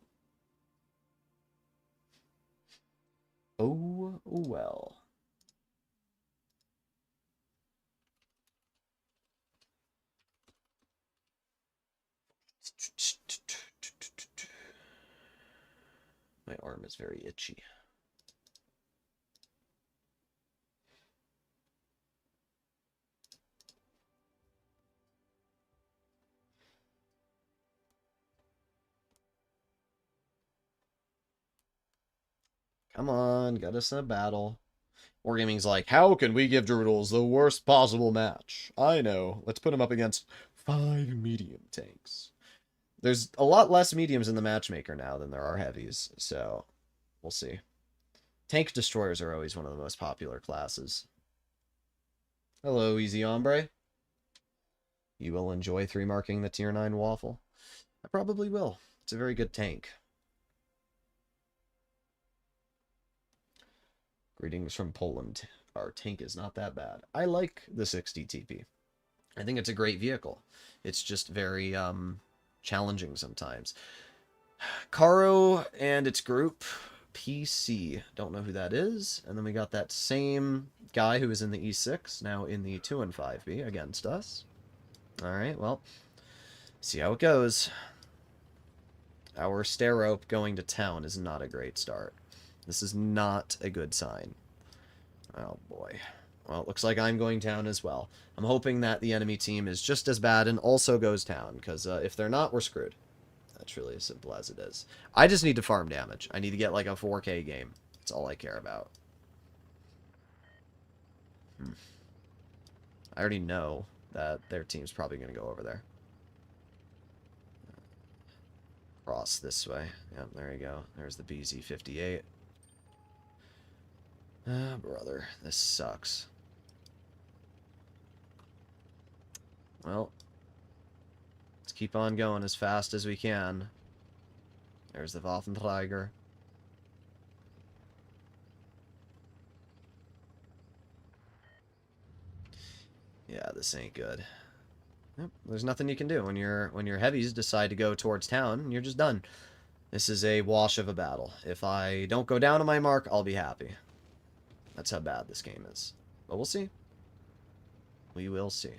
S1: Oh, well. arm is very itchy. Come on, get us in a battle. Wargaming's like, how can we give Droodles the worst possible match? I know. Let's put him up against 5 medium tanks. There's a lot less mediums in the matchmaker now than there are heavies, so we'll see. Tank destroyers are always one of the most popular classes. Hello, Easy Hombre. You will enjoy 3-marking the tier 9 waffle? I probably will. It's a very good tank. Greetings from Poland. Our tank is not that bad. I like the 60 TP. I think it's a great vehicle. It's just very challenging sometimes. Caro and its group, PC. Don't know who that is. And then we got that same guy who was in the E6, now in the 2 and 5B against us. Alright, well, see how it goes. Our stair rope going to town is not a great start. This is not a good sign. Oh boy. Well, it looks like I'm going down as well. I'm hoping that the enemy team is just as bad and also goes down, because if they're not, we're screwed. That's really as simple as it is. I just need to farm damage. I need to get like a 4K game. That's all I care about. I already know that their team's probably going to go over there. Cross this way. Yep, there you go. There's the BZ-58. Ah, brother. This sucks. Well, let's keep on going as fast as we can. There's the Waffenträger. Yeah, this ain't good. Yep, there's nothing you can do when your heavies decide to go towards town. You're just done. This is a wash of a battle. If I don't go down to my mark, I'll be happy. That's how bad this game is. But we'll see. We will see.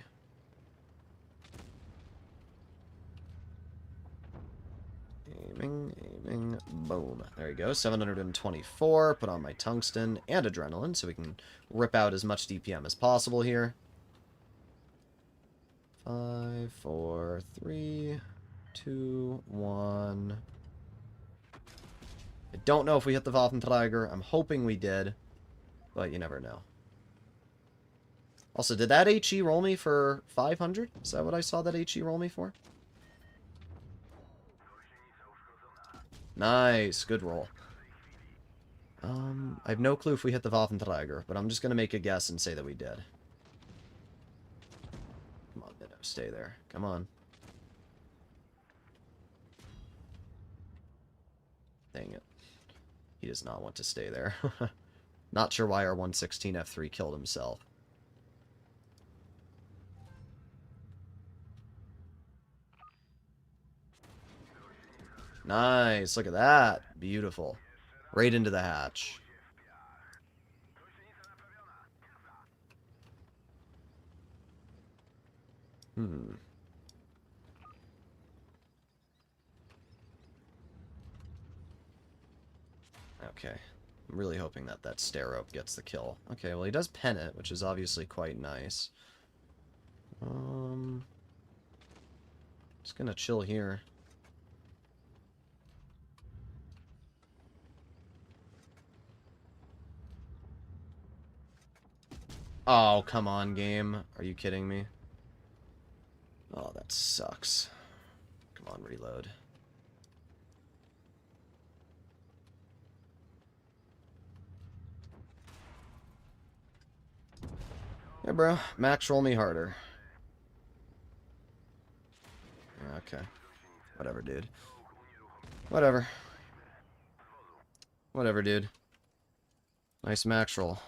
S1: Aiming, boom. There you go, 724. Put on my tungsten and adrenaline so we can rip out as much DPM as possible here. 5, 4, 3, 2, 1. I don't know if we hit the Waffenträger. I'm hoping we did, but you never know. Also, did that HE roll me for 500? Is that what I saw that HE roll me for? Nice, good roll. I have no clue if we hit the Waffenträger, but I'm just going to make a guess and say that we did. Come on, Minnow, stay there. Come on. Dang it. He does not want to stay there. Not sure why our 116 F3 killed himself. Nice, look at that. Beautiful. Right into the hatch. Okay. I'm really hoping that that stair rope gets the kill. Okay, well he does pen it, which is obviously quite nice. Just gonna chill here. Oh, come on, game. Are you kidding me? Oh, that sucks. Come on, reload. Yeah, bro. Max, roll me harder. Okay. Whatever, dude. Whatever. Whatever, dude. Nice max roll.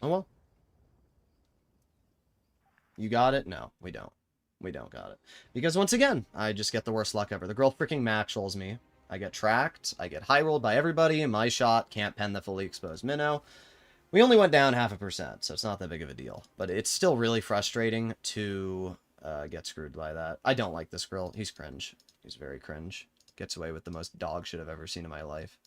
S1: Oh well. You got it? No, we don't. We don't got it. Because once again, I just get the worst luck ever. The girl freaking max rolls me. I get tracked, I get high rolled by everybody, and my shot can't pen the fully exposed minnow. We only went down 0.5%, so it's not that big of a deal. But it's still really frustrating to get screwed by that. I don't like this girl. He's cringe. He's very cringe. Gets away with the most dog shit I've ever seen in my life.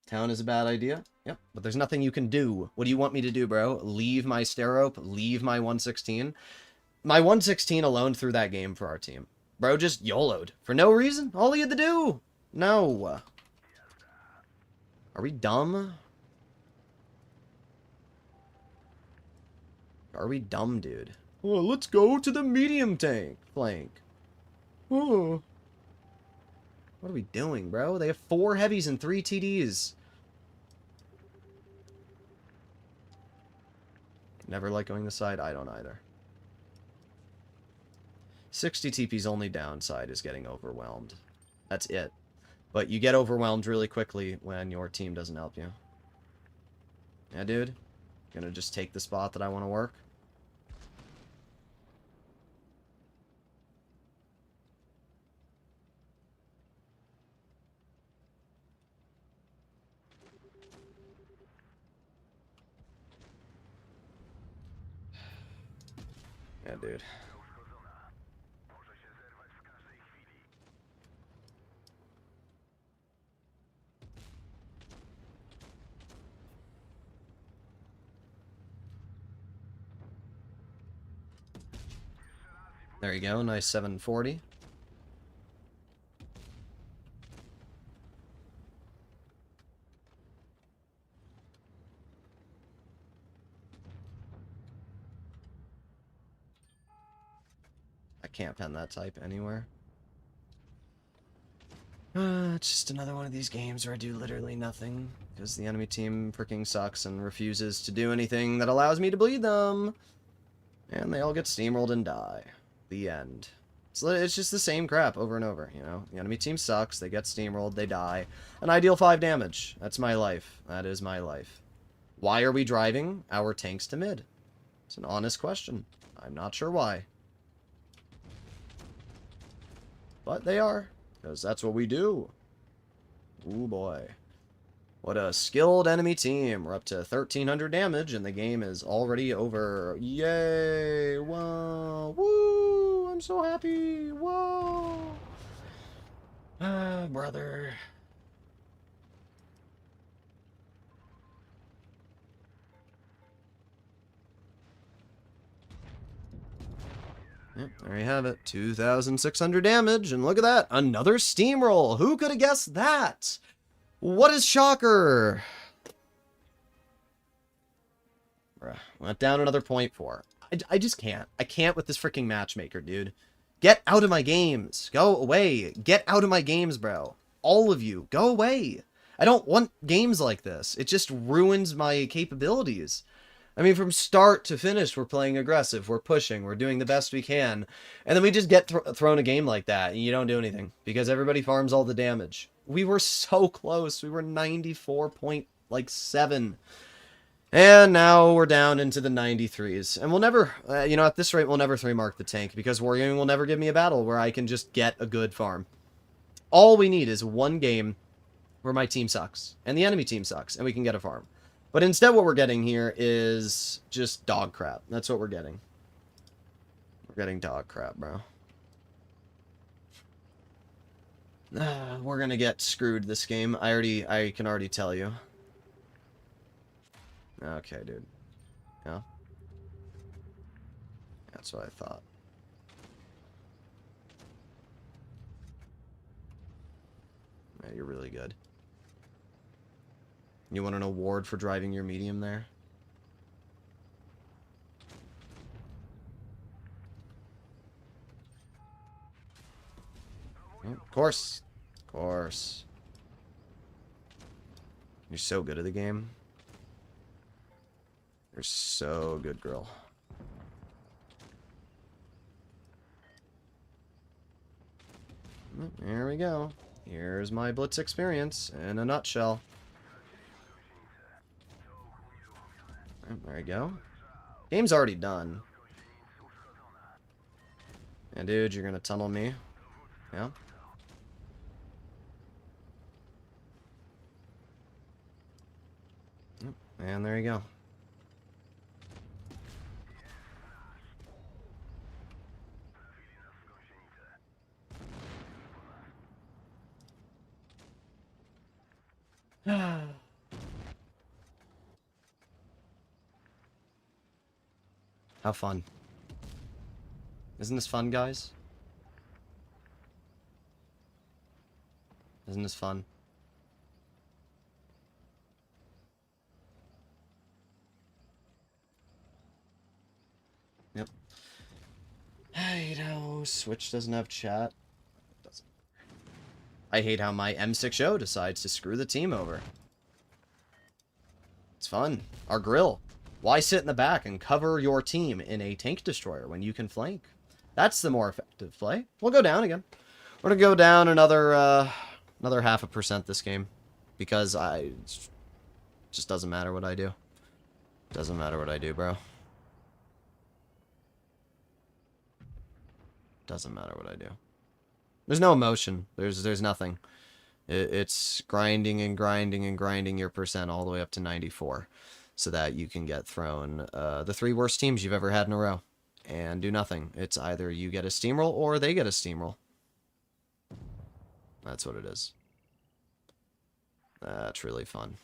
S1: Town is a bad idea. Yep, but there's nothing you can do. What do you want me to do, bro? Leave my Sterope? Leave my 116? My 116 alone threw that game for our team. Bro just YOLO'd. For no reason. All he had to do. No. Are we dumb? Are we dumb, dude? Oh, let's go to the medium tank flank. Oh. What are we doing, bro? They have 4 heavies and 3 TDs. Never like going this side. I don't either. 60 TP's only downside is getting overwhelmed. That's it. But you get overwhelmed really quickly when your team doesn't help you. Yeah, dude. Gonna just take the spot that I want to work. Yeah, dude. There you go, nice 740. I can't pen that type anywhere. It's just another one of these games where I do literally nothing, because the enemy team freaking sucks and refuses to do anything that allows me to bleed them. And they all get steamrolled and die. The end. It's just the same crap over and over, you know? The enemy team sucks, they get steamrolled, they die, and I deal 5 damage. That's my life. That is my life. Why are we driving our tanks to mid? It's an honest question. I'm not sure why. But they are, because that's what we do. Ooh boy. What a skilled enemy team. We're up to 1,300 damage, and the game is already over. Yay! Wow! Woo! I'm so happy! Whoa! Ah, brother. Yep, there you have it. 2,600 damage, and look at that! Another steamroll! Who could have guessed that? What is shocker? Bruh, went down another 0.4. I just can't. I can't with this freaking matchmaker, dude. Get out of my games. Go away. Get out of my games, bro. All of you, go away. I don't want games like this. It just ruins my capabilities. I mean, from start to finish, we're playing aggressive. We're pushing. We're doing the best we can. And then we just get thrown a game like that, and you don't do anything. Because everybody farms all the damage. We were so close. We were 94.7. And now we're down into the 93s. And we'll never, you know, at this rate, we'll never 3-mark the tank. Because wargaming will never give me a battle where I can just get a good farm. All we need is one game where my team sucks. And the enemy team sucks. And we can get a farm. But instead what we're getting here is just dog crap. That's what we're getting. We're getting dog crap, bro. We're gonna get screwed this game. I can already tell you. Okay, dude. Yeah? That's what I thought. Yeah, you're really good. You want an award for driving your medium there? Oh, of course. Of course. You're so good at the game. You're so good, girl. There we go. Here's my Blitz experience in a nutshell. There we go. Game's already done. And dude, you're gonna tunnel me. Yeah. And there you go. How fun. Isn't this fun, guys? Isn't this fun? Yep. You know, Switch doesn't have chat. It doesn't. I hate how my M6O decides to screw the team over. It's fun. Our grill. Why sit in the back and cover your team in a tank destroyer when you can flank? That's the more effective play. We'll go down again. We're gonna go down another 0.5% this game, because it just doesn't matter what I do. Doesn't matter what I do, bro. Doesn't matter what I do. There's no emotion. There's nothing. It's grinding and grinding and grinding your percent all the way up to 94. So that you can get thrown the 3 worst teams you've ever had in a row. And do nothing. It's either you get a steamroll or they get a steamroll. That's what it is. That's really fun.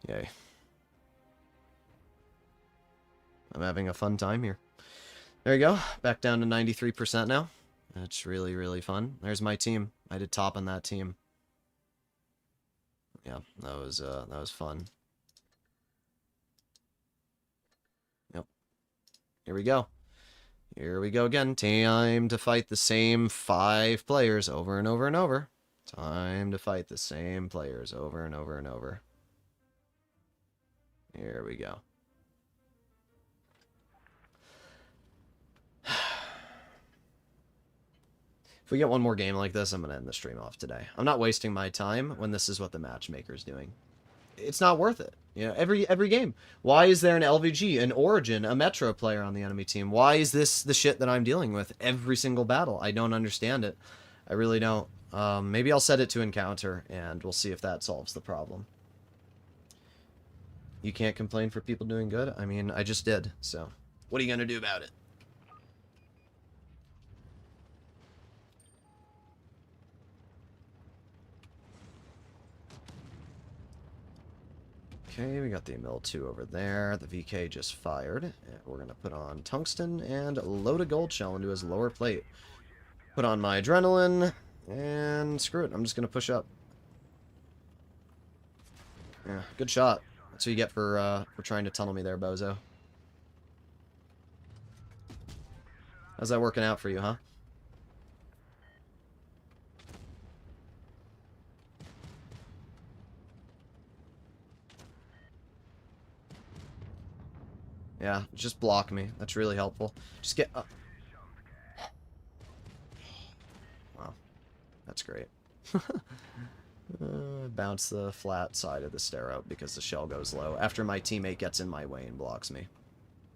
S1: Yay. I'm having a fun time here. There you go. Back down to 93% now. That's really, really fun. There's my team. I did top on that team. Yeah, that was fun. Yep. Here we go. Here we go again. Time to fight the same 5 players over and over and over. Time to fight the same players over and over and over. Here we go. If we get one more game like this, I'm going to end the stream off today. I'm not wasting my time when this is what the matchmaker's doing. It's not worth it. You know, every game. Why is there an LVG, an Origin, a Metro player on the enemy team? Why is this the shit that I'm dealing with every single battle? I don't understand it. I really don't. Maybe I'll set it to encounter, and we'll see if that solves the problem. You can't complain for people doing good? I mean, I just did, so what are you going to do about it? Okay, we got the ML2 over there. The VK just fired. And we're going to put on Tungsten and load a gold shell into his lower plate. Put on my Adrenaline, and screw it. I'm just going to push up. Yeah, good shot. That's what you get for trying to tunnel me there, bozo. How's that working out for you, huh? Yeah, just block me. That's really helpful. Just get up. Wow. That's great. Bounce the flat side of the stair out because the shell goes low after my teammate gets in my way and blocks me.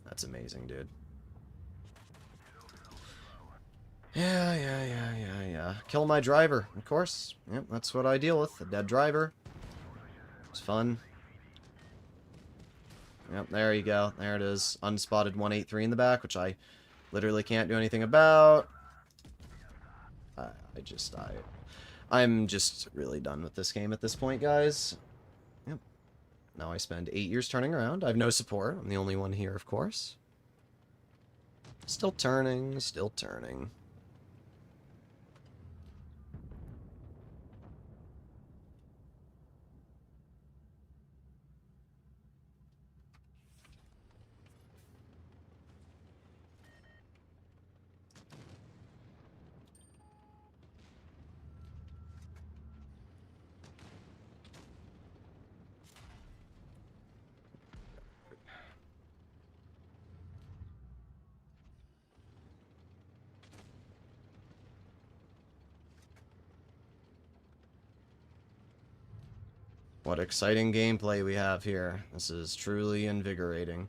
S1: That's amazing, dude. Yeah. Kill my driver, of course. Yep, that's what I deal with. A dead driver. It's fun. Yep, there you go. There it is. Unspotted 183 in the back, which I literally can't do anything about. I'm just really done with this game at this point, guys. Yep. Now I spend 8 years turning around. I have no support. I'm the only one here, of course. Still turning, still turning. What exciting gameplay we have here. This is truly invigorating.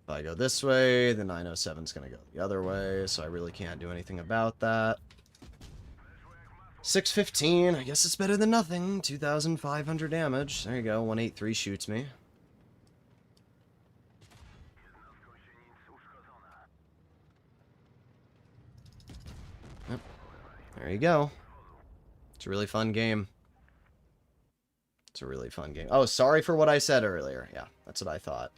S1: If I go this way, the 907's going to go the other way, so I really can't do anything about that. 615. I guess it's better than nothing. 2,500 damage. There you go. 183 shoots me. Yep. There you go. It's a really fun game. It's a really fun game. Oh, sorry for what I said earlier. Yeah, that's what I thought.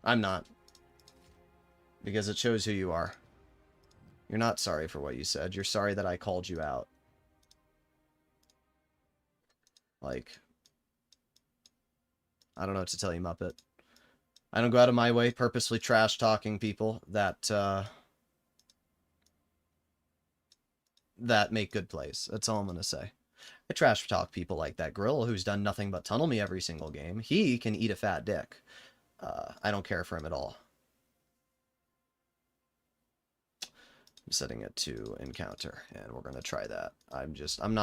S1: I'm not. Because it shows who you are. You're not sorry for what you said. You're sorry that I called you out. Like, I don't know what to tell you, Muppet. I don't go out of my way purposely trash-talking people that make good plays. That's all I'm going to say. I trash-talk people like that Grill, who's done nothing but tunnel me every single game. He can eat a fat dick. I don't care for him at all. I'm setting it to encounter, and we're going to try that. I'm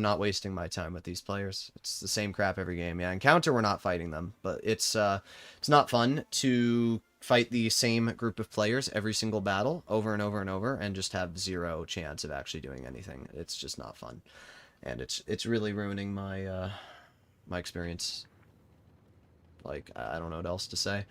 S1: not wasting my time with these players. It's the same crap every game. Yeah, encounter, we're not fighting them, but it's not fun to fight the same group of players every single battle over and over and over and just have zero chance of actually doing anything. It's just not fun. And it's really ruining my my experience. Like, I don't know what else to say.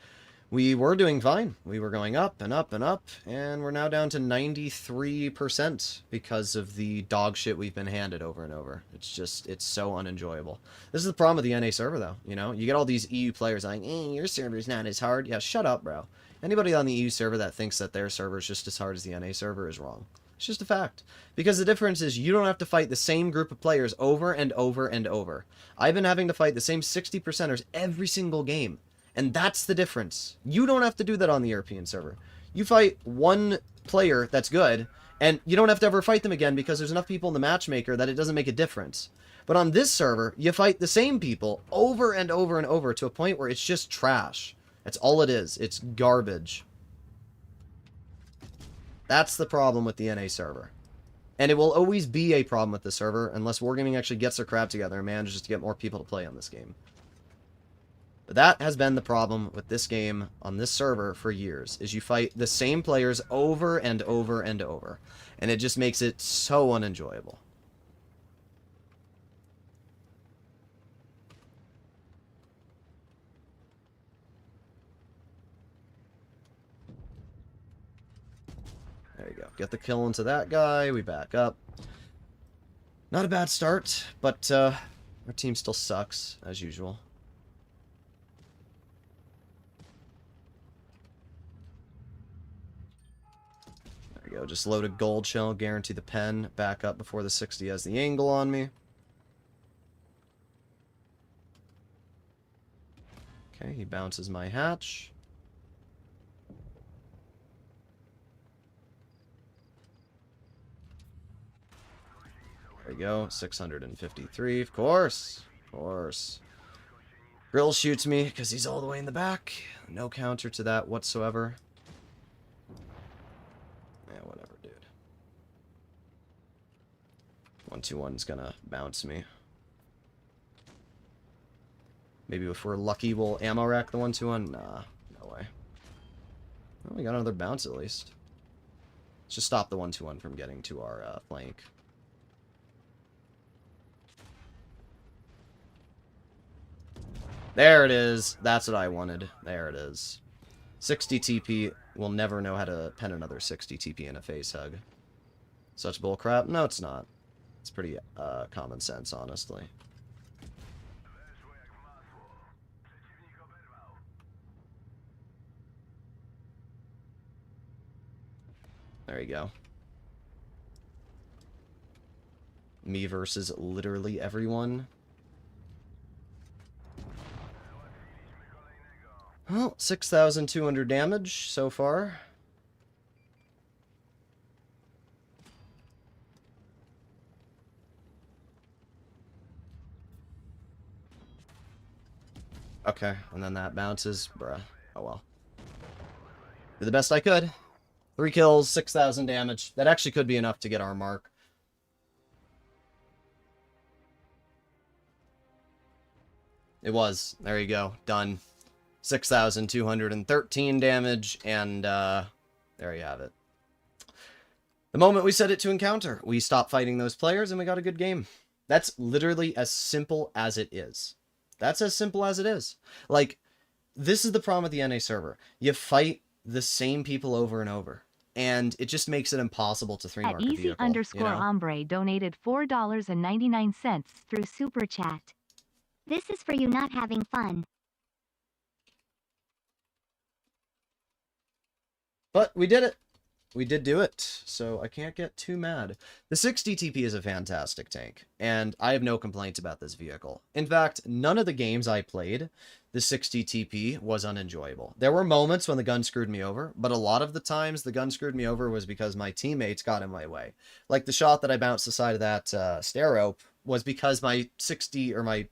S1: We were doing fine. We were going up and up and up, and we're now down to 93% because of the dog shit we've been handed over and over. It's just, it's so unenjoyable. This is the problem with the NA server, though. You know, you get all these EU players like, your server's not as hard. Yeah, shut up, bro. Anybody on the EU server that thinks that their server is just as hard as the NA server is wrong. It's just a fact. Because the difference is you don't have to fight the same group of players over and over and over. I've been having to fight the same 60%ers every single game. And that's the difference. You don't have to do that on the European server. You fight one player that's good, and you don't have to ever fight them again because there's enough people in the matchmaker that it doesn't make a difference. But on this server, you fight the same people over and over and over to a point where it's just trash. That's all it is. It's garbage. That's the problem with the NA server. And it will always be a problem with the server unless Wargaming actually gets their crap together and manages to get more people to play on this game. But that has been the problem with this game on this server for years, is you fight the same players over and over and over. And it just makes it so unenjoyable. There you go. Get the kill into that guy. We back up. Not a bad start, but our team still sucks, as usual. There we go. Just load a gold shell, guarantee the pen. Back up before the 60 has the angle on me. Okay, he bounces my hatch. There we go. 653, of course. Of course. Grill shoots me because he's all the way in the back. No counter to that whatsoever. Yeah, whatever, dude. 121's gonna bounce me. Maybe if we're lucky, we'll ammo rack the 121. Nah, no way. Well, we got another bounce at least. Let's just stop the 121 from getting to our flank. There it is. That's what I wanted. There it is. 60 TP. We'll never know how to pen another 60 TP in a face hug. Such bullcrap? No, it's not. It's pretty common sense, honestly. There you go. Me versus literally everyone. Well, 6,200 damage so far. Okay, and then that bounces. Bruh. Oh well. Did the best I could. 3 kills, 6,000 damage. That actually could be enough to get our mark. It was. There you go. Done. 6,213 damage, and there you have it. The moment we set it to encounter, we stop fighting those players and we got a good game. That's literally as simple as it is. That's as simple as it is. Like, this is the problem with the NA server. You fight the same people over and over. And it just makes it impossible to 3-mark a vehicle.
S2: Easy_ombre donated $4.99 through Super Chat.
S3: This is for you not having fun.
S1: But we did it. We did do it, so I can't get too mad. The 60 TP is a fantastic tank, and I have no complaints about this vehicle. In fact, none of the games I played, the 60 TP was unenjoyable. There were moments when the gun screwed me over, but a lot of the times the gun screwed me over was because my teammates got in my way. Like the shot that I bounced the side of that stair rope was because my 60 or my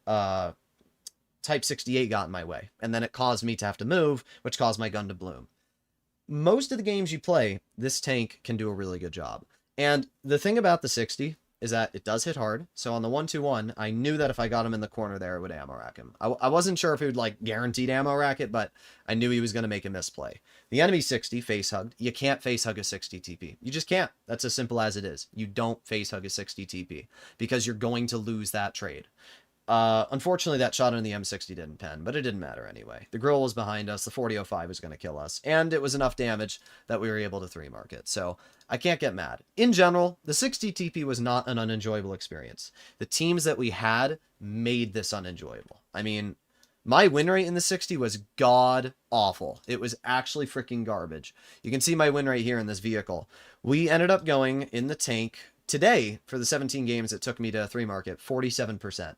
S1: Type 68 got in my way, and then it caused me to have to move, which caused my gun to bloom. Most of the games you play, this tank can do a really good job. And the thing about the 60 is that it does hit hard. So on the 1-2-1, I knew that if I got him in the corner there, it would ammo rack him. I wasn't sure if it would like guaranteed ammo rack it, but I knew he was going to make a misplay. The enemy 60 face hugged. You can't face hug a 60 TP. You just can't. That's as simple as it is. You don't face hug a 60 TP because you're going to lose that trade. Unfortunately, that shot in the M60 didn't pen, but it didn't matter anyway. The grill was behind us, the 4005 was going to kill us, and it was enough damage that we were able to 3-mark it, so I can't get mad. In general, the 60 TP was not an unenjoyable experience. The teams that we had made this unenjoyable. I mean, my win rate in the 60 was god-awful. It was actually freaking garbage. You can see my win rate here in this vehicle. We ended up going in the tank today, for the 17 games it took me to 3-mark it, 47%.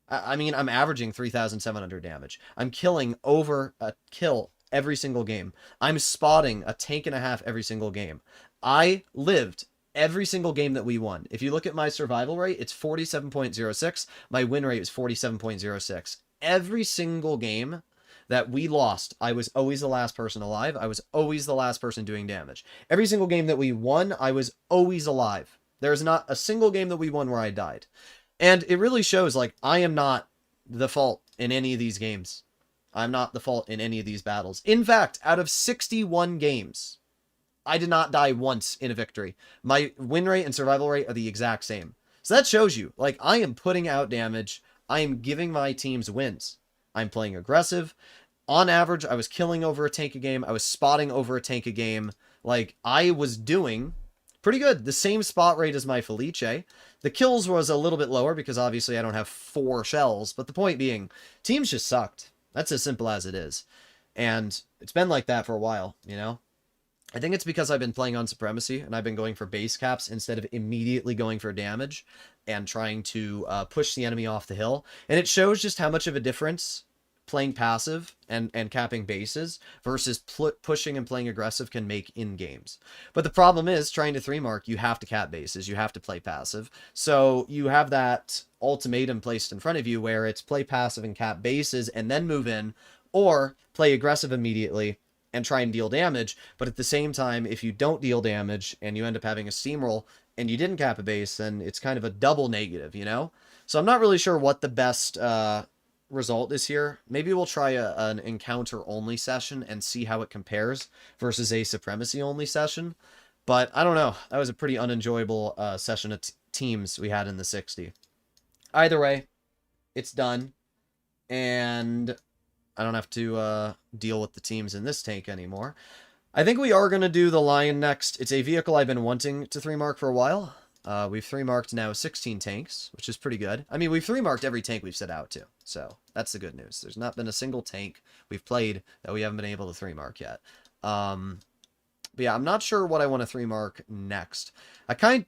S1: I mean, I'm averaging 3,700 damage. I'm killing over a kill every single game. I'm spotting a tank and a half every single game. I lived every single game that we won. If you look at my survival rate, it's 47.06. My win rate is 47.06. Every single game that we lost, I was always the last person alive. I was always the last person doing damage. Every single game that we won, I was always alive. There's not a single game that we won where I died. And it really shows, like, I am not the fault in any of these games. I'm not the fault in any of these battles. In fact, out of 61 games, I did not die once in a victory. My win rate and survival rate are the exact same. So that shows you, like, I am putting out damage. I am giving my teams wins. I'm playing aggressive. On average, I was killing over a tank a game. I was spotting over a tank a game. Like, I was doing pretty good. The same spot rate as my Felice. The kills was a little bit lower because obviously I don't have 4 shells, but the point being, teams just sucked. That's as simple as it is. And it's been like that for a while, you know? I think it's because I've been playing on Supremacy and I've been going for base caps instead of immediately going for damage and trying to push the enemy off the hill. And it shows just how much of a difference playing passive and capping bases versus pushing and playing aggressive can make in games. But the problem is, trying to 3-mark, you have to cap bases, you have to play passive. So you have that ultimatum placed in front of you where it's play passive and cap bases and then move in, or play aggressive immediately and try and deal damage. But at the same time, if you don't deal damage and you end up having a steamroll and you didn't cap a base, then it's kind of a double negative, you know? So I'm not really sure what the best result is here. Maybe we'll try an encounter only session and see how it compares versus a supremacy only session. But I don't know. That was a pretty unenjoyable session of teams we had in the 60. Either way, it's done. And I don't have to deal with the teams in this tank anymore. I think we are going to do the Lion next. It's a vehicle I've been wanting to 3-mark for a while. We've 3-marked now 16 tanks, which is pretty good. I mean, we've 3-marked every tank we've set out to, so that's the good news. There's not been a single tank we've played that we haven't been able to 3-mark yet. But yeah, I'm not sure what I want to 3-mark next. I kind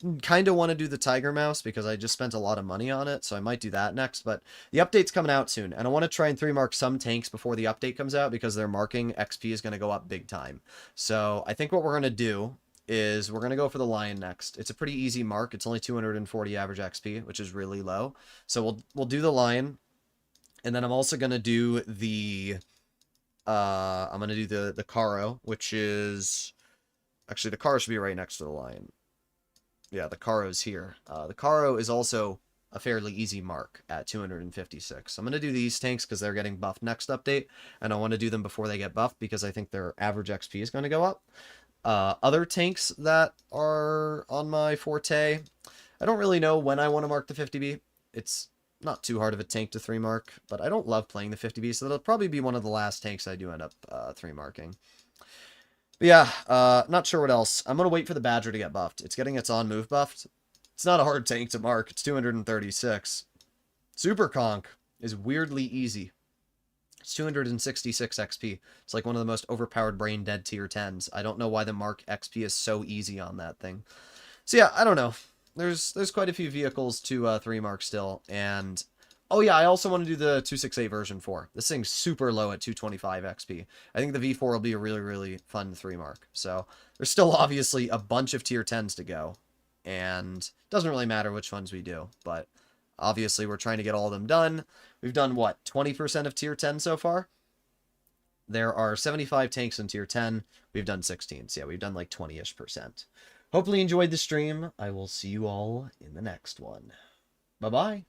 S1: of want to do the Tiger Mouse because I just spent a lot of money on it, so I might do that next. But the update's coming out soon, and I want to try and 3-mark some tanks before the update comes out because their marking XP is going to go up big time. So I think what we're going to do is we're going to go for the Lion next. It's a pretty easy mark. It's only 240 average XP, which is really low. So we'll do the Lion, and then I'm also going to do the the Caro, which is actually the Caro should be right next to the Lion. Yeah, the Caro's here. The Caro is also a fairly easy mark at 256. I'm going to do these tanks because they're getting buffed next update, and I want to do them before they get buffed because I think their average XP is going to go up. Other tanks that are on my forte, I don't really know when I want to mark the 50B. It's not too hard of a tank to 3 mark, but I don't love playing the 50B, so that'll probably be one of the last tanks I do end up 3 marking. But yeah, not sure what else. I'm going to wait for the Badger to get buffed. It's getting its on-move buffed. It's not a hard tank to mark. It's 236. Super Conk is weirdly easy. It's 266 XP. It's like one of the most overpowered brain dead tier 10s. I don't know why the mark XP is so easy on that thing. So yeah, I don't know. There's quite a few vehicles to 3 mark still, and oh yeah, I also want to do the 268 version 4. This thing's super low at 225 XP. I think the V4 will be a really, really fun 3 mark. So there's still obviously a bunch of tier 10s to go, and it doesn't really matter which ones we do, but obviously we're trying to get all of them done. We've done, what, 20% of tier 10 so far? There are 75 tanks in tier 10. We've done 16, so yeah, we've done like 20-ish%. Hopefully you enjoyed the stream. I will see you all in the next one. Bye-bye.